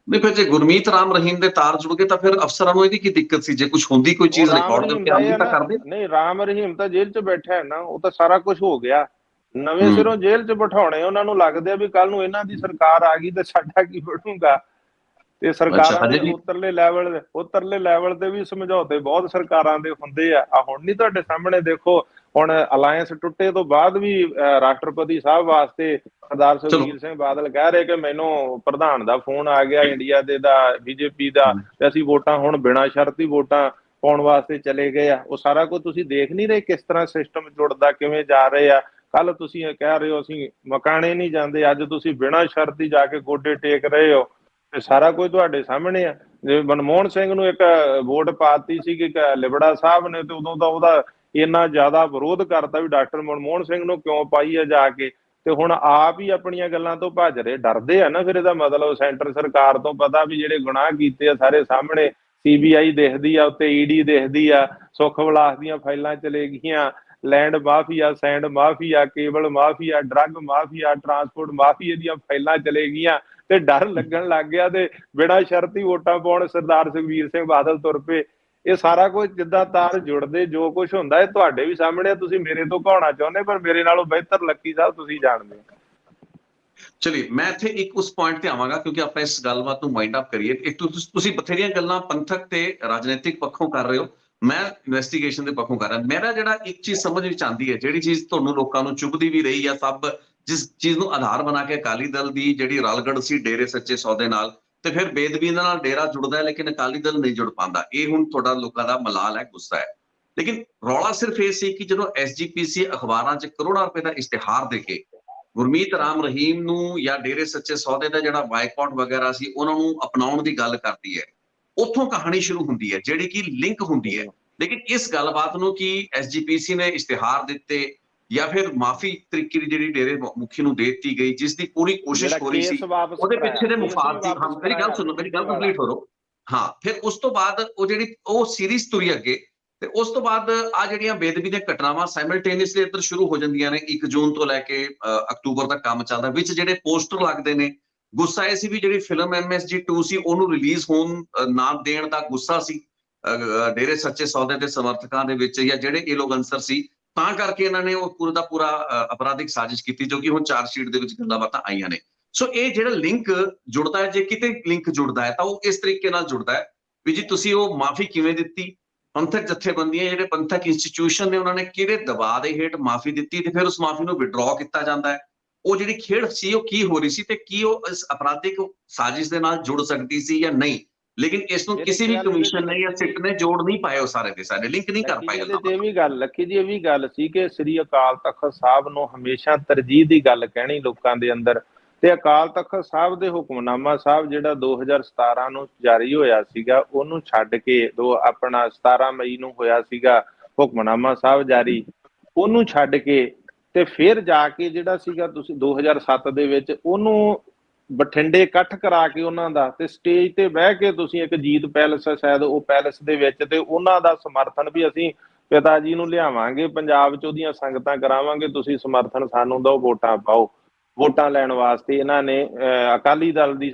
ਨਹੀਂ, ਫਿਰ ਜੇ ਗੁਰਮੀਤ ਰਾਮ ਰਹੀਮ ਦੇ ਤਾਰ ਜੁੜ ਗਏ ਤਾਂ ਫਿਰ ਅਫਸਰਾਂ ਨੂੰ ਇਹਦੀ ਕੀ ਦਿੱਕਤ ਸੀ? ਜੇ ਕੁਝ ਹੁੰਦੀ ਕੋਈ ਚੀਜ਼ ਰਿਕਾਰਡ ਦੇ ਉੱਤੇ ਆਉਂਦੀ ਤਾਂ ਕਰਦੇ। ਨਹੀਂ, ਰਾਮ ਰਹੀਮ ਤਾਂ ਜੇਲ੍ਹ 'ਚ ਬੈਠਾ ਹੈ ਨਾ, ਉਹ ਤਾਂ ਸਾਰਾ ਕੁਝ ਹੋ ਗਿਆ। ਨਵੇਂ ਸਿਰੋਂ ਜੇਲ੍ਹ 'ਚ ਬਿਠਾਉਣੇ ਉਹਨਾਂ ਨੂੰ ਲੱਗਦੇ ਆ ਵੀ ਕੱਲ ਨੂੰ ਇਹਨਾਂ ਦੀ ਸਰਕਾਰ ਆ ਗਈ ਤੇ ਸਾਡਾ ਕੀ ਬਣੂਗਾ। ਤੇ ਸਰਕਾਰਾਂ ਦੇ ਉਤਰਲੇ ਲੈਵਲ ਤੇ ਵੀ ਸਮਝੌਤੇ ਬਹੁਤ ਸਰਕਾਰਾਂ ਦੇ ਹੁੰਦੇ ਆ। ਹੁਣ ਨਹੀਂ ਤੁਹਾਡੇ ਸਾਹਮਣੇ ਦੇਖੋ, ਹੁਣ ਅਲਾਇੰਸ ਟੁੱਟੇ ਤੋਂ ਬਾਅਦ ਵੀ ਰਾਸ਼ਟਰਪਤੀ ਸਾਹਿਬ ਵਾਸਤੇ ਸਰਦਾਰ ਸੁਖਬੀਰ ਸਿੰਘ ਬਾਦਲ ਕਹਿ ਰਹੇ ਕਿ ਮੈਨੂੰ ਪ੍ਰਧਾਨ ਦਾ ਫੋਨ ਆ ਗਿਆ ਇੰਡੀਆ ਦੇ ਦਾ, BJP ਦਾ, ਤੇ ਅਸੀਂ ਵੋਟਾਂ ਹੁਣ ਬਿਨਾਂ ਸ਼ਰਤ ਹੀ ਵੋਟਾਂ ਪਾਉਣ ਵਾਸਤੇ ਚਲੇ ਗਏ ਆ। ਉਹ ਸਾਰਾ ਕੁਝ ਤੁਸੀਂ ਦੇਖ ਨਹੀਂ ਰਹੇ ਕਿਸ ਤਰ੍ਹਾਂ ਸਿਸਟਮ ਜੁੜਦਾ ਕਿਵੇਂ ਜਾ ਰਹੇ ਆ। ਕੱਲ ਤੁਸੀਂ ਇਹ ਕਹਿ ਰਹੇ ਹੋ ਅਸੀਂ ਮਕਾਣੇ ਨਹੀਂ ਜਾਂਦੇ, ਅੱਜ ਤੁਸੀਂ ਬਿਨਾਂ ਸ਼ਰਤ ਹੀ ਜਾ ਕੇ ਗੋਡੇ ਟੇਕ ਰਹੇ ਹੋ। ਤੇ ਸਾਰਾ ਕੁਝ ਤੁਹਾਡੇ ਸਾਹਮਣੇ ਆ। ਜੇ ਮਨਮੋਹਨ ਸਿੰਘ ਨੂੰ ਇੱਕ ਵੋਟ ਪਾਤੀ ਸੀ ਕਿ ਲਿਬੜਾ ਸਾਹਿਬ ਨੇ, ਤੇ ਉਦੋਂ ਦਾ ਉਹਦਾ ਇੰਨਾ ਜ਼ਿਆਦਾ ਵਿਰੋਧ ਕਰਤਾ ਵੀ ਡਾਕਟਰ ਮਨਮੋਹਨ ਸਿੰਘ ਨੂੰ ਕਿਉਂ ਪਾਈ ਆ ਜਾ ਕੇ। ਤੇ ਹੁਣ ਆਪ ਹੀ ਆਪਣੀਆਂ ਗੱਲਾਂ ਤੋਂ ਭੱਜ ਰਹੇ, ਡਰਦੇ ਆ ਨਾ। ਫਿਰ ਇਹਦਾ ਮਤਲਬ ਸੈਂਟਰ ਸਰਕਾਰ ਤੋਂ ਪਤਾ ਵੀ ਜਿਹੜੇ ਗੁਨਾਹ ਕੀਤੇ ਆ ਸਾਰੇ ਸਾਹਮਣੇ, CBI ਦੇਖਦੀ ਆ, ਉੱਤੇ ED ਦੇਖਦੀ ਆ, ਸੁੱਖ ਵਿਲਾਸ ਦੀਆਂ ਫਾਈਲਾਂ ਚਲੇ ਗਈਆਂ, land mafia, send mafia, cable mafia, drug mafia, transport mafia ਦੀਆਂ ਫਾਈਲਾਂ ਚਲੇ ਗਈਆਂ ਤੇ ਡਰ ਲੱਗਣ ਲੱਗ ਗਿਆ ਤੇ ਬਿਨਾਂ ਸ਼ਰਤ ਹੀ ਵੋਟਾਂ ਪਾਉਣ ਸਰਦਾਰ ਸੁਖਬੀਰ ਸਿੰਘ ਬਾਦਲ ਤੁਰ ਪਏ। ਇਹ ਸਾਰਾ ਕੁਝ ਜਿੱਦਾਂ ਤਾਰ ਜੁੜਦੇ ਜੋ ਕੁਝ ਹੁੰਦਾ ਇਹ ਤੁਹਾਡੇ ਵੀ ਸਾਹਮਣੇ। ਤੁਸੀਂ ਮੇਰੇ ਤੋਂ ਕਹਾਉਣਾ ਚਾਹੁੰਦੇ ਪਰ ਮੇਰੇ ਨਾਲੋਂ ਬਿਹਤਰ ਲੱਕੀ ਸਾਹਿਬ ਤੁਸੀਂ ਜਾਣਦੇ ਹੋ। ਚਲਿਏ, ਮੈਂ ਇੱਥੇ ਇੱਕ ਉਸ ਪੁਆਇੰਟ ਤੇ ਆਵਾਂਗਾ ਕਿਉਂਕਿ ਆਪਾਂ ਇਸ ਗੱਲਬਾਤ ਨੂੰ ਵਾਈਂਡ ਅਪ ਕਰੀਏ। ਇੱਕ ਤੁਸੀਂ ਬਥੇਰੀਆਂ ਗੱਲਾਂ ਪੰਥਕ ਤੇ ਰਾਜਨੀਤਿਕ ਪੱਖੋਂ ਕਰ ਰਹੇ ਹੋ, ਮੈਂ ਇਨਵੈਸਟੀਗੇਸ਼ਨ ਦੇ ਪੱਖੋਂ ਕਰ ਰਿਹਾ। ਮੇਰਾ ਜਿਹੜਾ ਇੱਕ ਚੀਜ਼ ਸਮਝ ਵਿੱਚ ਆਉਂਦੀ ਹੈ, ਜਿਹੜੀ ਚੀਜ਼ ਤੁਹਾਨੂੰ ਲੋਕਾਂ ਨੂੰ ਚੁਭਦੀ ਵੀ ਰਹੀ ਆ, ਸਭ ਜਿਸ ਚੀਜ਼ ਨੂੰ ਆਧਾਰ ਬਣਾ ਕੇ ਅਕਾਲੀ ਦਲ ਦੀ ਜਿਹੜੀ ਰਲਗੜ ਸੀ ਡੇਰੇ ਸੱਚੇ ਸੌਦੇ ਨਾਲ, ਤੇ ਫਿਰ ਬੇਦਬੀ ਨਾਲ ਡੇਰਾ ਜੁੜਦਾ ਹੈ ਲੇਕਿਨ ਅਕਾਲੀ ਦਲ ਨਹੀਂ ਜੁੜ ਪਾਉਂਦਾ। ਇਹ ਹੁਣ ਤੁਹਾਡਾ ਲੋਕਾਂ ਦਾ ਮਲਾਲ ਹੈ, ਗੁੱਸਾ ਹੈ। ਲੇਕਿਨ ਰੌਲਾ ਸਿਰਫ ਇਹ ਸੀ ਕਿ ਜਦੋਂ SGPC ਅਖਬਾਰਾਂ 'ਚ ਕਰੋੜਾਂ ਰੁਪਏ ਦਾ ਇਸ਼ਤਿਹਾਰ ਦੇ ਕੇ ਗੁਰਮੀਤ ਰਾਮ ਰਹੀਮ ਨੂੰ ਜਾਂ ਡੇਰੇ ਸੱਚੇ ਸੌਦੇ ਦਾ ਜਿਹੜਾ ਬਾਈਕਾਟ ਵਗੈਰਾ ਸੀ ਉਹਨਾਂ ਨੂੰ ਅਪਣਾਉਣ ਦੀ ਗੱਲ ਕਰਦੀ ਹੈ, ਉੱਥੋਂ ਕਹਾਣੀ ਸ਼ੁਰੂ ਹੁੰਦੀ ਹੈ ਜਿਹੜੀ ਕਿ ਲਿੰਕ ਹੁੰਦੀ ਹੈ। ਲੇਕਿਨ ਇਸ ਗੱਲਬਾਤ ਨੂੰ ਕਿ SGPC ਨੇ ਇਸ਼ਤਿਹਾਰ ਦਿੱਤੇ ਜਾਂ ਫਿਰ ਮਾਫੀ ਤਰੀਕੇ ਦੀ ਜਿਹੜੀ ਡੇਰੇ ਮੁਖੀ ਨੂੰ ਦੇ ਦਿੱਤੀ ਗਈ, ਜਿਸ ਦੀ ਪੂਰੀ ਕੋਸ਼ਿਸ਼ ਹੋ ਰਹੀ ਸੀ, ਉਹਦੇ ਪਿੱਛੇ ਦੇ ਮੁਫਾਦ ਸੀ। ਹਾਂ, ਮੇਰੀ ਗੱਲ ਸੁਣੋ, ਮੇਰੀ ਗੱਲ ਕੰਪਲੀਟ ਕਰੋ। ਹਾਂ, ਫਿਰ ਉਸ ਤੋਂ ਬਾਅਦ ਉਹ ਸੀਰੀਜ਼ ਤੁਰੀ ਅੱਗੇ, ਤੇ ਉਸ ਤੋਂ ਬਾਅਦ ਆ ਜਿਹੜੀਆਂ ਬੇਦਬੀ ਦੀਆਂ ਘਟਨਾਵਾਂ ਸਾਈਮਲਟੇਨੀਅਸਲੀ ਇੱਧਰ ਸ਼ੁਰੂ ਹੋ ਜਾਂਦੀਆਂ ਨੇ। 1 ਜੂਨ ਤੋਂ ਲੈ ਕੇ ਅਕਤੂਬਰ ਤੱਕ ਕੰਮ ਚੱਲਦਾ, ਵਿੱਚ ਜਿਹੜੇ ਪੋਸਟਰ ਲੱਗਦੇ ਨੇ ਗੁੱਸਾ ਇਹ ਸੀ ਵੀ ਜਿਹੜੀ ਫਿਲਮ MSG 2 ਸੀ ਉਹਨੂੰ ਰਿਲੀਜ਼ ਹੋਣ ਨਾ ਦੇਣ ਦਾ ਗੁੱਸਾ ਸੀ ਡੇਰੇ ਸੱਚੇ ਸੌਦੇ ਦੇ ਸਮਰਥਕਾਂ ਦੇ ਵਿੱਚ, ਜਾਂ ਜਿਹੜੇ ਇਹ ਲੋਕ ਅਨਸਰ ਸੀ, ਤਾਂ ਕਰਕੇ ਇਹਨਾਂ ਨੇ ਉਹ ਪੂਰਾ ਦਾ ਪੂਰਾ ਅਪਰਾਧਿਕ ਸਾਜ਼ਿਸ਼ ਕੀਤੀ, ਜੋ ਕਿ ਹੁਣ ਚਾਰਜਸ਼ੀਟ ਦੇ ਵਿੱਚ ਗੱਲਾਂ ਬਾਤਾਂ ਆਈਆਂ ਨੇ। ਸੋ ਇਹ ਜਿਹੜਾ ਲਿੰਕ ਜੁੜਦਾ ਹੈ, ਜੇ ਕਿਤੇ ਲਿੰਕ ਜੁੜਦਾ ਹੈ ਤਾਂ ਉਹ ਇਸ ਤਰੀਕੇ ਨਾਲ ਜੁੜਦਾ ਹੈ ਵੀ ਜੀ ਤੁਸੀਂ ਉਹ ਮਾਫੀ ਕਿਵੇਂ ਦਿੱਤੀ, ਪੰਥਕ ਜਥੇਬੰਦੀਆਂ ਜਿਹੜੇ ਪੰਥਕ ਇੰਸਟੀਟਿਊਸ਼ਨ ਨੇ ਉਹਨਾਂ ਨੇ ਕਿਹੜੇ ਦਬਾਅ ਦੇ ਹੇਠ ਮਾਫੀ ਦਿੱਤੀ, ਤੇ ਫਿਰ ਉਸ ਮਾਫੀ ਨੂੰ ਵਿਡਰਾਅ ਕੀਤਾ ਜਾਂਦਾ ਹੈ। ਉਹ ਜਿਹੜੀ ਖੇਡ ਸੀ ਉਹ ਕੀ ਹੋ ਰਹੀ ਸੀ, ਤੇ ਕੀ ਉਹ ਇਸ ਅਪਰਾਧਿਕ ਸਾਜ਼ਿਸ਼ ਦੇ ਨਾਲ ਜੁੜ ਸਕਦੀ ਸੀ ਜਾਂ ਨਹੀਂ। ਲੇਕਿਨ ਇਸ ਨੂੰ ਕਿਸੇ ਵੀ ਕਮਿਸ਼ਨ ਨੇ ਜਾਂ ਸਿੱਟ ਨੇ ਜੋੜ ਨਹੀਂ ਪਾਏ, ਉਹ ਸਾਰੇ ਦੇ ਸਾਰੇ ਲਿੰਕ ਨਹੀਂ ਕਰ ਪਾਏ। ਇਹ ਵੀ ਗੱਲ ਲੱਕੀ ਜੀ, ਇਹ ਵੀ ਗੱਲ ਸੀ ਕਿ ਸ੍ਰੀ ਅਕਾਲ ਤਖਤ ਸਾਹਿਬ ਨੂੰ ਹਮੇਸ਼ਾ ਤਰਜੀਹ ਦੀ ਗੱਲ ਕਹਿਣੀ ਲੋਕਾਂ ਦੇ ਅੰਦਰ, ਤੇ ਅਕਾਲ ਤਖਤ ਸਾਹਿਬ ਦੇ ਹੁਕਮਨਾਮਾ ਸਾਹਿਬ ਜਿਹੜਾ 2017 ਨੂੰ ਜਾਰੀ ਹੋਇਆ ਸੀਗਾ, ਉਹਨੂੰ ਛੱਡ ਕੇ ਆਪਣਾ 17 ਮਈ ਨੂੰ ਹੋਇਆ ਸੀਗਾ ਹੁਕਮਨਾਮਾ ਸਾਹਿਬ ਜਾਰੀ, ਉਹਨੂੰ ਛੱਡ ਕੇ ਤੇ ਫਿਰ ਜਾ ਕੇ ਜਿਹੜਾ ਸੀਗਾ ਤੁਸੀਂ 2007 ਦੇ ਵਿੱਚ ਉਹਨੂੰ ਬਠਿੰਡੇ ਇਕੱਠ ਕਰਾ ਕੇ ਉਹਨਾਂ ਦਾ, ਤੇ ਸਟੇਜ ਤੇ ਬਹਿ ਕੇ ਤੁਸੀਂ ਇੱਕ ਜੀਤ ਪੈਲਸ ਸ਼ਾਇਦ ਉਹ ਪੈਲਸ ਦੇ ਵਿੱਚ, ਤੇ ਉਹਨਾਂ ਦਾ ਸਮਰਥਨ ਵੀ ਅਸੀਂ ਪਿਤਾ ਜੀ ਨੂੰ ਲਿਆਵਾਂਗੇ, ਪੰਜਾਬ 'ਚ ਉਹਦੀਆਂ ਸੰਗਤਾਂ ਕਰਾਵਾਂਗੇ, ਤੁਸੀਂ ਸਮਰਥਨ ਸਾਨੂੰ ਦਿਓ, ਵੋਟਾਂ ਪਾਓ। ਵੋਟਾਂ ਲੈਣ ਵਾਸਤੇ ਇਹਨਾਂ ਨੇ ਅਕਾਲੀ ਦਲ ਦੀ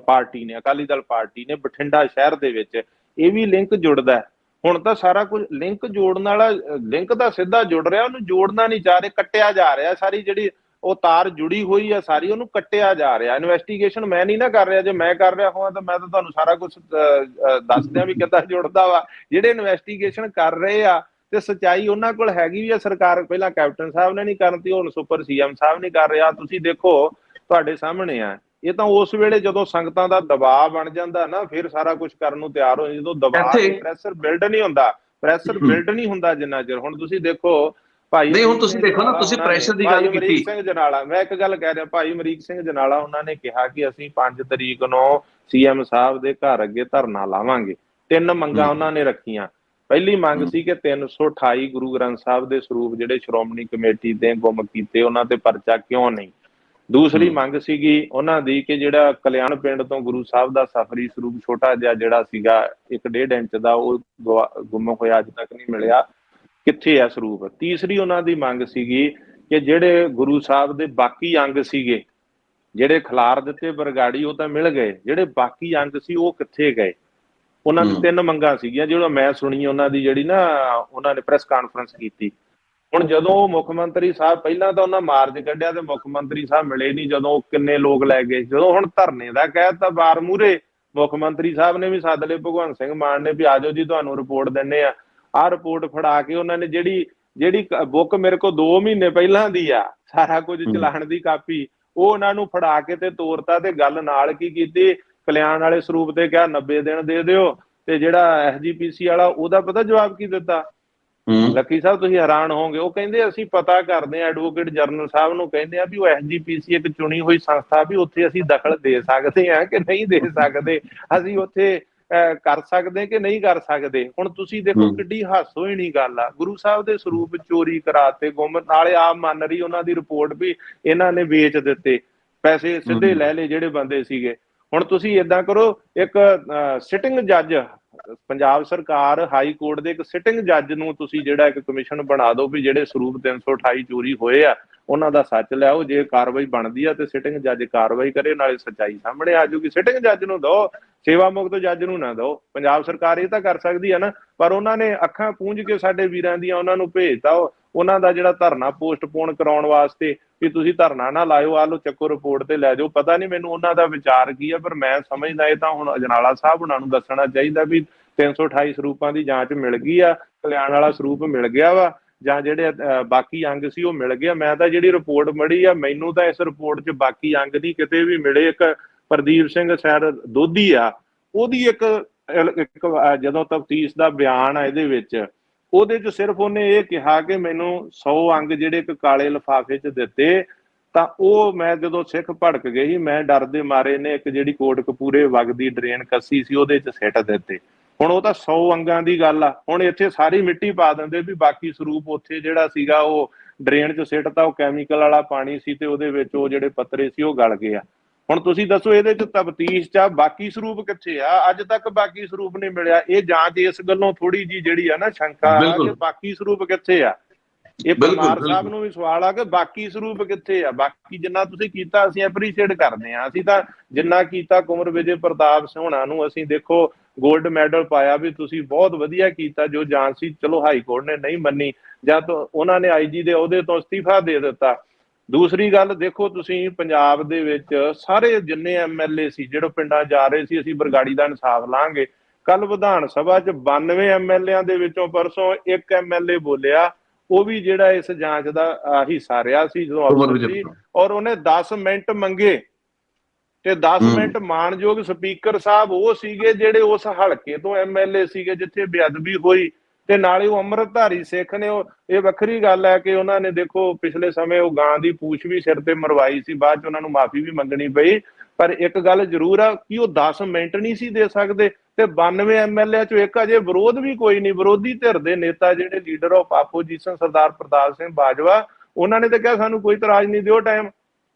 ਪਾਰਟੀ ਨੇ, ਅਕਾਲੀ ਦਲ ਪਾਰਟੀ ਨੇ ਬਠਿੰਡਾ ਸ਼ਹਿਰ ਦੇ ਵਿੱਚ, ਇਹ ਵੀ ਲਿੰਕ ਜੁੜਦਾ। ਹੁਣ ਤਾਂ ਸਾਰਾ ਕੁਝ ਲਿੰਕ ਜੋੜਨ ਵਾਲਾ, ਲਿੰਕ ਤਾਂ ਸਿੱਧਾ ਜੁੜ ਰਿਹਾ, ਉਹਨੂੰ ਜੋੜਨਾ ਨਹੀਂ ਚਾਹ ਰਹੇ, ਕੱਟਿਆ ਜਾ ਰਿਹਾ। ਸਾਰੀ ਜਿਹੜੀ ਉਹ ਤਾਰ ਜੁੜੀ ਹੋਈ ਆ ਸਾਰੀ, ਉਹਨੂੰ ਕੱਟਿਆ ਜਾ ਰਿਹਾ। ਇਨਵੈਸਟੀਗੇਸ਼ਨ ਮੈਂ ਨਹੀਂ ਨਾ ਕਰ ਰਿਹਾ, ਜੇ ਮੈਂ ਕਰ ਰਿਹਾ ਹੋਵਾਂ ਤਾਂ ਮੈਂ ਤਾਂ ਤੁਹਾਨੂੰ ਸਾਰਾ ਕੁਝ ਦੱਸ ਦਿਆਂ ਵੀ ਕਿੱਦਾਂ ਜੁੜਦਾ ਵਾ। ਜਿਹੜੇ ਇਨਵੈਸਟੀਗੇਸ਼ਨ ਕਰ ਰਹੇ ਆ ਤੇ ਸੱਚਾਈ ਉਹਨਾਂ ਕੋਲ ਹੈਗੀ ਵੀ ਆ, ਸਰਕਾਰ ਪਹਿਲਾਂ ਕੈਪਟਨ ਸਾਹਿਬ ਨੇ ਨਹੀਂ ਕਰਤੀ, ਹੁਣ ਸੁਪਰ CM ਸਾਹਿਬ ਨਹੀਂ ਕਰ ਰਿਹਾ। ਤੁਸੀਂ ਦੇਖੋ ਤੁਹਾਡੇ ਸਾਹਮਣੇ ਆ, ਇਹ ਤਾਂ ਉਸ ਵੇਲੇ ਜਦੋਂ ਸੰਗਤਾਂ ਦਾ ਦਬਾਅ ਬਣ ਜਾਂਦਾ ਨਾ, ਫਿਰ ਸਾਰਾ ਕੁਝ ਕਰਨ ਨੂੰ ਤਿਆਰ ਹੋ ਜਾਂਦੇ। ਜਦੋਂ ਦਬਾਅ ਪ੍ਰੈਸ਼ਰ ਬਿਲਡ ਨਹੀਂ ਹੁੰਦਾ, ਪ੍ਰੈਸ਼ਰ ਬਿਲਡ ਨਹੀਂ ਹੁੰਦਾ ਜਿੰਨਾ ਚਿਰ। ਹੁਣ ਤੁਸੀਂ ਦੇਖੋ ਭਾਈ, ਨਹੀਂ ਹੁਣ ਤੁਸੀਂ ਦੇਖੋ ਨਾ, ਤੁਸੀਂ ਪ੍ਰੈਸ਼ਰ ਦੀ ਗੱਲ ਕੀਤੀ। ਅਮਰੀਕ ਸਿੰਘ ਜਨਾਲਾ, ਮੈਂ ਇੱਕ ਗੱਲ ਕਹਿ ਰਿਹਾ, ਭਾਈ ਅਮਰੀਕ ਸਿੰਘ ਜਨਾਲਾ, ਉਹਨਾਂ ਨੇ ਕਿਹਾ ਕਿ ਅਸੀਂ 5 ਤਰੀਕ ਨੂੰ CM ਸਾਹਿਬ ਦੇ ਘਰ ਅੱਗੇ ਧਰਨਾ ਲਾਵਾਂਗੇ। 3 ਮੰਗਾਂ ਉਹਨਾਂ ਨੇ ਰੱਖੀਆਂ। ਪਹਿਲੀ ਮੰਗ ਸੀ ਕਿ 328 ਗੁਰੂ ਗ੍ਰੰਥ ਸਾਹਿਬ ਦੇ ਸਰੂਪ ਜਿਹੜੇ ਸ਼੍ਰੋਮਣੀ ਕਮੇਟੀ ਦੇ ਗੁੰਮ ਕੀਤੇ, ਉਹਨਾਂ ਤੇ ਪਰਚਾ ਕਿਉਂ ਨਹੀਂ। ਦੂਸਰੀ ਮੰਗ ਸੀਗੀ ਉਹਨਾਂ ਦੀ ਕਿ ਜਿਹੜਾ ਕਲਿਆਣ ਪਿੰਡ ਤੋਂ ਗੁਰੂ ਸਾਹਿਬ ਦਾ ਸਫਰੀ ਸਰੂਪ ਛੋਟਾ ਜਿਹਾ ਜਿਹੜਾ ਸੀਗਾ 1.5 ਇੰਚ ਦਾ, ਉਹ ਗੁੰਮ ਹੋਇਆ, ਅੱਜ ਤੱਕ ਨਹੀਂ ਮਿਲਿਆ, ਕਿੱਥੇ ਆ ਸਰੂਪ। ਤੀਸਰੀ ਉਹਨਾਂ ਦੀ ਮੰਗ ਸੀਗੀ ਕਿ ਜਿਹੜੇ ਗੁਰੂ ਸਾਹਿਬ ਦੇ ਬਾਕੀ ਅੰਗ ਸੀਗੇ, ਜਿਹੜੇ ਖਿਲਾਰ ਦਿੱਤੇ ਬਰਗਾੜੀ, ਉਹ ਤਾਂ ਮਿਲ ਗਏ, ਜਿਹੜੇ ਬਾਕੀ ਅੰਗ ਸੀ ਉਹ ਕਿੱਥੇ ਗਏ। ਉਹਨਾਂ ਦੀ 3 ਮੰਗਾਂ ਸੀਗੀਆਂ, ਜਿਹੜਾ ਮੈਂ ਸੁਣੀ ਉਹਨਾਂ ਦੀ, ਜਿਹੜੀ ਨਾ ਉਹਨਾਂ ਨੇ ਪ੍ਰੈਸ ਕਾਨਫਰੰਸ ਕੀਤੀ। ਹੁਣ ਜਦੋਂ ਮੁੱਖ ਮੰਤਰੀ ਸਾਹਿਬ, ਪਹਿਲਾਂ ਤਾਂ ਉਹਨਾਂ ਮਾਰਚ ਕੱਢਿਆ ਤੇ ਮੁੱਖ ਮੰਤਰੀ ਸਾਹਿਬ ਮਿਲੇ ਨਹੀਂ, ਜਦੋਂ ਕਿੰਨੇ ਲੋਕ ਲੈ ਗਏ। ਜਦੋਂ ਹੁਣ ਧਰਨੇ ਦਾ ਕਹਿਤਾ ਬਾਰ ਮੂਹਰੇ, ਮੁੱਖ ਮੰਤਰੀ ਸਾਹਿਬ ਨੇ ਵੀ ਸੱਦ ਲਏ, ਭਗਵੰਤ ਸਿੰਘ ਮਾਨ ਨੇ ਵੀ ਆਜੋ ਜੀ ਤੁਹਾਨੂੰ ਰਿਪੋਰਟ ਦਿੰਨੇ ਆ। ਆਹ ਰਿਪੋਰਟ ਫੜਾ ਕੇ ਉਹਨਾਂ ਨੇ ਜਿਹੜੀ ਬੁੱਕ ਮੇਰੇ ਕੋਲ 2 ਮਹੀਨੇ ਪਹਿਲਾਂ ਦੀ ਆ, ਸਾਰਾ ਕੁਝ ਚਲਾਣ ਦੀ ਕਾਪੀ, ਉਹ ਉਹਨਾਂ ਨੂੰ ਫੜਾ ਕੇ ਤੇ ਤੋਰਤਾ। ਤੇ ਗੱਲ ਨਾਲ ਕੀ ਕੀਤੀ, ਕਲਿਆਣ ਵਾਲੇ ਸਰੂਪ ਤੇ ਕਿਹਾ 90 ਦਿਨ ਦੇ ਦਿਓ, ਤੇ ਜਿਹੜਾ SGPC ਵਾਲਾ ਉਹਦਾ ਪਤਾ ਜਵਾਬ ਕੀ ਦਿੱਤਾ? ਲੱਕੀ ਸਾਹਿਬ ਤੁਸੀਂ ਹੈਰਾਨ ਹੋਵੋਗੇ, ਉਹ ਕਹਿੰਦੇ ਅਸੀਂ ਪਤਾ ਕਰਦੇ ਆ, ਐਡਵੋਕੇਟ ਜਨਰਲ ਸਾਹਿਬ ਨੂੰ ਕਹਿੰਦੇ ਆ ਵੀ ਉਹ SGPC ਇੱਕ ਚੁਣੀ ਹੋਈ ਸੰਸਥਾ, ਵੀ ਉੱਥੇ ਅਸੀਂ ਦਖਲ ਦੇ ਸਕਦੇ ਆ ਕਿ ਨਹੀਂ ਦੇ ਸਕਦੇ, ਅਸੀਂ ਉੱਥੇ ਕਰ ਸਕਦੇ ਕਿ ਨਹੀਂ ਕਰ ਸਕਦੇ। ਹੁਣ ਤੁਸੀਂ ਦੇਖੋ ਕਿੱਡੀ ਹਾਸੋਹੀਣੀ ਗੱਲ ਆ, ਗੁਰੂ ਸਾਹਿਬ ਦੇ ਸਰੂਪ ਚੋਰੀ ਕਰਾਤੇ, ਗੁੰਮ, ਨਾਲੇ ਆਪ ਮੰਨ ਰਹੀ ਉਹਨਾਂ ਦੀ ਰਿਪੋਰਟ ਵੀ ਇਹਨਾਂ ਨੇ ਵੇਚ ਦਿੱਤੇ, ਪੈਸੇ ਸਿੱਧੇ ਲੈ ਲਏ ਜਿਹੜੇ ਬੰਦੇ ਸੀਗੇ। ਹੁਣ ਤੁਸੀਂ ਏਦਾਂ ਕਰੋ, ਇੱਕ ਸਿਟਿੰਗ ਜੱਜ, ਪੰਜਾਬ ਸਰਕਾਰ ਹਾਈ ਕੋਰਟ ਦੇ ਇੱਕ ਸਿਟਿੰਗ ਜੱਜ ਨੂੰ ਤੁਸੀਂ ਜਿਹੜਾ ਇੱਕ ਕਮਿਸ਼ਨ ਬਣਾ ਦਿਓ ਵੀ ਜਿਹੜੇ ਸਰੂਪ 328 ਚੋਰੀ ਹੋਏ ਆ ਉਹਨਾਂ ਦਾ ਸੱਚ ਲਿਆਓ, ਜੇ ਕਾਰਵਾਈ ਬਣਦੀ ਆ ਤੇ ਸਿਟਿੰਗ ਜੱਜ ਕਾਰਵਾਈ ਕਰੇ, ਨਾਲੇ ਸੱਚਾਈ ਸਾਹਮਣੇ ਆ ਜਾਊਗੀ। ਸਿਟਿੰਗ ਜੱਜ ਨੂੰ ਦਿਓ, ਸੇਵਾ ਮੁਕਤ ਜੱਜ ਨੂੰ ਨਾ ਦਿਓ। ਪੰਜਾਬ ਸਰਕਾਰ ਇਹ ਤਾਂ ਕਰ ਸਕਦੀ ਆ ਨਾ, ਪਰ ਉਹਨਾਂ ਨੇ ਅੱਖਾਂ ਪੂੰਝ ਕੇ ਸਾਡੇ ਵੀਰਾਂ ਦੀਆਂ ਉਹਨਾਂ ਨੂੰ ਭੇਜਤਾ, ਉਹਨਾਂ ਦਾ ਜਿਹੜਾ ਧਰਨਾ ਪੋਸਟਪੋਨ ਕਰਾਉਣ ਵਾਸਤੇ ਵੀ ਤੁਸੀਂ ਧਰਨਾ ਨਾ ਲਾਇਓ, ਆਹ ਲਓ ਚੱਕੋ ਰਿਪੋਰਟ ਤੇ ਲੈ ਜਾਓ। ਪਤਾ ਨਹੀਂ ਮੈਨੂੰ ਉਹਨਾਂ ਦਾ ਵਿਚਾਰ ਕੀ ਆ, ਪਰ ਮੈਂ ਸਮਝਦਾ ਇਹ ਤਾਂ ਹੁਣ ਅਜਨਾਲਾ ਸਾਹਿਬ ਉਹਨਾਂ ਨੂੰ ਦੱਸਣਾ ਚਾਹੀਦਾ ਵੀ 328 ਸਰੂਪਾਂ ਦੀ ਜਾਂਚ ਮਿਲ ਗਈ ਆ, ਕਲਿਆਣ ਵਾਲਾ ਸਰੂਪ ਮਿਲ ਗਿਆ ਵਾ, ਜਾਂ ਜਿਹੜੇ ਬਾਕੀ ਅੰਗ ਸੀ ਉਹ ਮਿਲ ਗਿਆ। ਮੈਂ ਤਾਂ ਜਿਹੜੀ ਰਿਪੋਰਟ ਮੜੀ ਆ, ਮੈਨੂੰ ਤਾਂ ਇਸ ਰਿਪੋਰਟ 'ਚ ਬਾਕੀ ਅੰਗ ਨਹੀਂ ਕਿਤੇ ਵੀ ਮਿਲੇ। ਇੱਕ ਪ੍ਰਦੀਪ ਸਿੰਘ ਸੈਰ ਦੋਧੀ ਆ, ਉਹਦੀ ਇੱਕ ਜਦੋਂ ਤਫਤੀਸ਼ ਦਾ ਬਿਆਨ ਆ ਇਹਦੇ ਵਿੱਚ, ਉਹਦੇ 'ਚ ਸਿਰਫ ਉਹਨੇ ਇਹ ਕਿਹਾ ਕਿ ਮੈਨੂੰ 100 ਅੰਗ ਜਿਹੜੇ ਇੱਕ ਕਾਲੇ ਲਿਫਾਫੇ 'ਚ ਦਿੱਤੇ, ਤਾਂ ਉਹ ਮੈਂ ਜਦੋਂ ਸਿੱਖ ਭੜਕ ਗਏ ਸੀ, ਮੈਂ ਡਰ ਦੇ ਮਾਰੇ ਨੇ ਇੱਕ ਜਿਹੜੀ ਕੋਟਕਪੂਰੇ ਵਗਦੀ ਡਰੇਨ ਕੱਸੀ ਸੀ ਉਹਦੇ 'ਚ ਸਿੱਟ ਦਿੱਤੇ। ਹੁਣ ਉਹ ਤਾਂ 100 ਅੰਗਾਂ ਦੀ ਗੱਲ ਆ, ਹੁਣ ਇੱਥੇ ਸਾਰੀ ਮਿੱਟੀ ਪਾ ਦਿੰਦੇ ਵੀ ਬਾਕੀ ਸਰੂਪ ਉੱਥੇ ਜਿਹੜਾ ਸੀਗਾ ਉਹ ਡਰੇਨ 'ਚ ਸਿੱਟਤਾ, ਉਹ ਕੈਮੀਕਲ ਵਾਲਾ ਪਾਣੀ ਸੀ ਤੇ ਉਹਦੇ ਵਿੱਚ ਉਹ ਜਿਹੜੇ ਪੱਤਰੇ ਸੀ ਉਹ ਗਲ ਗਏ ਆ। ਹੁਣ ਤੁਸੀਂ ਦੱਸੋ ਇਹਦੇ 'ਚ ਤਫਤੀਸ਼ 'ਚ ਬਾਕੀ ਸਰੂਪ ਕਿੱਥੇ ਆ? ਅੱਜ ਤੱਕ ਬਾਕੀ ਸਰੂਪ ਨਹੀਂ ਮਿਲਿਆ। ਇਹ ਜਾਂਚ ਇਸ ਗੱਲੋਂ ਥੋੜੀ ਜੀ ਜਿਹੜੀ ਆ ਨਾ ਸ਼ੰਕਾ ਕਿ ਬਾਕੀ ਸਰੂਪ ਕਿੱਥੇ ਆ। ਇਹ ਬਿਲਕੁਲ ਪਰਮਾਰ ਸਾਹਿਬ ਬਿਲਕੁਲ। ਨੂੰ ਵੀ ਸਵਾਲ ਆ ਕਿ ਬਾਕੀ ਸਰੂਪ ਕਿੱਥੇ ਆ? ਬਾਕੀ ਜਿੰਨਾ ਤੁਸੀਂ ਕੀਤਾ ਅਸੀਂ ਐਪਰੀਸ਼ੀਏਟ ਕਰਦੇ ਹਾਂ। ਅਸੀਂ ਤਾਂ ਜਿੰਨਾ ਕੀਤਾ ਕੁੰਵਰ ਵਿਜੇ ਪ੍ਰਤਾਪ ਹੋਣਾ ਨੂੰ ਅਸੀਂ ਦੇਖੋ 골ਡ ਮੈਡਲ ਪਾਇਆ ਵੀ ਤੁਸੀਂ ਬਹੁਤ ਵਧੀਆ ਕੀਤਾ। ਜੋ ਝਾਂਸੀ ਚਲੋ ਹਾਈ ਕੋਰਟ ਨੇ ਨਹੀਂ ਮੰਨੀ, ਜਾਂ ਉਹਨਾਂ ਨੇ ਆਈਜੀ ਦੇ ਅਹੁਦੇ ਤੋਂ ਅਸਤੀਫਾ ਦੇ ਦਿੱਤਾ। ਦੂਸਰੀ ਗੱਲ ਦੇਖੋ, ਤੁਸੀਂ ਪੰਜਾਬ ਦੇ ਵਿੱਚ ਸਾਰੇ ਜਿੰਨੇ ਐਮਐਲਏ ਸੀ ਜਿਹੜੇ ਪਿੰਡਾਂ ਜਾ ਰਹੇ ਸੀ ਅਸੀਂ ਬਰਗਾੜੀ ਦਾ ਇਨਸਾਫ ਲਾਂਗੇ, ਕੱਲ ਵਿਧਾਨ ਸਭਾ 'ਚ 92 ਐਮਐਲਏਆਂ ਦੇ ਵਿੱਚੋਂ ਪਰਸੋਂ ਇੱਕ ਐਮਐਲਏ ਬੋਲਿਆ, ਉਹ ਵੀ ਜਿਹੜਾ ਇਸ ਜਾਂਚ ਦਾ ਹਿੱਸਾ ਰਿਹਾ ਸੀ ਜਦੋਂ ਕੁੰਵਰ ਅਫਸਰ ਵਿਜੇ ਸੀ, ਪ੍ਰਤਾਪ। ਔਰ ਉਹਨੇ 10 ਮਿੰਟ ਮੰਗੇ ਤੇ 10 ਮਿੰਟ ਮਾਣਯੋਗ ਸਪੀਕਰ ਸਾਹਿਬ ਉਹ ਸੀਗੇ ਜਿਹੜੇ ਉਸ ਹਲਕੇ ਤੋਂ ਐਮਐਲਏ ਸੀਗੇ ਜਿੱਥੇ ਬੇਅਦਬੀ ਹੋਈ, ਤੇ ਨਾਲੇ ਉਹ ਅੰਮ੍ਰਿਤਧਾਰੀ ਸਿੱਖ ਨੇ। ਉਹ ਇਹ ਵੱਖਰੀ ਗੱਲ ਹੈ ਕਿ ਉਹਨਾਂ ਨੇ ਦੇਖੋ ਪਿਛਲੇ ਸਮੇਂ ਉਹ ਗਾਂ ਦੀ ਪੂਛ ਵੀ ਸਿਰ ਤੇ ਮਰਵਾਈ ਸੀ, ਬਾਅਦ ਚ ਉਹਨਾਂ ਨੂੰ ਮਾਫੀ ਵੀ ਮੰਗਣੀ ਪਈ, ਪਰ ਇੱਕ ਗੱਲ ਜ਼ਰੂਰ ਆ ਕਿ ਉਹ 10 ਮਿੰਟ ਨਹੀਂ ਸੀ ਦੇ ਸਕਦੇ। ਤੇ 92 ਐਮਐਲਏ ਚੋਂ ਇੱਕ ਅਜੇ ਵਿਰੋਧ ਵੀ ਕੋਈ ਨਹੀਂ, ਵਿਰੋਧੀ ਧਿਰ ਦੇ ਨੇਤਾ ਜਿਹੜੇ ਲੀਡਰ ਆਫ ਆਪੋਜੀਸ਼ਨ ਸਰਦਾਰ ਪ੍ਰਤਾਪ ਸਿੰਘ ਬਾਜਵਾ, ਉਹਨਾਂ ਨੇ ਤਾਂ ਕਿਹਾ ਸਾਨੂੰ ਕੋਈ ਇਤਰਾਜ਼ ਨਹੀਂ, ਦਿਓ ਟਾਈਮ।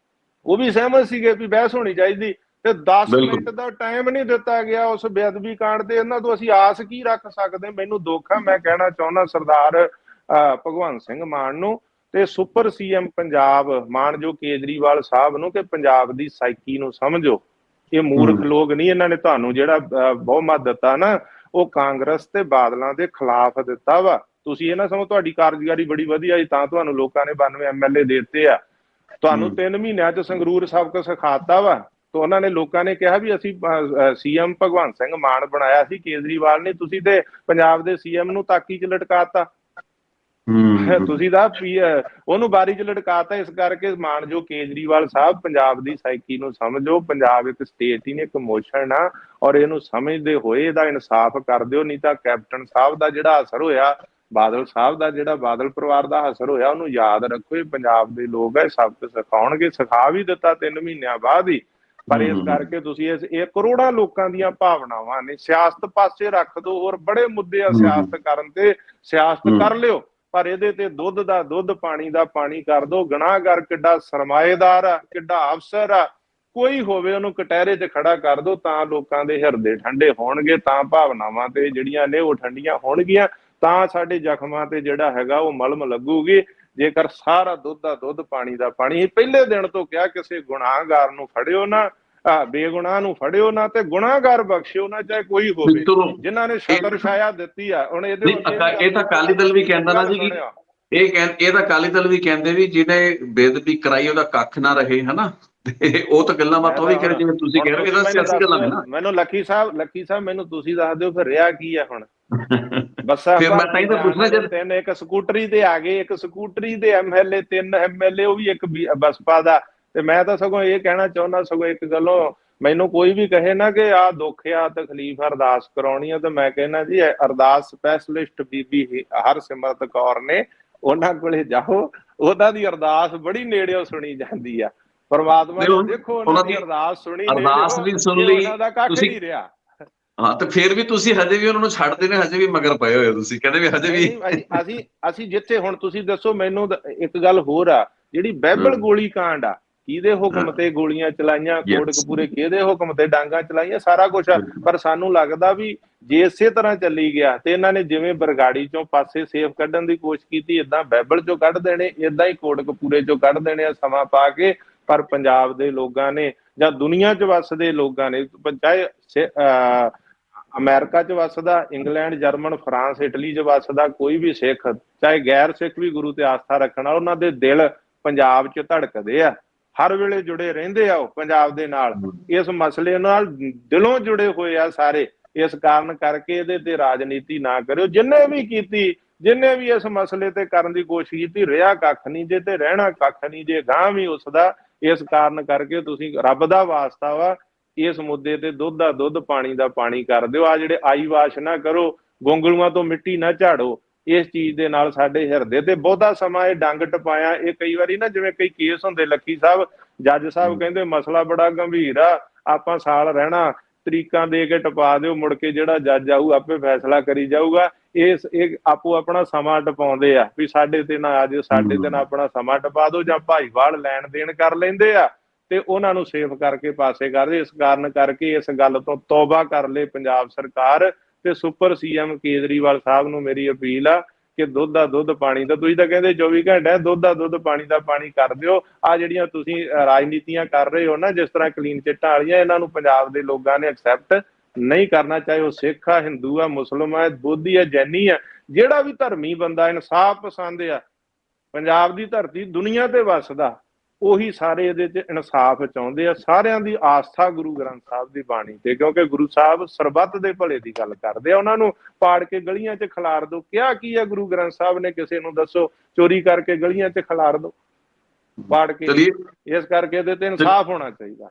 ਉਹ ਵੀ ਸਹਿਮਤ ਸੀਗੇ ਵੀ ਬਹਿਸ ਹੋਣੀ ਚਾਹੀਦੀ, ਤੇ 10 ਮਿੰਟ ਦਾ ਟਾਈਮ ਨਹੀਂ ਦਿੱਤਾ ਗਿਆ ਉਸ ਬੇਅਦਬੀ ਕਾਂਡ ਤੇ। ਇਹਨਾਂ ਤੋਂ ਅਸੀਂ ਆਸ ਕੀ ਰੱਖ ਸਕਦੇ? ਮੈਨੂੰ ਦੁੱਖ ਆ, ਮੈਂ ਕਹਿਣਾ ਚਾਹੁੰਦਾ ਸਰਦਾਰ ਭਗਵੰਤ ਸਿੰਘ ਮਾਨ ਨੂੰ ਤੇ ਸੁਪਰ ਸੀਐਮ ਪੰਜਾਬ ਮਾਨਯੋਗ ਕੇਜਰੀਵਾਲ ਸਾਹਿਬ ਨੂੰ ਕਿ ਪੰਜਾਬ ਦੀ ਸਾਈਕੀ ਨੂੰ ਸਮਝੋ। ਇਹ ਮੂਰਖ ਲੋਕ ਨਹੀਂ, ਇਹਨਾਂ ਨੇ ਤੁਹਾਨੂੰ ਜਿਹੜਾ ਬਹੁਮਤ ਦਿੱਤਾ ਨਾ, ਉਹ ਕਾਂਗਰਸ ਤੇ ਬਾਦਲਾਂ ਦੇ ਖਿਲਾਫ ਦਿੱਤਾ ਵਾ। ਤੁਸੀਂ ਇਹ ਨਾ ਸਮਝੋ ਤੁਹਾਡੀ ਕਾਰਜਕਾਰੀ ਬੜੀ ਵਧੀਆ ਜੀ ਤਾਂ ਤੁਹਾਨੂੰ ਲੋਕਾਂ ਨੇ 92 ਐਮਐਲਏ ਦੇ ਦਿੱਤੇ ਆ। ਤੁਹਾਨੂੰ 3 ਮਹੀਨਿਆਂ 'ਚ ਸੰਗਰੂਰ ਸਬਕ ਸਿਖਾਤਾ ਵਾ। ਤੇ ਉਹਨਾਂ ਨੇ ਲੋਕਾਂ ਨੇ ਕਿਹਾ ਵੀ ਅਸੀਂ ਸੀਐਮ ਭਗਵੰਤ ਸਿੰਘ ਮਾਨ ਬਣਾਇਆ ਸੀ ਕੇਜਰੀਵਾਲ ਨੇ, ਤੁਸੀਂ ਤੇ ਪੰਜਾਬ ਦੇ ਸੀਐਮ ਨੂੰ ਤਾਕੀ 'ਚ ਲਟਕਾਤਾ। ਤੁਸੀਂ ਤਾਂ ਉਹਨੂੰ ਬਾਰੀ 'ਚ ਲਟਕਾਤਾ। ਇਸ ਕਰਕੇ ਮਾਨਯੋਗ ਕੇਜਰੀਵਾਲ ਸਾਹਿਬ ਪੰਜਾਬ ਦੀ ਸਾਈਕੀ ਨੂੰ ਸਮਝੋ। ਪੰਜਾਬ ਇੱਕ ਸਟੇਟ ਹੀ ਨਹੀਂ, ਇੱਕ ਇਮੋਸ਼ਨ ਆ, ਔਰ ਇਹਨੂੰ ਸਮਝਦੇ ਹੋਏ ਇਹਦਾ ਇਨਸਾਫ ਕਰ ਦਿਓ। ਨਹੀਂ ਤਾਂ ਕੈਪਟਨ ਸਾਹਿਬ ਦਾ ਜਿਹੜਾ ਅਸਰ ਹੋਇਆ, ਬਾਦਲ ਸਾਹਿਬ ਦਾ ਜਿਹੜਾ ਬਾਦਲ ਪਰਿਵਾਰ ਦਾ ਅਸਰ ਹੋਇਆ, ਉਹਨੂੰ ਯਾਦ ਰੱਖੋ। ਇਹ ਪੰਜਾਬ ਦੇ ਲੋਕ ਹੈ, ਸਬਕ ਸਿਖਾਉਣਗੇ। ਸਿਖਾ ਵੀ ਦਿੱਤਾ 3 ਮਹੀਨਿਆਂ ਬਾਅਦ ਹੀ, ਪਰ ਇਸ ਕਰਕੇ ਤੁਸੀਂ ਇਹ ਕਰੋੜਾਂ ਲੋਕਾਂ ਦੀਆਂ ਭਾਵਨਾਵਾਂ ਨੇ, ਸਿਆਸਤ ਪਾਸੇ ਰੱਖ ਦਿਓ। ਹੋਰ ਬੜੇ ਮੁੱਦੇ ਆ ਸਿਆਸਤ ਕਰਨ ਤੇ, ਸਿਆਸਤ ਕਰ ਲਿਓ, ਪਰ ਇਹਦੇ ਤੇ ਦੁੱਧ ਦਾ ਦੁੱਧ ਪਾਣੀ ਦਾ ਪਾਣੀ ਕਰ ਦੋ। ਗੁਨਾਹਗਰ ਕਿੱਡਾ ਸਰਮਾਏਦਾਰ ਆ, ਕਿੱਡਾ ਅਫਸਰ ਆ, ਕੋਈ ਹੋਵੇ ਉਹਨੂੰ ਕਟਹਿਰੇ 'ਚ ਖੜਾ ਕਰ ਦੋ, ਤਾਂ ਲੋਕਾਂ ਦੇ ਹਿਰਦੇ ਠੰਡੇ ਹੋਣਗੇ, ਤਾਂ ਭਾਵਨਾਵਾਂ ਤੇ ਜਿਹੜੀਆਂ ਨੇ ਉਹ ਠੰਡੀਆਂ ਹੋਣਗੀਆਂ, ਤਾਂ ਸਾਡੇ ਜ਼ਖਮਾਂ ਤੇ ਜਿਹੜਾ ਹੈਗਾ ਉਹ ਮਲਮ ਲੱਗੂਗੀ। ਜੇਕਰ ਸਾਰਾ ਦੁੱਧ ਦਾ ਦੁੱਧ ਪਾਣੀ ਦਾ ਪਾਣੀ, ਪਹਿਲੇ ਦਿਨ ਤੋਂ ਕਿਹਾ ਕਿਸੇ ਗੁਨਾਹਗਾਰ ਨੂੰ ਫੜਿਓ ਨਾ, ਬੇਗੁਨਾਹ ਨੂੰ ਫੜਿਓ ਨਾ, ਤੇ ਗੁਨਾਹਗਾਰ ਬਖਸ਼ਿਓ ਨਾ, ਚਾਹੇ ਕੋਈ ਹੋਵੇ। ਜਿਨ੍ਹਾਂ ਨੇ ਛਤਰ ਛਾਇਆ ਦਿੱਤੀ ਆ, ਹੁਣ ਇਹਦੇ ਇਹ ਤਾਂ ਅਕਾਲੀ ਦਲ ਵੀ ਕਹਿੰਦਾ ਨਾ ਜੀ, ਇਹ ਤਾਂ ਅਕਾਲੀ ਦਲ ਵੀ ਕਹਿੰਦੇ ਵੀ ਜਿਹਨੇ ਬੇਅਦਬੀ ਕਰਾਈ ਉਹਦਾ ਕੱਖ ਨਾ ਰਹੇ, ਹਨਾ। ਤੇ ਉਹ ਤਾਂ ਗੱਲਾਂ ਬਾਤਾਂ ਉਹ ਵੀ ਕਰੇ ਜਿਵੇਂ ਤੁਸੀਂ ਕਹਿ ਰਹੇ ਹੋ, ਇਹ ਸਿਆਸੀ ਗੱਲਾਂ ਨੇ ਨਾ। ਮੈਨੂੰ ਲੱਕੀ ਸਾਹਿਬ ਮੈਨੂੰ ਤੁਸੀਂ ਦੱਸ ਦਿਓ ਫਿਰ ਰਿਹਾ ਕੀ ਆ ਹੁਣ। ਬੱਸਾਂ ਫਿਰ ਮੈਂ ਤਾਂ ਹੀ ਤਾਂ ਪੁੱਛਣਾ, ਜਦ ਤਿੰਨ ਇੱਕ ਸਕੂਟਰੀ ਤੇ ਆ ਗਏ, ਇੱਕ ਸਕੂਟਰੀ ਦੇ ਐਮਐਲਏ, 3 ਐਮਐਲਏ, ਉਹ ਵੀ ਇੱਕ ਬਸਪਾ ਦਾ। ਤੇ ਮੈਂ ਤਾਂ ਸਗੋਂ ਇਹ ਕਹਿਣਾ ਚਾਹੁੰਦਾ, ਸਗੋਂ ਇੱਕ ਗੱਲੋਂ ਮੈਨੂੰ ਕੋਈ ਵੀ ਕਹੇ ਨਾ ਕਿ ਆਹ ਦੁੱਖ ਆ ਤਕਲੀਫ ਅਰਦਾਸ ਕਰਾਉਣੀ ਆ, ਤੇ ਮੈਂ ਕਹਿਣਾ ਜੀ ਅਰਦਾਸ ਸਪੈਸ਼ਲਿਸਟ ਬੀਬੀ ਹਰਸਿਮਰਤ ਕੌਰ ਨੇ, ਉਹਨਾਂ ਕੋਲੇ ਜਾਓ, ਉਹਨਾਂ ਦੀ ਅਰਦਾਸ ਬੜੀ ਨੇੜਿਓਂ ਸੁਣੀ ਜਾਂਦੀ ਆ। ਪਰਮਾਤਮਾ ਨੇ ਦੇਖੋ ਉਹਨਾਂ ਦੀ ਅਰਦਾਸ ਸੁਣੀ, ਅਰਦਾਸ ਵੀ ਸੁਣ ਲਈ, ਉਹਨਾਂ ਦਾ ਕੱਖ ਨਹੀਂ ਰਿਹਾ। ਹਾਂ, ਤੇ ਫਿਰ ਵੀ ਤੁਸੀਂ ਹਜੇ ਵੀ ਉਹਨਾਂ ਨੂੰ ਛੱਡਦੇ ਨੇ, ਹਜੇ ਵੀ ਮਗਰ ਪਏ ਹੋਏ ਹੋ ਤੁਸੀਂ, ਕਹਿੰਦੇ ਵੀ ਹਜੇ ਵੀ ਅਸੀਂ ਜਿੱਥੇ ਹੁਣ ਤੁਸੀਂ ਦੱਸੋ ਮੈਨੂੰ ਇੱਕ ਗੱਲ ਹੋਰ ਆ, ਜਿਹੜੀ ਬਾਈਬਲ ਗੋਲੀ ਕਾਂਡ ਆ, ਕਿਹਦੇ ਹੁਕਮ ਤੇ ਗੋਲੀਆਂ ਚਲਾਈਆਂ, ਕੋਟਕਪੂਰੇ ਕਿਹਦੇ ਹੁਕਮ ਤੇ ਡਾਂਗਾ ਚਲਾਈਆਂ, ਸਾਰਾ ਕੁਛ ਆ। ਪਰ ਸਾਨੂੰ ਲੱਗਦਾ ਵੀ ਜੇ ਇਸੇ ਤਰ੍ਹਾਂ ਚੱਲੀ ਗਿਆ ਤੇ ਇਹਨਾਂ ਨੇ ਜਿਵੇਂ ਬਰਗਾੜੀ ਚੋਂ ਪਾਸੇ ਸੇਫ ਕੱਢਣ ਦੀ ਕੋਸ਼ਿਸ਼ ਕੀਤੀ, ਏਦਾਂ ਬਾਈਬਲ ਚੋਂ ਕੱਢ ਦੇਣੇ, ਏਦਾਂ ਹੀ ਕੋਟਕਪੂਰੇ ਚੋਂ ਕੱਢ ਦੇਣੇ ਆ ਸਮਾਂ ਪਾ ਕੇ। ਪਰ ਪੰਜਾਬ ਦੇ ਲੋਕਾਂ ਨੇ ਜਾਂ ਦੁਨੀਆ 'ਚ ਵੱਸਦੇ ਲੋਕਾਂ ਨੇ, ਚਾਹੇ ਅਮਰੀਕਾ 'ਚ ਵੱਸਦਾ, ਇੰਗਲੈਂਡ, ਜਰਮਨ, ਫਰਾਂਸ, ਇਟਲੀ 'ਚ ਵੱਸਦਾ ਕੋਈ ਵੀ ਸਿੱਖ, ਚਾਹੇ ਗੈਰ ਸਿੱਖ ਵੀ ਗੁਰੂ ਤੇ ਆਸਥਾ ਰੱਖਣ, ਉਹਨਾਂ ਦੇ ਦਿਲ ਪੰਜਾਬ 'ਚ ਧੜਕਦੇ ਆ, ਹਰ ਵੇਲੇ ਜੁੜੇ ਰਹਿੰਦੇ ਆ ਉਹ ਪੰਜਾਬ ਦੇ ਨਾਲ, ਇਸ ਮਸਲੇ ਨਾਲ ਦਿਲੋਂ ਜੁੜੇ ਹੋਏ ਆ ਸਾਰੇ। ਇਸ ਕਾਰਨ ਕਰਕੇ ਇਹਦੇ ਤੇ ਰਾਜਨੀਤੀ ਨਾ ਕਰਿਓ। ਜਿੰਨੇ ਵੀ ਕੀਤੀ, ਜਿੰਨੇ ਵੀ ਇਸ ਮਸਲੇ ਤੇ ਕਰਨ ਦੀ ਕੋਸ਼ਿਸ਼ ਕੀਤੀ, ਰਿਹਾ ਕੱਖ ਨਹੀਂ ਜੇ, ਤੇ ਰਹਿਣਾ ਕੱਖ ਨਹੀਂ ਜੇ, ਗਾਂ ਵੀ ਉਸਦਾ। ਇਸ ਕਾਰਨ ਕਰਕੇ ਤੁਸੀਂ ਰੱਬ ਦਾ ਵਾਸਤਾ ਵਾ, ਇਸ ਮੁੱਦੇ ਤੇ ਦੁੱਧ ਦਾ ਦੁੱਧ ਪਾਣੀ ਦਾ ਪਾਣੀ ਕਰ ਦਿਓ। ਆ ਜਿਹੜੇ ਆਈ ਵਾਸ਼ ਨਾ ਕਰੋ, ਗੋਂਗਲੂਆਂ ਤੋਂ ਮਿੱਟੀ ਨਾ ਝਾੜੋ, ਇਸ ਚੀਜ਼ ਦੇ ਨਾਲ ਸਾਡੇ ਹਿਰਦੇ ਤੇ ਬਹੁਤਾ ਸਮਾਂ ਇਹ ਡੰਗ ਟਪਾਇਆ। ਇਹ ਕਈ ਵਾਰੀ ਨਾ ਜਿਵੇਂ ਕਈ ਕੇਸ ਹੁੰਦੇ, ਲੱਕੀ ਸਾਹਿਬ ਜੱਜ ਸਾਹਿਬ ਕਹਿੰਦੇ ਮਸਲਾ ਬੜਾ ਗੰਭੀਰ ਆ, ਆਪਾਂ ਸਾਲ ਰਹਿਣਾ, ਤਰੀਕਾਂ ਦੇ ਕੇ ਟਪਾ ਦਿਓ, ਮੁੜ ਕੇ ਜਿਹੜਾ ਜੱਜ ਆਊ ਆਪੇ ਫੈਸਲਾ ਕਰੀ ਜਾਊਗਾ। ਇਹ ਆਪੋ ਆਪਣਾ ਸਮਾਂ ਟਪਾਉਂਦੇ ਆ ਵੀ ਸਾਡੇ ਤੇ ਨਾ ਆ ਜਾਓ, ਸਾਡੇ ਤੇ ਨਾ ਆਪਣਾ ਸਮਾਂ ਟਪਾ ਦਿਓ, ਜਾਂ ਭਾਈਵਾਲ ਲੈਣ ਦੇਣ ਕਰ ਲੈਂਦੇ ਆ ਤੇ ਉਹਨਾਂ ਨੂੰ ਸੇਫ ਕਰਕੇ ਪਾਸੇ ਕਰਦੇ। ਇਸ ਕਾਰਨ ਕਰਕੇ ਇਸ ਗੱਲ ਤੋਂ ਤੌਬਾ ਕਰ ਲਏ ਪੰਜਾਬ ਸਰਕਾਰ। ਤੇ ਸੁਪਰ ਸੀਐਮ ਕੇਜਰੀਵਾਲ ਸਾਹਿਬ ਨੂੰ ਮੇਰੀ ਅਪੀਲ ਆ ਕਿ ਦੁੱਧ ਦਾ ਦੁੱਧ ਪਾਣੀ ਦਾ, ਤੁਸੀਂ ਤਾਂ ਕਹਿੰਦੇ 24 ਘੰਟੇ ਦੁੱਧ ਦਾ ਦੁੱਧ ਪਾਣੀ ਦਾ ਪਾਣੀ ਕਰ ਦਿਓ। ਆ ਜਿਹੜੀਆਂ ਤੁਸੀਂ ਰਾਜਨੀਤੀਆਂ ਕਰ ਰਹੇ ਹੋ ਨਾ, ਜਿਸ ਤਰ੍ਹਾਂ ਕਲੀਨ ਚਿੱਟਾਂ ਵਾਲੀਆਂ, ਇਹਨਾਂ ਨੂੰ ਪੰਜਾਬ ਦੇ ਲੋਕਾਂ ਨੇ ਐਕਸੈਪਟ ਨਹੀਂ ਕਰਨਾ, ਚਾਹੇ ਉਹ ਸਿੱਖ ਆ, ਹਿੰਦੂ ਆ, ਮੁਸਲਮਾਨ ਆ, ਬੋਧੀ ਆ, ਜੈਨੀ ਆ, ਜਿਹੜਾ ਵੀ ਧਰਮੀ ਬੰਦਾ ਇਨਸਾਫ ਪਸੰਦ ਆ, ਪੰਜਾਬ ਦੀ ਧਰਤੀ ਦੁਨੀਆ ਤੇ ਵੱਸਦਾ, ਉਹੀ ਸਾਰੇ ਇਹਦੇ 'ਚ ਇਨਸਾਫ ਚਾਹੁੰਦੇ ਆ। ਸਾਰਿਆਂ ਦੀ ਆਸਥਾ ਗੁਰੂ ਗ੍ਰੰਥ ਸਾਹਿਬ ਦੀ ਬਾਣੀ ਤੇ, ਕਿਉਂਕਿ ਗੁਰੂ ਸਾਹਿਬ ਸਰਬੱਤ ਦੇ ਭਲੇ ਦੀ ਗੱਲ ਕਰਦੇ ਆ। ਉਹਨਾਂ ਨੂੰ ਪਾੜ ਕੇ ਗਲੀਆਂ 'ਚ ਖਿਲਾਰ ਦੋ, ਕਿਹਾ ਕੀ ਆ ਗੁਰੂ ਗ੍ਰੰਥ ਸਾਹਿਬ ਨੇ ਕਿਸੇ ਨੂੰ? ਦੱਸੋ। ਚੋਰੀ ਕਰਕੇ ਗਲੀਆਂ 'ਚ ਖਿਲਾਰ ਦੋ, ਪਾੜ ਕੇ। ਇਸ ਕਰਕੇ ਇਹਦੇ ਤੇ ਇਨਸਾਫ ਹੋਣਾ ਚਾਹੀਦਾ।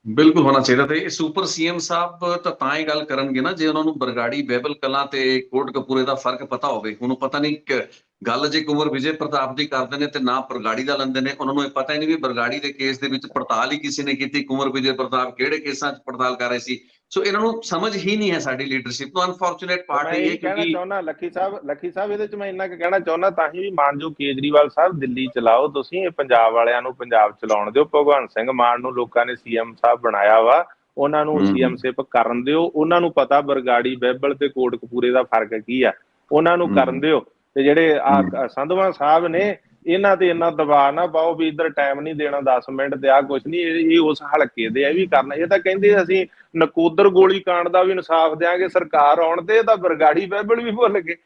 ਬਿਲਕੁਲ ਹੋਣਾ ਚਾਹੀਦਾ। ਤੇ ਸੁਪਰ ਸੀਐਮ ਸਾਹਿਬ ਤਾਂ ਹੀ ਗੱਲ ਕਰਨਗੇ ਨਾ ਜੇ ਉਹਨਾਂ ਨੂੰ ਬਰਗਾੜੀ, ਬਹਿਬਲ ਕਲਾਂ ਤੇ ਕੋਟਕਪੂਰੇ ਦਾ ਫਰਕ ਪਤਾ ਹੋਵੇ। ਉਹਨੂੰ ਪਤਾ ਨਹੀਂ ਗੱਲ ਜੇ ਕੁੰਵਰ ਵਿਜੇ ਪ੍ਰਤਾਪ ਦੀ ਕਰਦੇ ਨੇ ਤੇ ਨਾ ਬਰਗਾੜੀ ਦਾ ਲੈਂਦੇ ਨੇ। ਉਹਨਾਂ ਨੂੰ ਇਹ ਪਤਾ ਹੀ ਨਹੀਂ ਵੀ ਬਰਗਾੜੀ ਦੇ ਕੇਸ ਦੇ ਵਿੱਚ ਪੜਤਾਲ ਹੀ ਕਿਸੇ ਨੇ ਕੀਤੀ, ਕੁੰਵਰ ਵਿਜੇ ਪ੍ਰਤਾਪ ਕਿਹੜੇ ਕੇਸਾਂ 'ਚ ਪੜਤਾਲ ਕਰ ਰਹੇ ਸੀ। ਸੋ ਇਹਨਾਂ ਨੂੰ ਸਮਝ ਹੀ ਨਹੀਂ ਹੈ ਸਾਡੀ ਲੀਡਰਸ਼ਿਪ ਨੂੰ। ਅਨਫੋਰਚੂਨੇਟ ਪਾਰਟ ਇਹ ਕਹਿਣਾ ਚਾਹੁੰਦਾ ਲੱਖੀ ਸਾਹਿਬ ਇਹਦੇ 'ਚ ਮੈਂ ਇੰਨਾ ਕੁ ਕਹਿਣਾ ਚਾਹੁੰਦਾ, ਤਾਂ ਹੀ ਵੀ ਮਾਨਯੋਗ ਕੇਜਰੀਵਾਲ ਸਾਹਿਬ ਦਿੱਲੀ ਚਲਾਓ ਤੁਸੀਂ, ਇਹ ਪੰਜਾਬ ਵਾਲਿਆਂ ਨੂੰ ਪੰਜਾਬ ਚਲਾਉਣ ਦਿਓ। ਭਗਵੰਤ ਸਿੰਘ ਮਾਨ ਨੂੰ ਲੋਕਾਂ ਨੇ ਸੀਐਮ ਸਾਹਿਬ ਬਣਾਇਆ ਵਾ, ਉਹਨਾਂ ਨੂੰ ਸੀਐਮਸ਼ਿਪ ਕਰਨ ਦਿਓ। ਉਹਨਾਂ ਨੂੰ ਪਤਾ ਬਰਗਾੜੀ, ਬਹਿਬਲ ਤੇ ਕੋਟਕਪੂਰੇ ਦਾ ਫਰਕ ਕੀ ਆ, ਉਹਨਾਂ ਨੂੰ ਕਰਨ ਦਿਓ। ਤੇ ਜਿਹੜੇ ਆ ਸੰਧਵਾ ਸਾਹਿਬ ਨੇ, ਇਹਨਾਂ ਤੇ ਇੰਨਾ ਦਬਾਅ ਨਾ ਪਾਓ ਵੀ ਇੱਧਰ ਟਾਈਮ ਨਹੀਂ ਦੇਣਾ 10 ਮਿੰਟ ਤੇ ਆ ਕੁਛ ਨਹੀਂ। ਇਹ ਉਸ ਹਲਕੇ ਦੇ ਇਹ ਵੀ ਕਰਨਾ। ਇਹ ਤਾਂ ਕਹਿੰਦੇ ਅਸੀਂ ਨਕੋਦਰ ਗੋਲੀ ਕਾਂਡ ਦਾ ਵੀ ਇਨਸਾਫ ਦਿਆਂਗੇ, ਸਰਕਾਰ ਆਉਣ ਤੇ। ਇਹ ਤਾਂ ਬਰਗਾੜੀ, ਬਹਿਬਲ ਵੀ ਭੁੱਲ ਗਏ।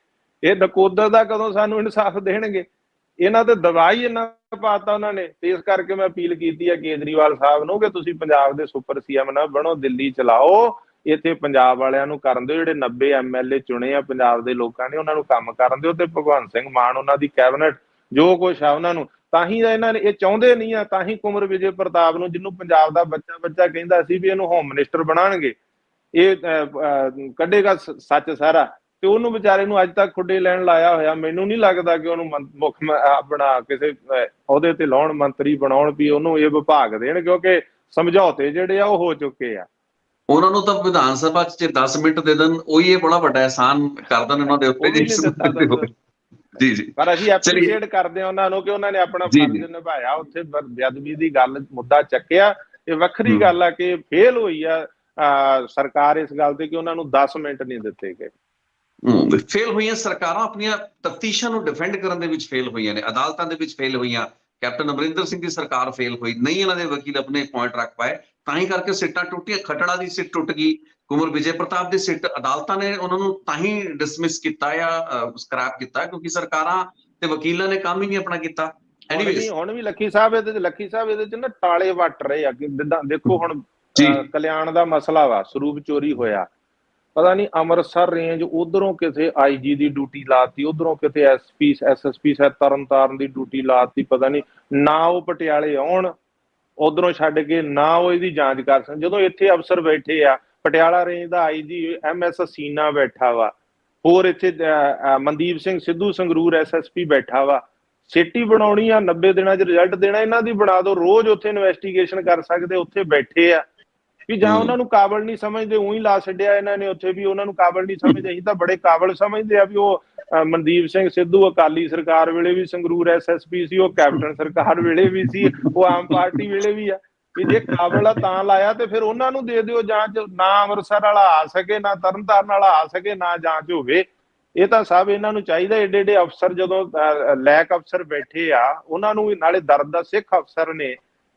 ਇਹ ਨਕੋਦਰ ਦਾ ਕਦੋਂ ਸਾਨੂੰ ਇਨਸਾਫ ਦੇਣਗੇ? ਇਹਨਾਂ ਤੇ ਦਬਾਅ ਹੀ ਇੰਨਾ ਪਾਤਾ ਉਹਨਾਂ ਨੇ। ਤੇ ਇਸ ਕਰਕੇ ਮੈਂ ਅਪੀਲ ਕੀਤੀ ਹੈ ਕੇਜਰੀਵਾਲ ਸਾਹਿਬ ਨੂੰ ਕਿ ਤੁਸੀਂ ਪੰਜਾਬ ਦੇ ਸੁਪਰ ਸੀਐਮ ਨਾ ਬਣੋ, ਦਿੱਲੀ ਚਲਾਓ। ਇੱਥੇ ਪੰਜਾਬ ਵਾਲਿਆਂ ਨੂੰ ਕਰਨ ਦਿਓ। ਜਿਹੜੇ 90 MLA ਚੁਣੇ ਆ ਪੰਜਾਬ ਦੇ ਲੋਕਾਂ ਨੇ, ਉਹਨਾਂ ਨੂੰ ਕੰਮ ਕਰਨ ਦਿਓ। ਤੇ ਭਗਵੰਤ ਸਿੰਘ ਮਾਨ, ਉਹਨਾਂ ਦੀ ਕੈਬਨਿਟ, ਜੋ ਕੁਛ ਆ ਉਹਨਾਂ ਨੂੰ, ਤਾਂ ਹੀ ਇਹਨਾਂ ਨੇ ਇਹ ਚਾਹੁੰਦੇ ਨਹੀਂ ਆ। ਤਾਂ ਹੀ ਕੁੰਵਰ ਵਿਜੇ ਪ੍ਰਤਾਪ ਨੂੰ, ਜਿਹਨੂੰ ਪੰਜਾਬ ਦਾ ਬੱਚਾ ਕਹਿੰਦਾ ਸੀ ਵੀ ਇਹਨੂੰ ਹੋਮ ਮਿਨਿਸਟਰ ਬਣਾਉਣਗੇ, ਇਹ ਕੱਢੇਗਾ ਸੱਚ ਸਾਰਾ, ਤੇ ਉਹਨੂੰ ਵਿਚਾਰੇ ਨੂੰ ਅੱਜ ਤੱਕ ਖੁੱਡੇ ਲੈਣ ਲਾਇਆ ਹੋਇਆ। ਮੈਨੂੰ ਨਹੀਂ ਲੱਗਦਾ ਕਿ ਉਹਨੂੰ ਮੁੱਖ ਆਪਣਾ ਕਿਸੇ ਅਹੁਦੇ ਤੇ ਲਾਉਣ, ਮੰਤਰੀ ਬਣਾਉਣ, ਵੀ ਉਹਨੂੰ ਇਹ ਵਿਭਾਗ ਦੇਣ, ਕਿਉਂਕਿ ਸਮਝੌਤੇ ਜਿਹੜੇ ਆ ਉਹ ਹੋ ਚੁੱਕੇ ਆ। ਉਹਨਾਂ ਨੂੰ ਤਾਂ ਵਿਧਾਨ ਸਭਾ 'ਚ 10 ਮਿੰਟ ਦੇ ਦੇਣ, ਉਹੀ ਇਹ ਬੜਾ ਵੱਡਾ ਅਹਿਸਾਨ ਕਰ ਦੇਣ ਉਹਨਾਂ ਦੇ ਉੱਤੇ। ਜੀ ਜੀ, ਪਰ ਅਸੀਂ ਐਪਰੀਸ਼ੀਏਟ ਕਰਦੇ ਹਾਂ ਉਹਨਾਂ ਨੂੰ ਕਿ ਉਹਨਾਂ ਨੇ ਆਪਣਾ ਫਰਜ਼ ਨਿਭਾਇਆ, ਉੱਥੇ ਬੇਅਦਬੀ ਦੀ ਗੱਲ ਮੁੱਦਾ ਚੱਕਿਆ। ਇਹ ਵੱਖਰੀ ਗੱਲ ਆ ਕਿ ਫੇਲ ਹੋਈ ਆ ਸਰਕਾਰ ਇਸ ਗੱਲ ਤੇ ਕਿ ਉਹਨਾਂ ਨੂੰ 10 ਮਿੰਟ ਨਹੀਂ ਦਿੱਤੇ ਗਏ। ਫੇਲ ਹੋਈਆਂ ਸਰਕਾਰਾਂ ਆਪਣੀਆਂ ਤਫਤੀਸ਼ਾਂ ਨੂੰ ਡਿਫੈਂਡ ਕਰਨ ਦੇ ਵਿੱਚ ਫੇਲ ਹੋਈਆਂ ਨੇ, ਅਦਾਲਤਾਂ ਦੇ ਵਿੱਚ ਫੇਲ ਹੋਈਆਂ। ਕੈਪਟਨ ਅਮਰਿੰਦਰ ਸਿੰਘ ਦੀ ਸਰਕਾਰ ਫੇਲ ਹੋਈ, ਨਹੀਂ ਇਹਨਾਂ ਦੇ ਵਕੀਲ ਆਪਣੇ ਪੁਆਇੰਟ ਰੱਖ ਪਾਏ, ਤਾਂ ਹੀ ਕਰਕੇ ਸਿੱਟਾਂ ਟੁੱਟੀਆਂ। ਖਟੜਾ ਦੀ ਸਿੱਟ ਟੁੱਟ ਗਈ, ਕੁੰਵਰ ਵਿਜੇ ਪ੍ਰਤਾਪ ਦੀ ਸਿੱਟ ਅਦਾਲਤਾਂ ਨੇ ਉਹਨਾਂ ਨੂੰ ਤਾਂ ਹੀ ਡਿਸਮਿਸ ਕੀਤਾ ਜਾਂ ਸਕ੍ਰੈਪ ਕੀਤਾ ਕਿਉਂਕਿ ਸਰਕਾਰਾਂ ਤੇ ਵਕੀਲਾਂ ਨੇ ਕੰਮ ਹੀ ਨਹੀਂ ਆਪਣਾ ਕੀਤਾ। ਐਨੀਵੇਜ਼ ਹੁਣ ਵੀ ਲੱਖੀ ਸਾਹਿਬ ਇਹਦੇ ਚ ਨਾ ਟਾਲੇ ਵੱਟ ਰਹੇ ਆ। ਦੇਖੋ ਹੁਣ ਕਲਿਆਣ ਦਾ ਮਸਲਾ ਵਾ, ਸਰੂਪ ਚੋਰੀ ਹੋਇਆ, ਪਤਾ ਨਹੀਂ ਅੰਮ੍ਰਿਤਸਰ ਰੇਂਜ ਉਧਰੋਂ ਕਿਤੇ IG ਦੀ ਡਿਊਟੀ ਲਾਤੀ, ਉਧਰੋਂ ਕਿਤੇ SSP ਤਰਨਤਾਰਨ ਦੀ ਡਿਊਟੀ ਲਾਤੀ, ਪਤਾ ਨਹੀਂ ਨਾ ਉਹ ਪਟਿਆਲੇ ਆਉਣ ਉਧਰੋਂ ਛੱਡ ਕੇ, ਨਾ ਉਹ ਇਹਦੀ ਜਾਂਚ ਕਰ ਸਕਣ। ਜਦੋਂ ਇੱਥੇ ਅਫਸਰ ਬੈਠੇ ਆ, ਪਟਿਆਲਾ ਰੇਂਜ ਦਾ IG MS ਸੀਨਾ ਬੈਠਾ ਵਾ, ਹੋਰ ਇੱਥੇ ਮਨਦੀਪ ਸਿੰਘ ਸਿੱਧੂ ਸੰਗਰੂਰ SSP ਬੈਠਾ ਵਾ। ਸਿਟੀ ਬਣਾਉਣੀ ਆ, 90 ਦਿਨਾਂ 'ਚ ਰਿਜ਼ਲਟ ਦੇਣਾ, ਇਹਨਾਂ ਦੀ ਬਣਾ ਦਿਓ। ਰੋਜ਼ ਉੱਥੇ ਇਨਵੈਸਟੀਗੇਸ਼ਨ ਕਰ ਸਕਦੇ, ਉੱਥੇ ਬੈਠੇ ਆ ਵੀ ਜਾਂ ਉਹਨਾਂ ਨੂੰ ਕਾਬਲ ਨਹੀਂ ਸਮਝਦੇ, ਉਹੀ ਲਾ ਛੱਡਿਆ ਇਹਨਾਂ ਨੇ ਉੱਥੇ ਵੀ ਉਹਨਾਂ ਨੂੰ ਕਾਬਲ ਨਹੀਂ ਸਮਝਦੇ। ਅਸੀਂ ਤਾਂ ਬੜੇ ਕਾਬਲ ਸਮਝਦੇ ਆ ਵੀ ਉਹ ਮਨਦੀਪ ਸਿੰਘ ਸਿੱਧੂ ਅਕਾਲੀ ਸਰਕਾਰ ਵੇਲੇ ਵੀ ਸੰਗਰੂਰ SSP ਸੀ, ਉਹ ਕੈਪਟਨ ਸਰਕਾਰ ਵੇਲੇ ਵੀ ਸੀ, ਉਹ ਆਮ ਪਾਰਟੀ ਵੇਲੇ ਵੀ ਆ। ਵੀ ਜੇ ਕਾਬਲ ਆ ਤਾਂ ਲਾਇਆ ਤੇ ਫਿਰ ਉਹਨਾਂ ਨੂੰ ਦੇ ਦਿਓ ਜਾਂਚ। ਨਾ ਅੰਮ੍ਰਿਤਸਰ ਵਾਲਾ ਆ ਸਕੇ, ਨਾ ਤਰਨਤਾਰਨ ਵਾਲਾ ਆ ਸਕੇ, ਨਾ ਜਾਂਚ ਹੋਵੇ। ਇਹ ਤਾਂ ਸਭ ਇਹਨਾਂ ਨੂੰ ਚਾਹੀਦਾ। ਏਡੇ ਏਡੇ ਅਫਸਰ ਜਦੋਂ ਲੈਕ ਅਫਸਰ ਬੈਠੇ ਆ, ਉਹਨਾਂ ਨੂੰ ਨਾਲੇ ਦਰਦ ਦਾ ਸਿੱਖ ਅਫਸਰ ਨੇ,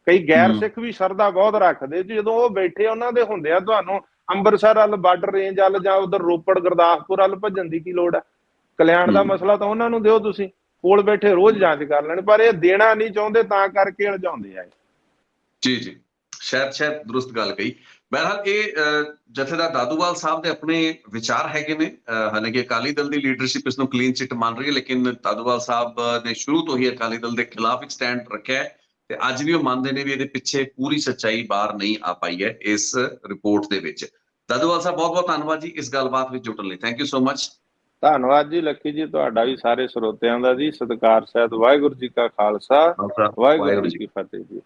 ਕਈ ਗੈਰ ਸਿੱਖ ਵੀ ਸ਼ਰਧਾ ਬਹੁਤ ਰੱਖਦੇ, ਜਦੋਂ ਉਹ ਬੈਠੇ ਉਹਨਾਂ ਦੇ ਹੁੰਦੇ ਆ, ਤੁਹਾਨੂੰ ਅੰਮ੍ਰਿਤਸਰ ਵੱਲ, ਬਾਰਡਰ ਰੇਂਜ ਵੱਲ ਜਾਂ ਉਧਰ ਰੋਪੜ ਗੁਰਦਾਸਪੁਰ ਵੱਲ ਭੱਜਣ ਦੀ ਕੀ ਲੋੜ ਆ? ਕਲਿਆਣ ਦਾ ਮਸਲਾ ਤਾਂ ਉਹਨਾਂ ਨੂੰ ਦਿਓ, ਤੁਸੀਂ ਕੋਲ ਬੈਠੇ ਰੋਜ਼ ਜਾਂਚ ਕਰ ਲੈਣ। ਪਰ ਇਹ ਦੇਣਾ ਨਹੀਂ ਚਾਹੁੰਦੇ, ਤਾਂ ਕਰਕੇ ਉਲਝਾਉਂਦੇ ਆ। ਜੀ ਜੀ, ਸ਼ਾਇਦ ਦਰੁਸਤ ਗੱਲ ਕਹੀ। ਬਹਰਹਾਲ ਇਹ ਜਥੇਦਾਰ ਦਾਦੂਵਾਲ ਸਾਹਿਬ ਦੇ ਆਪਣੇ ਵਿਚਾਰ ਹੈਗੇ ਨੇ। ਹਾਲਾਂਕਿ ਅਕਾਲੀ ਦਲ ਦੀ ਲੀਡਰਸ਼ਿਪ ਇਸ ਨੂੰ ਕਲੀਨ ਚਿੱਟ ਮੰਨ ਰਹੀ ਹੈ, ਲੇਕਿਨ ਦਾਦੂਵਾਲ ਸਾਹਿਬ ਨੇ ਸ਼ੁਰੂ ਤੋਂ ਹੀ ਅਕਾਲੀ ਦਲ ਦੇ ਖਿਲਾਫ ਇੱਕ ਸਟੈਂਡ ਰੱਖਿਆ ਹੈ ਤੇ ਅੱਜ ਵੀ ਉਹ ਮੰਨਦੇ ਨੇ ਵੀ ਇਹਦੇ ਪਿੱਛੇ ਪੂਰੀ ਸੱਚਾਈ ਬਾਹਰ ਨਹੀਂ ਆ ਪਾਈ ਹੈ ਇਸ ਰਿਪੋਰਟ ਦੇ ਵਿੱਚ। ਦਾਦੂਵਾਲ ਸਾਹਿਬ ਬਹੁਤ ਬਹੁਤ ਧੰਨਵਾਦ ਜੀ ਇਸ ਗੱਲਬਾਤ ਵਿੱਚ ਜੁੜਨ ਲਈ। Thank you so much. ਧੰਨਵਾਦ ਜੀ ਲੱਕੀ ਜੀ, ਤੁਹਾਡਾ ਵੀ ਸਾਰੇ ਸਰੋਤਿਆਂ ਦਾ ਜੀ। ਸਤਿਕਾਰ ਸਹਿਤ ਵਾਹਿਗੁਰੂ ਜੀ ਕਾ ਖਾਲਸਾ, ਵਾਹਿਗੁਰੂ ਜੀ ਕੀ ਫਤਿਹ ਜੀ।